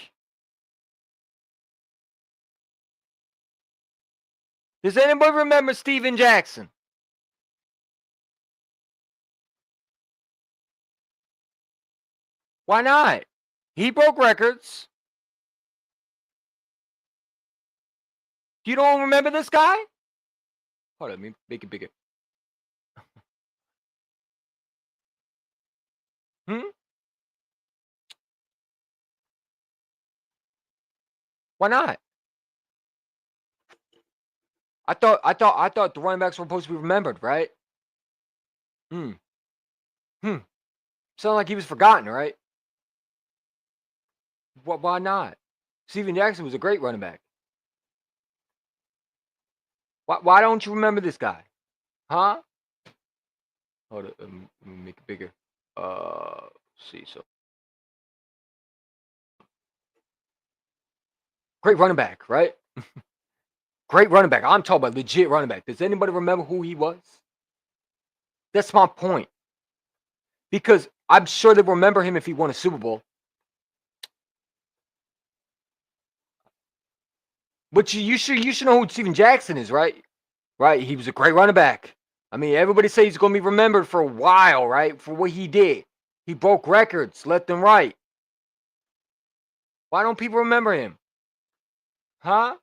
Does anybody remember Steven Jackson? Why not? He broke records. You don't remember this guy? Hold on, let me make it bigger. Why not? I thought the running backs were supposed to be remembered, right? Sound like he was forgotten, right? Why not? Steven Jackson was a great running back. Why don't you remember this guy? Huh? Hold on, let me make it bigger. See, so great running back, right? Great running back. I'm talking about legit running back. Does anybody remember who he was? That's my point. Because I'm sure they remember him if he won a Super Bowl. But you should know who Steven Jackson is, right? Right? He was a great running back. I mean, everybody says he's going to be remembered for a while, right? For what he did. He broke records left and right. Why don't people remember him? Huh?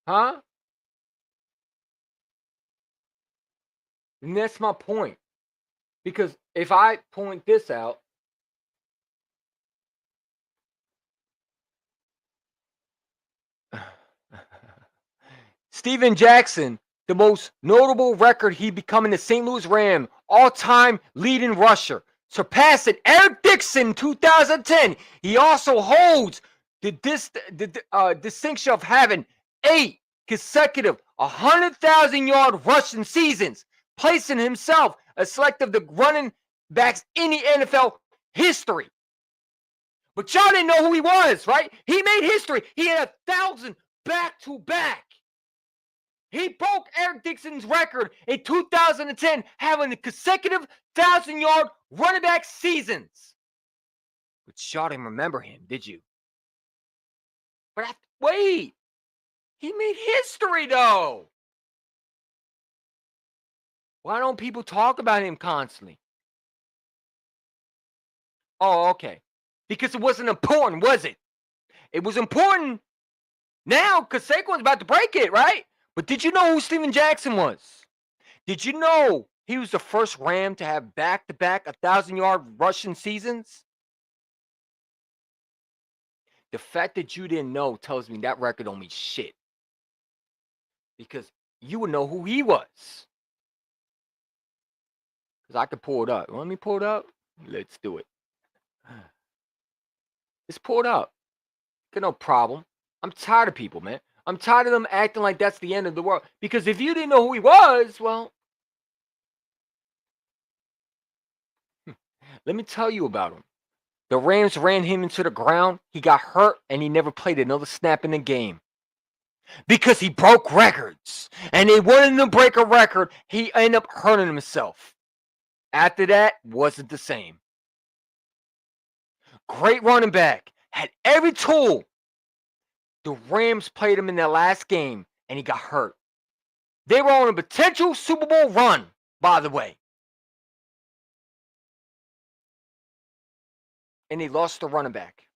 Huh? And that's my point. Because if I point this out, Steven Jackson the most notable record, he becoming the St. Louis Ram all-time leading rusher, surpassing Eric Dixon in 2010. He also holds the distinction of having 8 consecutive 100,000-yard rushing seasons, placing himself as selective the running backs in the NFL history. But y'all didn't know who he was, right? He made history. He had 1,000 back-to-back. He broke Eric Dixon's record in 2010, having the consecutive 1,000-yard running back seasons. But y'all didn't remember him, did you? But wait, he made history though. Why don't people talk about him constantly? Oh, okay. Because it wasn't important, was it? It was important now because Saquon's about to break it, right? But did you know who Steven Jackson was? Did you know he was the first Ram to have back-to-back 1,000-yard rushing seasons? The fact that you didn't know tells me that record don't mean shit. Because you would know who he was. Because I could pull it up. Let me pull it up. Let's do it. It's pulled up. Got no problem. I'm tired of people, man. I'm tired of them acting like that's the end of the world. Because if you didn't know who he was, well, let me tell you about him. The Rams ran him into the ground. He got hurt, and he never played another snap in the game. Because he broke records. And they wanted him to break a record. He ended up hurting himself. After that, wasn't the same. Great running back. Had every tool. The Rams played him in their last game, and he got hurt. They were on a potential Super Bowl run, by the way. And they lost the running back.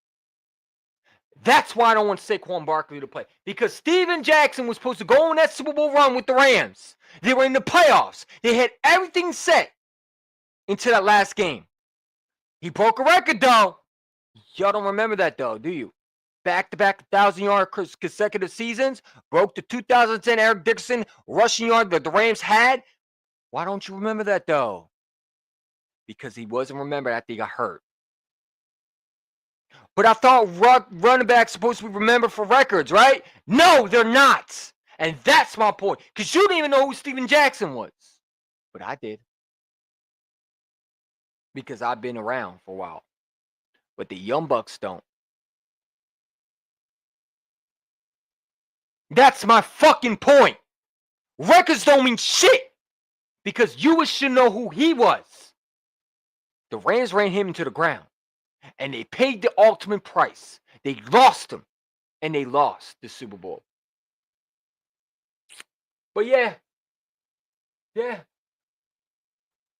That's why I don't want Saquon Barkley to play. Because Steven Jackson was supposed to go on that Super Bowl run with the Rams. They were in the playoffs. They had everything set into that last game. He broke a record, though. Y'all don't remember that, though, do you? Back-to-back 1,000-yard consecutive seasons. Broke the 2010 Eric Dixon rushing yard that the Rams had. Why don't you remember that, though? Because he wasn't remembered after he got hurt. But I thought running backs supposed to be remembered for records, right? No, they're not. And that's my point. Because you didn't even know who Steven Jackson was. But I did. Because I've been around for a while. But the Young Bucks don't. That's my fucking point. Records don't mean shit. Because you should know who he was. The Rams ran him into the ground. And they paid the ultimate price. They lost him. And they lost the Super Bowl. But yeah. Yeah.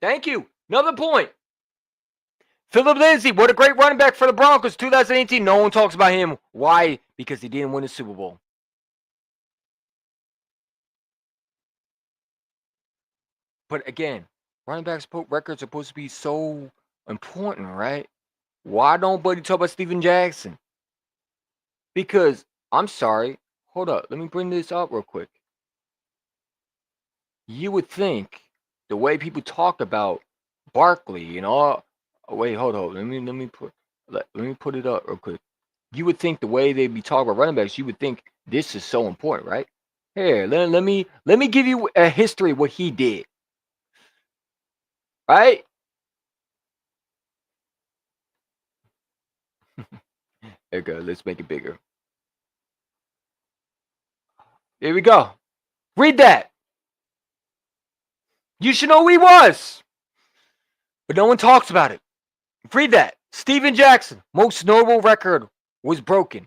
Thank you. Another point. Philip Lindsay, what a great running back for the Broncos 2018. No one talks about him. Why? Because he didn't win the Super Bowl. But again, running backs records are supposed to be so important, right? Why don't buddy talk about Steven Jackson? Because, I'm sorry. Hold up. Let me bring this up real quick. You would think the way people talk about Barkley, you know. Oh, wait, hold on. Let me put it up real quick. You would think the way they be talking about running backs, you would think this is so important, right? Here, let me give you a history of what he did. Right? There we go. Let's make it bigger. There we go. Read that. You should know who he was. But no one talks about it. Read that. Steven Jackson, most notable record was broken.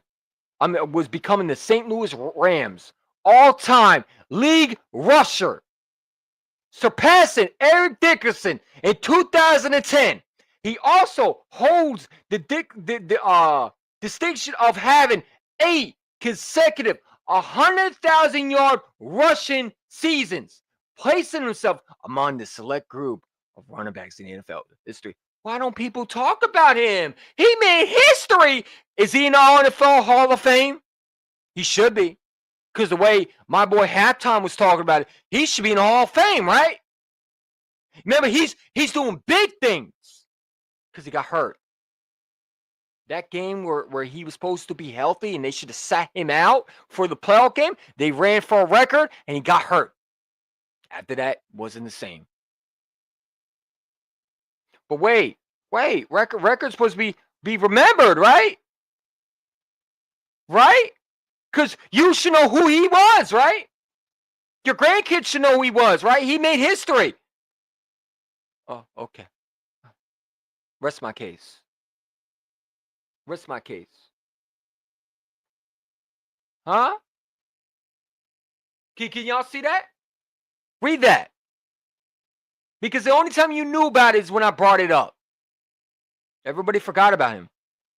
Was becoming the St. Louis Rams all-time league rusher, surpassing Eric Dickerson in 2010. He also holds the distinction of having 8 consecutive 100,000-yard rushing seasons, placing himself among the select group of running backs in the NFL history. Why don't people talk about him? He made history. Is he in the NFL Hall of Fame? He should be. Because the way my boy Halftime was talking about it, he should be in the Hall of Fame, right? Remember, he's doing big things because he got hurt. That game where he was supposed to be healthy and they should have sat him out for the playoff game, they ran for a record and he got hurt. After that, wasn't the same. But wait, record's supposed to be remembered, right? Right? Because you should know who he was, right? Your grandkids should know who he was, right? He made history. Oh, okay. Rest my case. Rest my case. Huh? Can y'all see that? Read that. Because the only time you knew about it is when I brought it up. Everybody forgot about him.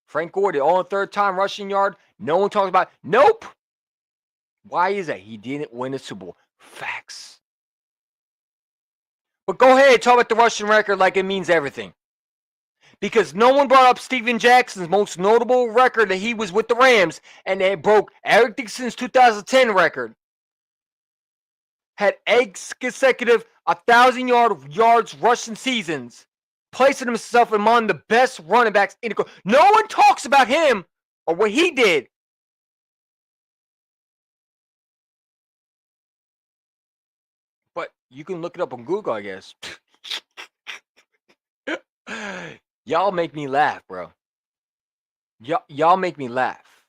Frank Gore, the all third time rushing yard. No one talks about it. Nope. Why is that? He didn't win a Super Bowl. Facts. But go ahead, talk about the rushing record like it means everything. Because no one brought up Steven Jackson's most notable record that he was with the Rams, and they broke Eric Dixon's 2010 record. Had 8 consecutive 1,000-yards rushing seasons, placing himself among the best running backs in the. No one talks about him or what he did. But you can look it up on Google, I guess. Y'all make me laugh, bro. Y'all make me laugh.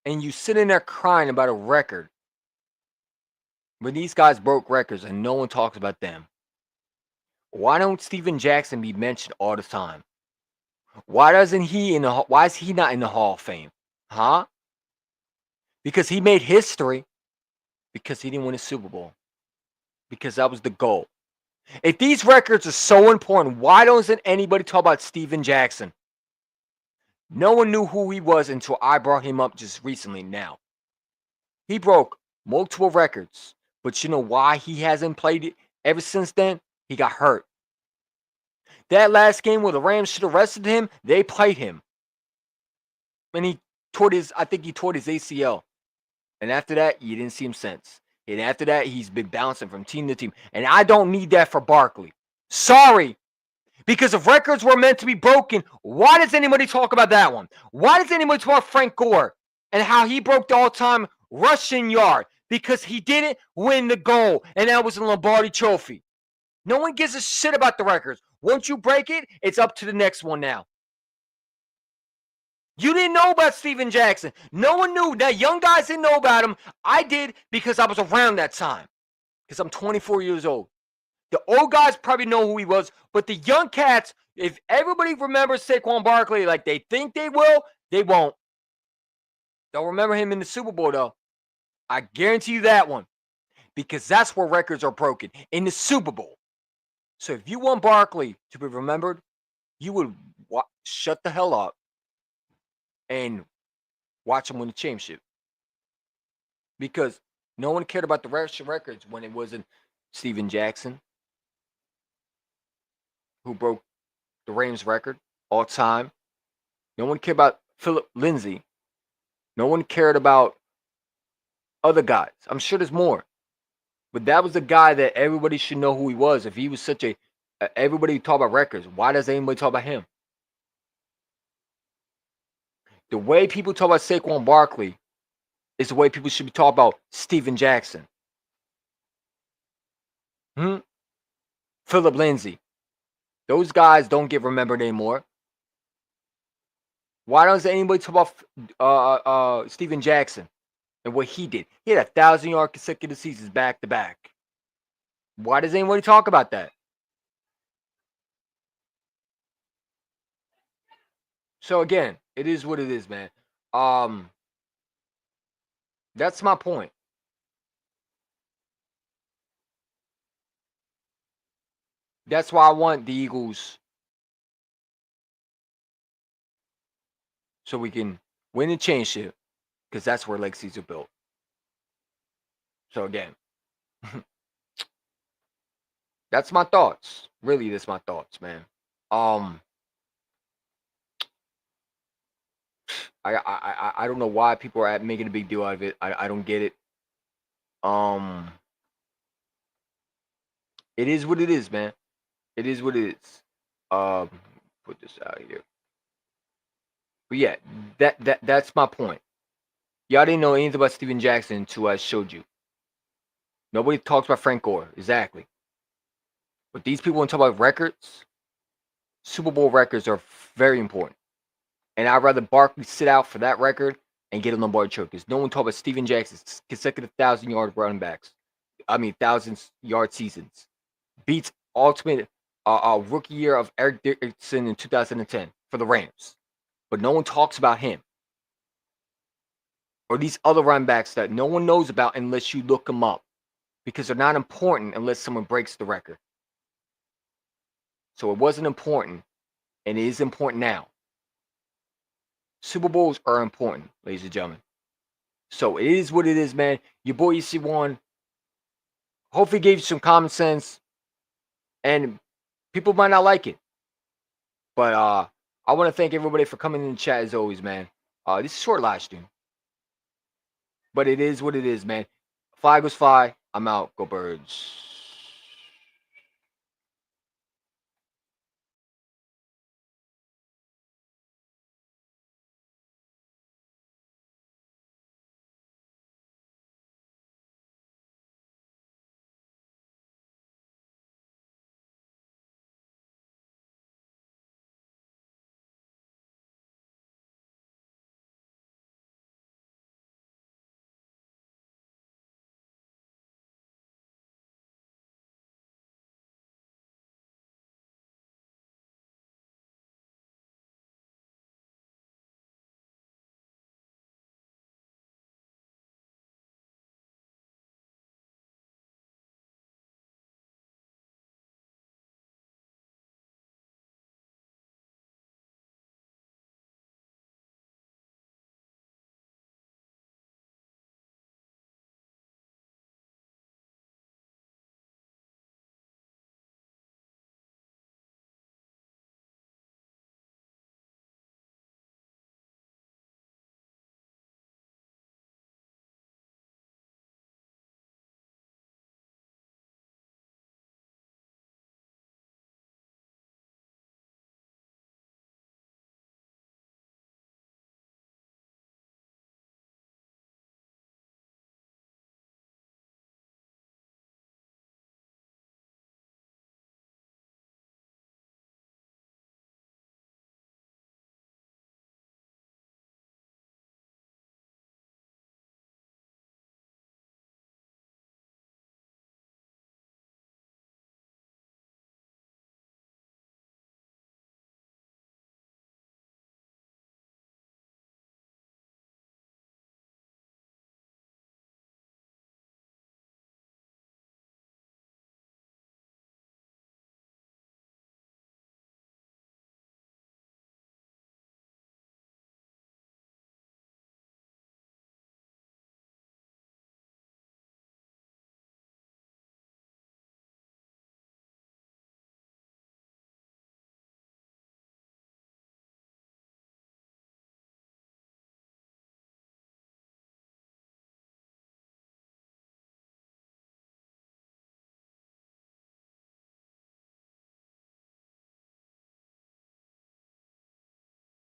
And you sitting there crying about a record. When these guys broke records and no one talks about them. Why don't Steven Jackson be mentioned all the time? Why is he not in the Hall of Fame? Huh? Because he made history. Because he didn't win a Super Bowl. Because that was the goal. If these records are so important, why doesn't anybody talk about Steven Jackson? No one knew who he was until I brought him up just recently now. He broke multiple records, but you know why he hasn't played it ever since then? He got hurt. That last game where the Rams should have rested him, they played him. And I think he tore his ACL. And after that, you didn't see him since. And after that, he's been bouncing from team to team. And I don't need that for Barkley. Sorry. Because if records were meant to be broken, why does anybody talk about that one? Why does anybody talk about Frank Gore and how he broke the all-time rushing yard? Because he didn't win the goal, and that was the Lombardi Trophy. No one gives a shit about the records. Once you break it, it's up to the next one now. You didn't know about Steven Jackson. No one knew. That young guys didn't know about him. I did because I was around that time. Because I'm 24 years old. The old guys probably know who he was. But the young cats, if everybody remembers Saquon Barkley like they think they will, they won't. They'll remember him in the Super Bowl, though. I guarantee you that one. Because that's where records are broken. In the Super Bowl. So if you want Barkley to be remembered, you would shut the hell up and watch him win the championship. Because no one cared about the records when it wasn't Steven Jackson, who broke the Rams record all time. No one cared about Philip Lindsay. No one cared about other guys. I'm sure there's more. But that was the guy that everybody should know who he was. If he was such a... everybody talk about records. Why does anybody talk about him? The way people talk about Saquon Barkley is the way people should be talking about Steven Jackson. Philip Lindsay. Those guys don't get remembered anymore. Why doesn't anybody talk about Steven Jackson and what he did? He had 1,000-yard consecutive seasons back to back. Why does anybody talk about that? So again, it is what it is, man. That's my point. That's why I want the Eagles so we can win the championship, because that's where legacies are built. So again, that's my thoughts. Really, that's my thoughts, man. I don't know why people are making a big deal out of it. I don't get it. It is what it is, man. It is what it is. Put this out here. But yeah, that's my point. Y'all didn't know anything about Steven Jackson until I showed you. Nobody talks about Frank Gore, exactly. But these people want to talk about records. Super Bowl records are very important. And I'd rather Barkley sit out for that record and get a Lombardi trophy. Because no one talk about Steven Jackson's consecutive 1,000-yard running backs. 1,000-yard seasons. Beats ultimate rookie year of Eric Dickerson in 2010 for the Rams. But no one talks about him. Or these other running backs that no one knows about unless you look them up. Because they're not important unless someone breaks the record. So it wasn't important. And it is important now. Super Bowls are important, ladies and gentlemen. So it is what it is, man. Your boy EC1 hopefully gave you some common sense. And people might not like it. But I want to thank everybody for coming in the chat as always, man. This is a short live stream. But it is what it is, man. Fly goes fly. I'm out. Go Birds.